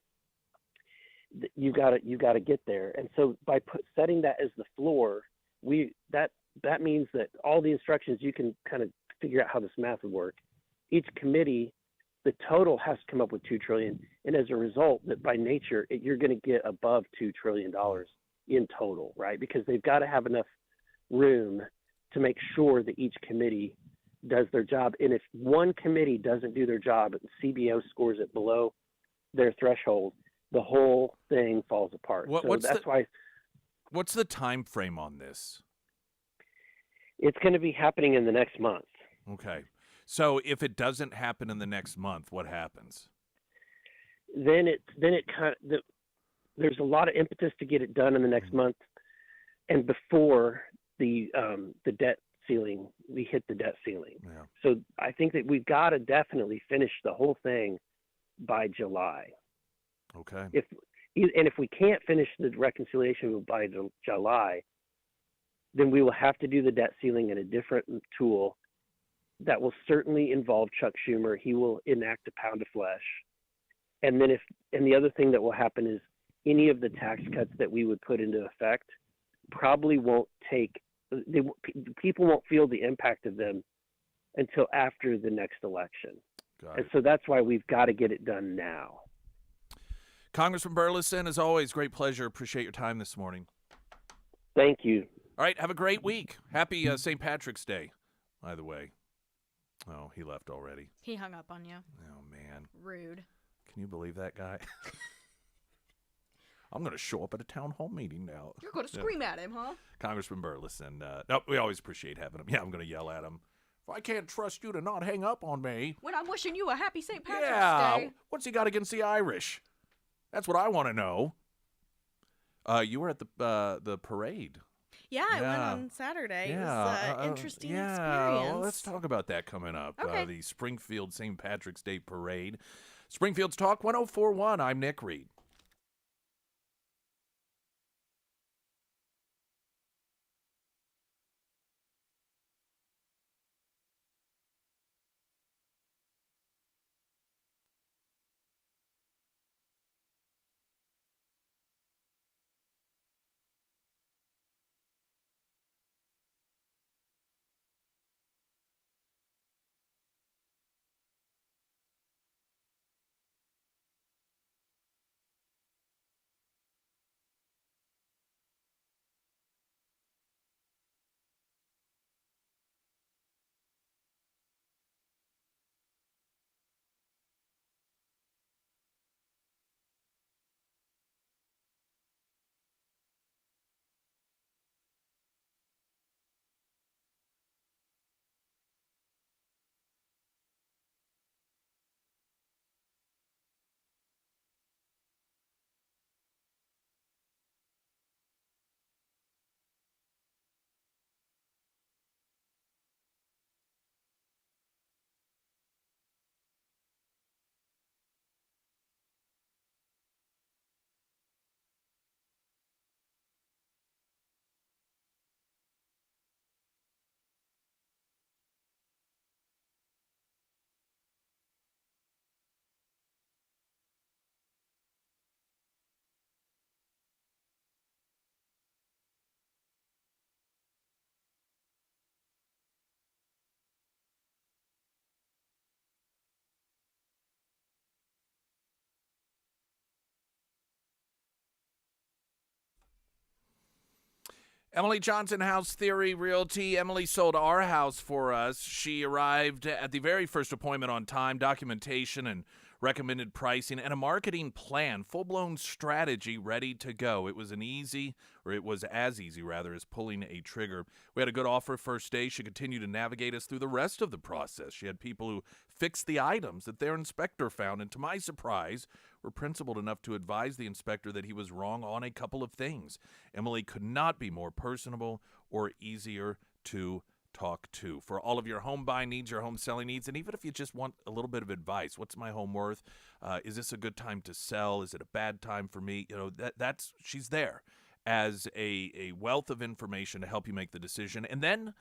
you got to get there. And so by setting that as the floor, that means that all the instructions, you can kind of figure out how this math would work. Each committee, the total has to come up with 2 trillion. And as a result, that by nature, you're going to get above $2 trillion in total, right? Because they've got to have enough room to make sure that each committee does their job. And if one committee doesn't do their job and CBO scores it below their threshold, the whole thing falls apart. What's the time frame on this? It's going to be happening in the next month. Okay. So if it doesn't happen in the next month, what happens? Then there's a lot of impetus to get it done in the next month, and before the debt ceiling, we hit the debt ceiling. Yeah. So I think that we've got to definitely finish the whole thing by July. Okay. If we can't finish the reconciliation by July, then we will have to do the debt ceiling in a different tool that will certainly involve Chuck Schumer. He will enact a pound of flesh. And then the other thing that will happen is any of the tax cuts that we would put into effect probably won't people won't feel the impact of them until after the next election. Got And it. so that's why we've got to get it done now. Congressman Burleson, as always, great pleasure. Appreciate your time this morning. Thank you. All right, have a great week. Happy St. Patrick's Day, by the way. Oh, he left already. He hung up on you. Oh, man. Rude. Can you believe that guy? I'm going to show up at a town hall meeting now. You're going to scream at him, huh? Congressman Burleson. No, we always appreciate having him. Yeah, I'm going to yell at him. I can't trust you to not hang up on me. When I'm wishing you a happy St. Patrick's Yeah. Day. What's he got against the Irish? That's what I want to know. You were at the parade. Yeah, I went on Saturday. It was an interesting experience. Well, let's talk about that coming up. Okay. The Springfield St. Patrick's Day Parade. Springfield's Talk 1041. I'm Nick Reed. Emily Johnson, House Theory Realty. Emily sold our house for us. She arrived at the very first appointment on time, documentation and recommended pricing, and a marketing plan, full-blown strategy ready to go. It was as easy as pulling a trigger. We had a good offer first day. She continued to navigate us through the rest of the process. She had people who fixed the items that their inspector found, and to my surprise, were principled enough to advise the inspector that he was wrong on a couple of things. Emily could not be more personable or easier to talk to. For all of your home buying needs, your home selling needs, and even if you just want a little bit of advice, what's my home worth? Is this a good time to sell? Is it a bad time for me? That's she's there as a wealth of information to help you make the decision. And then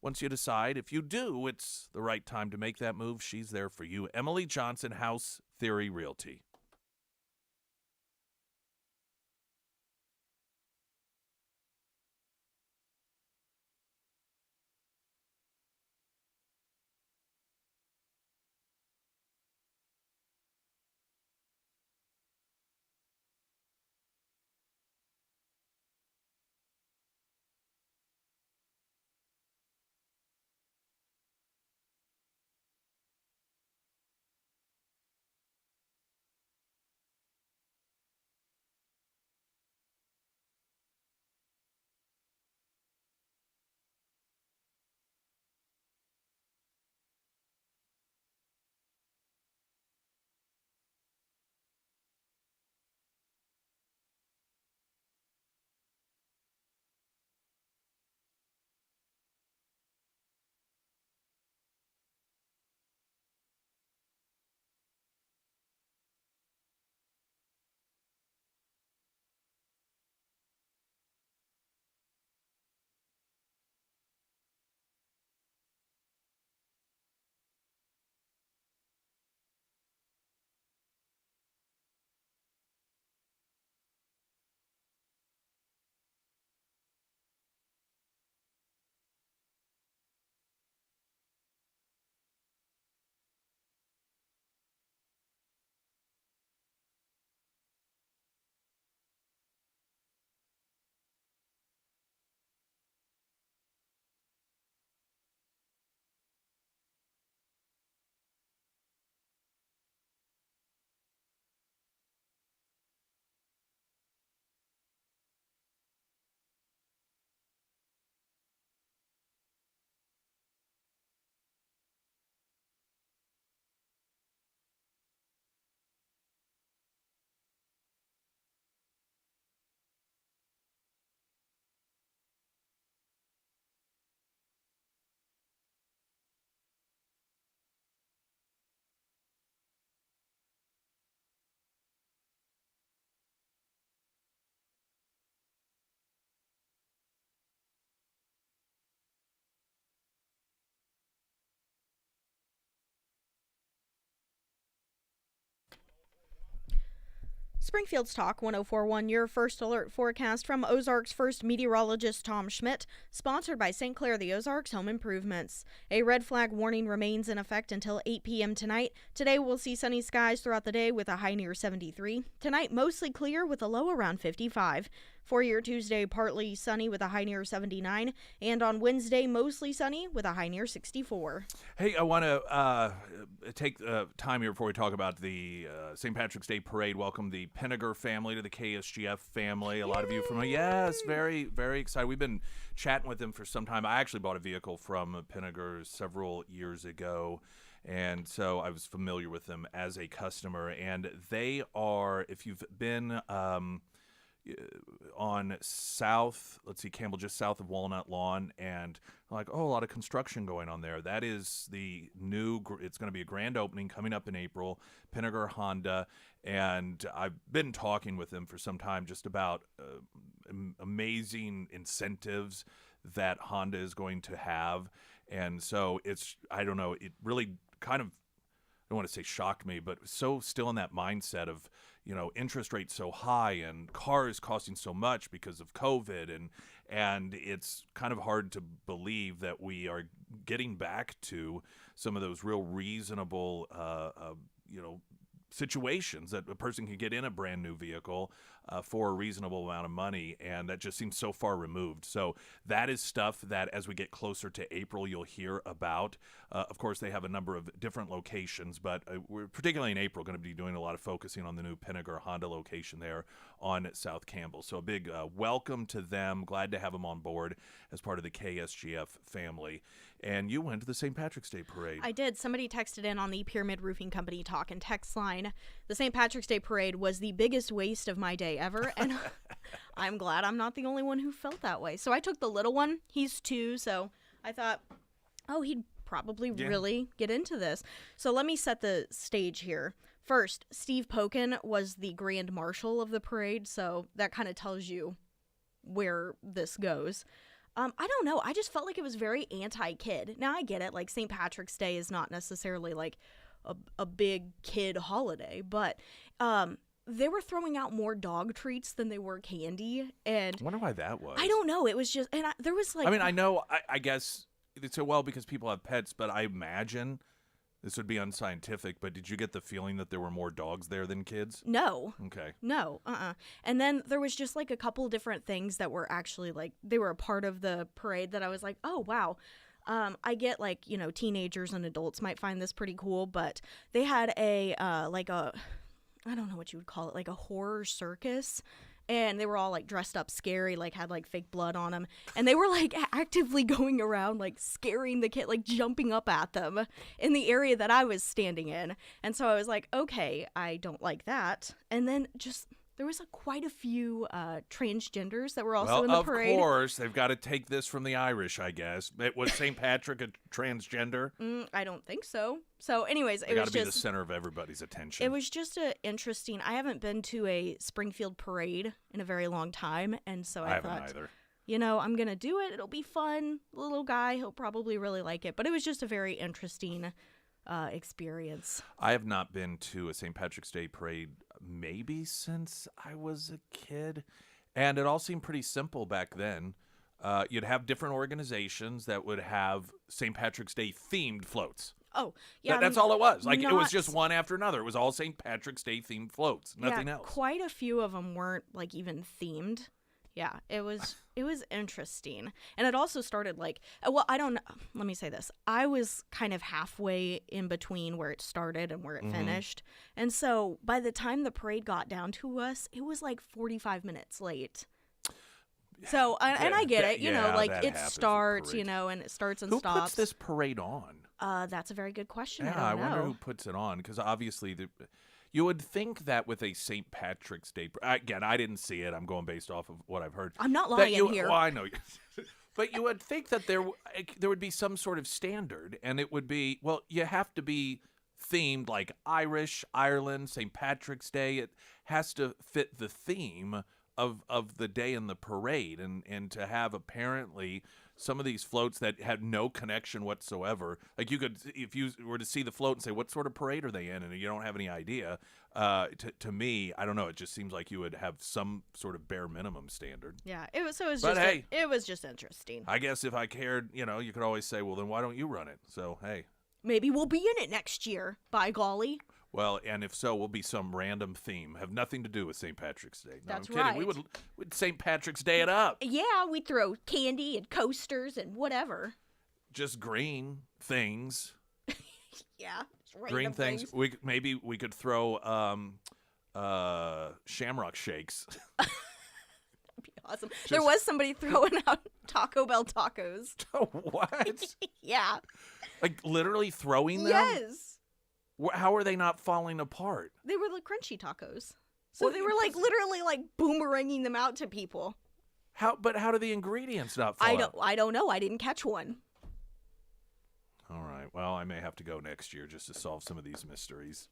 once you decide, if you do, it's the right time to make that move, she's there for you. Emily Johnson, House Theory Realty. Springfield's Talk 1041, your first alert forecast from Ozarks' first meteorologist Tom Schmidt, sponsored by St. Clair the Ozarks Home Improvements. A red flag warning remains in effect until 8 p.m. tonight. Today we'll see sunny skies throughout the day with a high near 73. Tonight mostly clear with a low around 55. For your Tuesday, partly sunny with a high near 79. And on Wednesday, mostly sunny with a high near 64. Hey, I want to take time here before we talk about the St. Patrick's Day Parade. Welcome the Pinniger family to the KSGF family. A lot of you from, yes, very, very excited. We've been chatting with them for some time. I actually bought a vehicle from Pinniger several years ago. And so I was familiar with them as a customer. And they are, if you've been on Campbell, just south of Walnut Lawn, and a lot of construction going on there. That is the new, it's going to be a grand opening coming up in April, Pinniger Honda, and I've been talking with them for some time just about amazing incentives that Honda is going to have, and so it really kind of, I don't want to say shocked me, but so still in that mindset of, interest rates so high and cars costing so much because of COVID, and it's kind of hard to believe that we are getting back to some of those real reasonable, situations that a person can get in a brand new vehicle for a reasonable amount of money, and that just seems so far removed. So that is stuff that as we get closer to April, you'll hear about. Of course, they have a number of different locations, but we're particularly in April going to be doing a lot of focusing on the new Pinniger Honda location there on South Campbell. So a big welcome to them. Glad to have them on board as part of the KSGF family. And you went to the St. Patrick's Day Parade. I did. Somebody texted in on the Pyramid Roofing Company talk and text line. The St. Patrick's Day Parade was the biggest waste of my day ever, and I'm glad I'm not the only one who felt that way. So I took the little one. He's 2, so I thought, he'd probably really get into this. So let me set the stage here. First, Steve Pokin was the Grand Marshal of the parade, so that kind of tells you where this goes. I don't know. I just felt like it was very anti-kid. Now, I get it. Like, St. Patrick's Day is not necessarily, like, a big kid holiday. But they were throwing out more dog treats than they were candy. And I wonder why that was. I don't know. It was just... And there was, like... I mean, I know, I guess it's because people have pets, but I imagine... This would be unscientific, but did you get the feeling that there were more dogs there than kids? No. Okay. No. And then there was just like a couple different things that were actually like, they were a part of the parade that I was like, oh, wow. I get like, teenagers and adults might find this pretty cool, but they had I don't know what you would call it, like a horror circus. And they were all, like, dressed up scary, like, had, like, fake blood on them. And they were, like, actively going around, like, scaring the kid, like, jumping up at them in the area that I was standing in. And so I was like, okay, I don't like that. And then just... There was quite a few transgenders that were also in the parade. Of course, they've got to take this from the Irish, I guess. Was St. Patrick a transgender? I don't think so. So, anyways, it was just... got to be the center of everybody's attention. It was just interesting. I haven't been to a Springfield parade in a very long time, and so I thought, either. I'm going to do it. It'll be fun. Little guy, he'll probably really like it. But it was just a very interesting experience. I have not been to a St. Patrick's Day parade maybe since I was a kid, and it all seemed pretty simple back then. You'd have different organizations that would have St. Patrick's Day themed floats. Oh, yeah. That's all it was. Like, it was just one after another. It was all St. Patrick's Day themed floats, nothing else. Quite a few of them weren't like even themed. Yeah, it was interesting. And it also started like, I don't know. Let me say this. I was kind of halfway in between where it started and where it finished. And so by the time the parade got down to us, it was like 45 minutes late. So, and I get it, it starts, and it starts and stops. Who puts this parade on? That's a very good question. Yeah, I don't know. Wonder who puts it on, because obviously you would think that with a St. Patrick's Day... Again, I didn't see it. I'm going based off of what I've heard. I'm not lying here. Well, I know. But you would think that there would be some sort of standard, and it would be, you have to be themed like Irish, Ireland, St. Patrick's Day. It has to fit the theme of the day in the parade, and to have apparently some of these floats that had no connection whatsoever. Like you could, if you were to see the float and say, what sort of parade are they in? And you don't have any idea. To me, I don't know. It just seems like you would have some sort of bare minimum standard. Yeah, it was. So it was But just. hey, It was just interesting. I guess if I cared, you could always say, well, then why don't you run it? So, hey. Maybe we'll be in it next year. By golly. Well, and if so, we'll be some random theme. Have nothing to do with St. Patrick's Day. No, That's I'm kidding. right. We'd St. Patrick's Day it up. Yeah, we throw candy and coasters and whatever. Just green things. Yeah, just Green random things. Maybe we could throw shamrock shakes. That'd be awesome. There was somebody throwing out Taco Bell tacos. What? Yeah. Like literally throwing them? Yes. How are they not falling apart? They were like crunchy tacos. So Well, they were like literally like boomeranging them out to people. But how do the ingredients not fall out? I don't know. I didn't catch one. All right. Well, I may have to go next year just to solve some of these mysteries.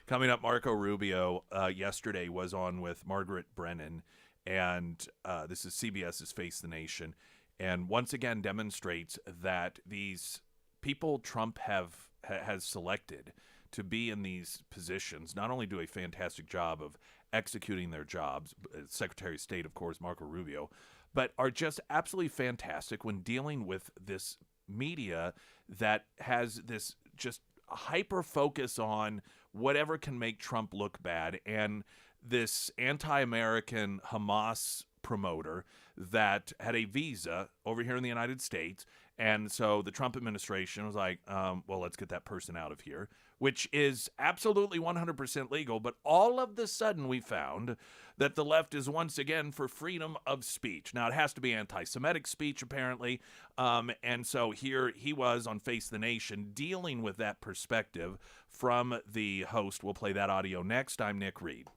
Coming up, Marco Rubio yesterday was on with Margaret Brennan, and this is CBS's Face the Nation, and once again demonstrates that these people Trump has selected to be in these positions not only do a fantastic job of executing their jobs, Secretary of State, of course, Marco Rubio, but are just absolutely fantastic when dealing with this media that has this just hyper focus on whatever can make Trump look bad, and this anti-American Hamas promoter that had a visa over here in the United States. And so the Trump administration was like, well, let's get that person out of here, which is absolutely 100% legal. But all of the sudden we found that the left is once again for freedom of speech. Now, it has to be anti-Semitic speech, apparently. And so here he was on Face the Nation dealing with that perspective from the host. We'll play that audio next. I'm Nick Reed.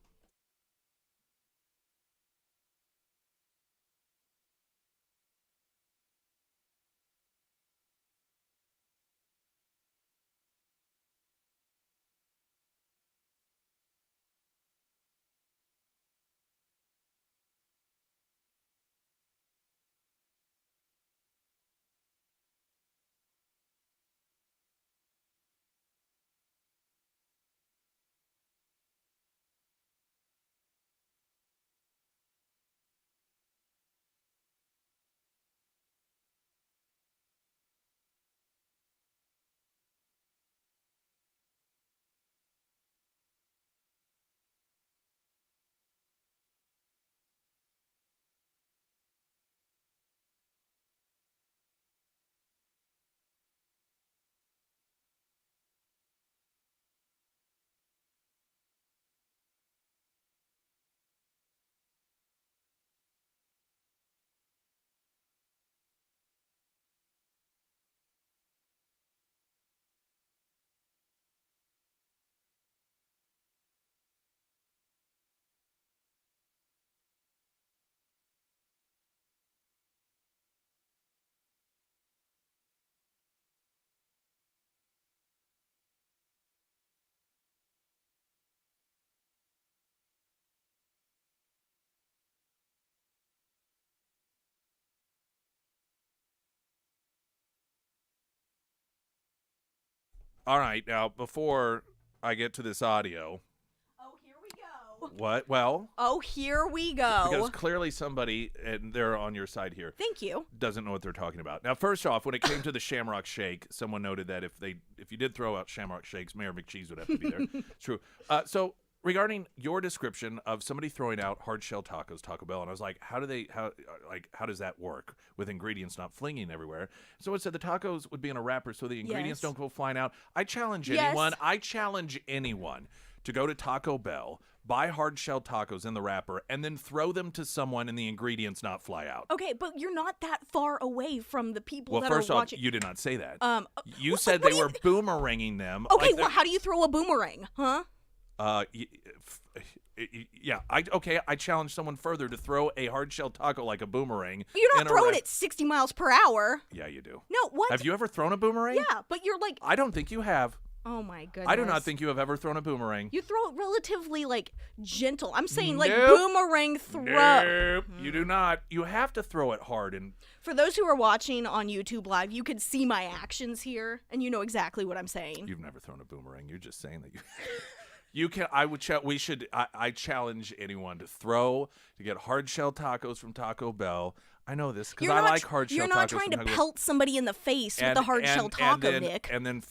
All right, now, before I get to this audio. Oh, here we go. What? Well. Oh, here we go. Because clearly somebody, and they're on your side here. Thank you. Doesn't know what they're talking about. Now, first off, when it came to the Shamrock Shake, someone noted that if you did throw out Shamrock Shakes, Mayor McCheese would have to be there. It's true. So regarding your description of somebody throwing out hard shell tacos, Taco Bell, and I was like, how does that work with ingredients not flinging everywhere? So it said the tacos would be in a wrapper so the ingredients don't go flying out. I challenge anyone to go to Taco Bell, buy hard shell tacos in the wrapper, and then throw them to someone and the ingredients not fly out. Okay, but you're not that far away from the people Well, that first are off, watching. you did not say that. You what- said what they do were boomeranging them. Okay, like well, how do you throw a boomerang, huh? Yeah, I challenge someone further to throw a hard shell taco like a boomerang. You're not in a throwing wrap- it 60 miles per hour. Yeah, you do. No, what? Have you ever thrown a boomerang? Yeah, but you're like. I don't think you have. Oh my goodness. I do not think you have ever thrown a boomerang. You throw it relatively like gentle. I'm saying like Nope. boomerang throw. Nope, you do not. You have to throw it hard. And For those who are watching on YouTube Live, you can see my actions here, and you know exactly what I'm saying. you've never thrown a boomerang. You're just saying that you. You can. We should. I challenge anyone to get hard shell tacos from Taco Bell. I know this because I like hard shell tacos. You're not trying to from Taco Bell. pelt somebody in the face with the hard shell taco, Nick. And then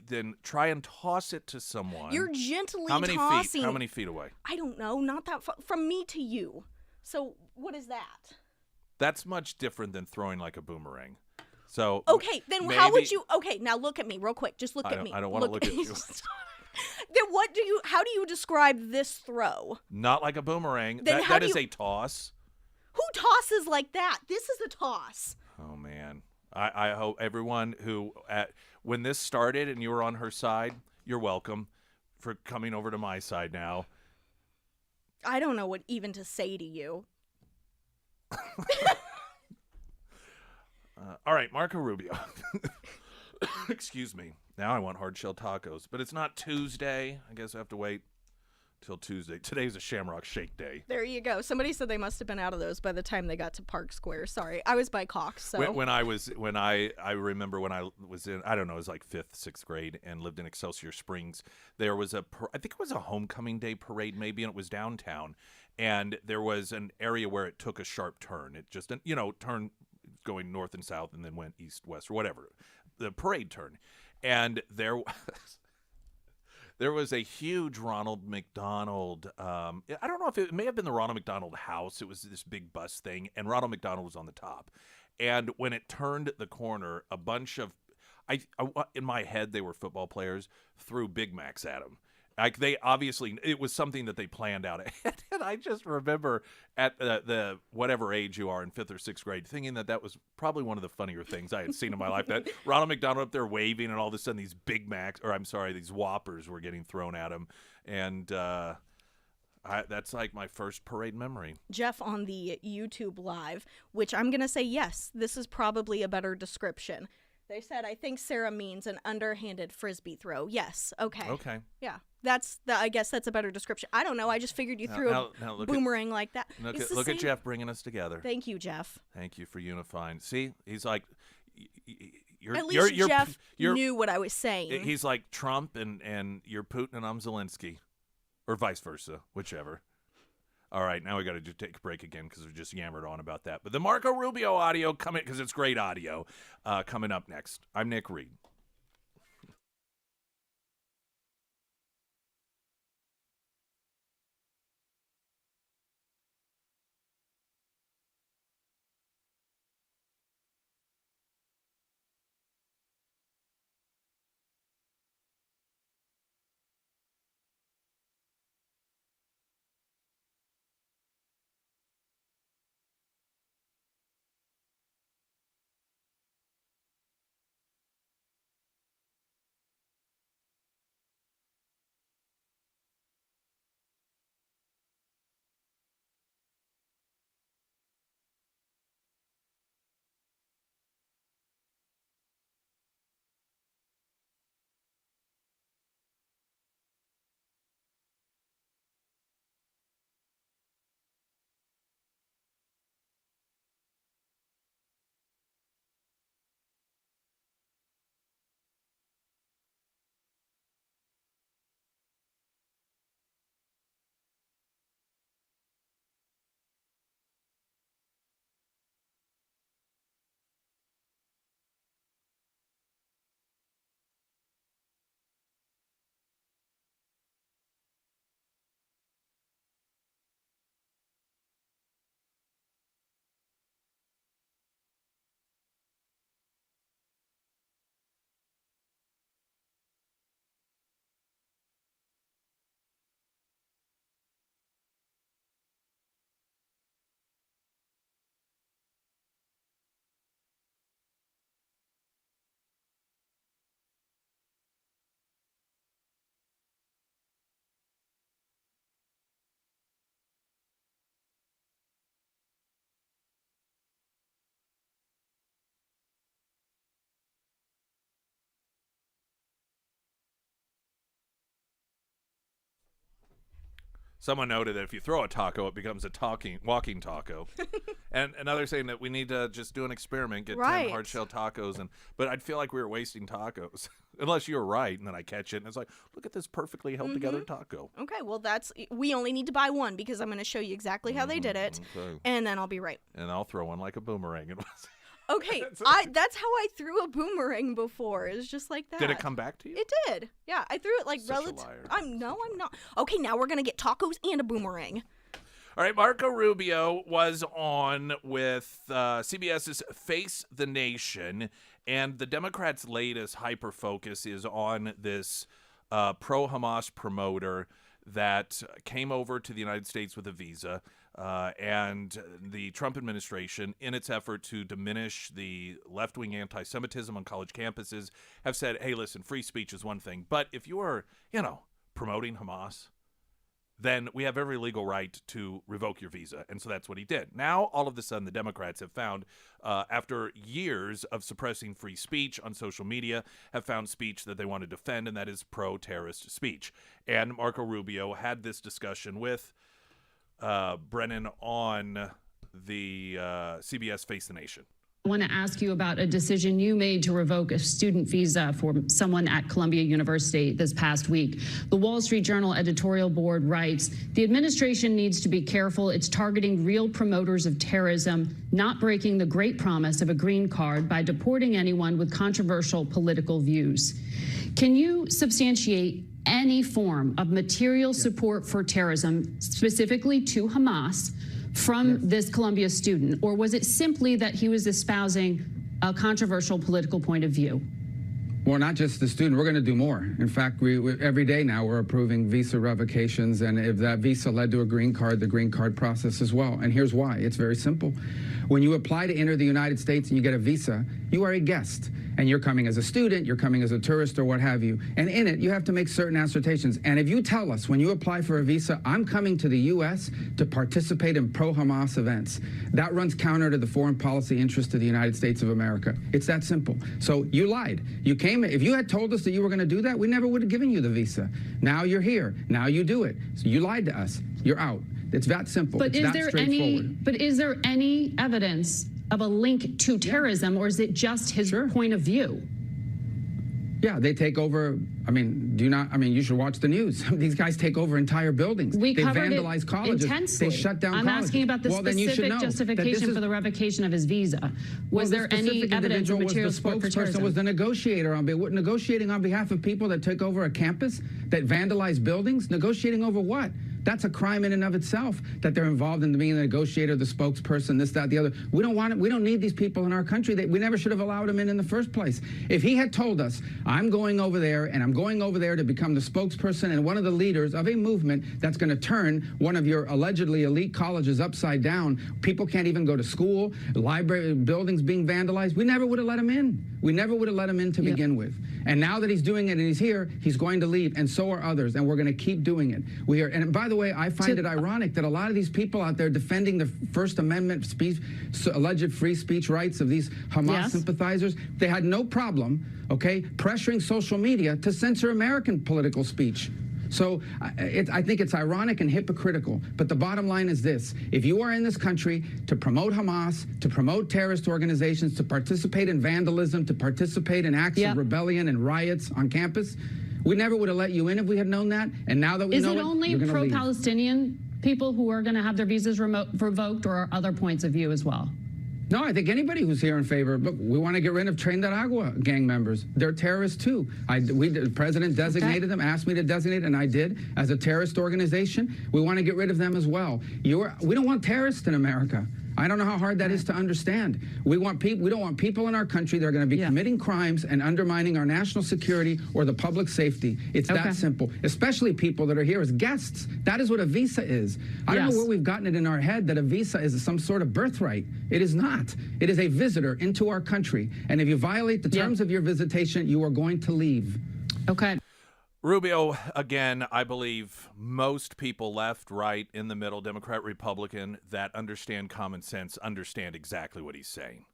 then try and toss it to someone. You're gently How many tossing. feet? How many feet away? I don't know. Not that far. From me to you. So what is that? That's much different than throwing like a boomerang. So Okay, then how would you? Okay, now look at me real quick. Just look at me. I don't want to look at you. Then how do you describe this throw? Not like a boomerang. Then That is a toss. Who tosses like that? This is a toss. Oh man. I hope everyone who when this started and you were on her side, you're welcome for coming over to my side now. I don't know what even to say to you. All right, Marco Rubio. Excuse me. Now I want hard shell tacos, but it's not Tuesday. I guess I have to wait till Tuesday. Today's a Shamrock Shake Day. There you go. Somebody said they must have been out of those by the time they got to Park Square. Sorry, I was by Cox. So I remember when I was in, I don't know, it was like 5th, 6th grade and lived in Excelsior Springs. There was I think it was a homecoming day parade maybe, and it was downtown. And there was an area where it took a sharp turn. It just, turned going north and south and then went east, west, or whatever. The parade turn. And there was a huge Ronald McDonald. I don't know if it may have been the Ronald McDonald House. It was this big bus thing, and Ronald McDonald was on the top. And when it turned the corner, a bunch of, in my head, they were football players, threw Big Macs at him. Like they obviously, it was something that they planned out ahead. And I just remember at the whatever age you are in 5th or 6th grade, thinking that was probably one of the funnier things I had seen in my life. That Ronald McDonald up there waving, and all of a sudden these Big Macs, these Whoppers were getting thrown at him. And that's like my first parade memory. Jeff on the YouTube Live, which I'm going to say, yes, this is probably a better description. They said, I think Sarah means an underhanded frisbee throw. Yes. Okay. Okay. Yeah. I guess that's a better description. I don't know. I just figured you threw a boomerang like that. Look at Jeff bringing us together. Thank you, Jeff. Thank you for unifying. See, he's like, at least Jeff knew what I was saying. He's like Trump and you're Putin and I'm Zelensky, or vice versa, whichever. All right, now we got to take a break again because we just yammered on about that. But the Marco Rubio audio coming, because it's great audio, coming up next. I'm Nick Reed. Someone noted that if you throw a taco, it becomes a walking taco. And another saying that we need to just do an experiment, get 10 hard-shelled tacos. But I'd feel like we were wasting tacos. Unless you're right, and then I catch it, and it's like, look at this perfectly held together taco. Okay, well, we only need to buy one because I'm going to show you exactly how they did it, and then I'll be right. And I'll throw one like a boomerang. Okay, that's how I threw a boomerang before. It was just like that. Did it come back to you? It did. Yeah, I threw it like relative. I'm not. Okay, now we're gonna get tacos and a boomerang. All right, Marco Rubio was on with CBS's Face the Nation, and the Democrats' latest hyper-focus is on this pro-Hamas promoter that came over to the United States with a visa, and the Trump administration, in its effort to diminish the left-wing anti-Semitism on college campuses, have said, hey, listen, free speech is one thing, but if you are, promoting Hamas, then we have every legal right to revoke your visa. And so that's what he did. Now, all of a sudden, the Democrats have found, after years of suppressing free speech on social media, have found speech that they want to defend, and that is pro-terrorist speech. And Marco Rubio had this discussion with Brennan on the CBS Face the Nation. I want to ask you about a decision you made to revoke a student visa for someone at Columbia University this past week. The Wall Street Journal editorial board writes, the administration needs to be careful. It's targeting real promoters of terrorism, not breaking the great promise of a green card by deporting anyone with controversial political views. Can you substantiate any form of material support for terrorism, specifically to Hamas, from this Columbia student, or was it simply that he was espousing a controversial political point of view? Well, not just the student. We're going to do more. In fact, we every day now we're approving visa revocations, and if that visa led to a green card, the green card process as well. And here's why. It's very simple. When you apply to enter the United States and you get a visa, you are a guest. And you're coming as a student, you're coming as a tourist, or what have you. And in it, you have to make certain assertions. And if you tell us when you apply for a visa, I'm coming to the U.S. to participate in pro-Hamas events, that runs counter to the foreign policy interest of the United States of America. It's that simple. So you lied. You came. If you had told us that you were going to do that, we never would have given you the visa. Now you're here. Now you do it. So you lied to us. You're out. It's that simple. But is there any evidence of a link to terrorism, or is it just his point of view? Yeah, they take over. You should watch the news. These guys take over entire buildings. They vandalize colleges. Intensely. They shut down I'm colleges. asking about the specific justification for the revocation of his visa. Was there any evidence of material support for terrorism? Was the negotiator negotiating on behalf of people that took over a campus, that vandalized buildings? Negotiating over what? That's a crime in and of itself, that they're involved in being the negotiator, the spokesperson, this, that, the other. We don't want it. We don't need these people in our country. We never should have allowed them in the first place. If he had told us, I'm going over there, and I'm going over there to become the spokesperson and one of the leaders of a movement that's going to turn one of your allegedly elite colleges upside down, people can't even go to school, library buildings being vandalized, we never would have let him in. We never would have let him in to begin with. And now that he's doing it and he's here, he's going to leave, and so are others, and we're going to keep doing it. And by the way, I find it ironic that a lot of these people out there defending the First Amendment alleged free speech rights of these Hamas sympathizers, they had no problem, pressuring social media to censor American political speech. So I think it's ironic and hypocritical. But the bottom line is this. If you are in this country to promote Hamas, to promote terrorist organizations, to participate in vandalism, to participate in acts of rebellion and riots on campus, we never would have let you in if we had known that. And now that we know it, is it only pro-Palestinian people who are going to have their visas revoked, or are other points of view as well? No, I think anybody who's here in favor. Look, we want to get rid of Tren de Agua gang members. They're terrorists too. The president designated them, asked me to designate, and I did, as a terrorist organization. We want to get rid of them as well. We don't want terrorists in America. I don't know how hard that is to understand. We don't want people in our country that are going to be committing crimes and undermining our national security or the public safety. It's that simple. Especially people that are here as guests. That is what a visa is. I don't know where we've gotten it in our head that a visa is some sort of birthright. It is not. It is a visitor into our country. And if you violate the terms of your visitation, you are going to leave. Okay. Rubio, again, I believe most people left, right, in the middle, Democrat, Republican, that understand common sense, understand exactly what he's saying.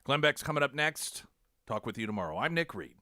Glenn Beck's coming up next. Talk with you tomorrow. I'm Nick Reed.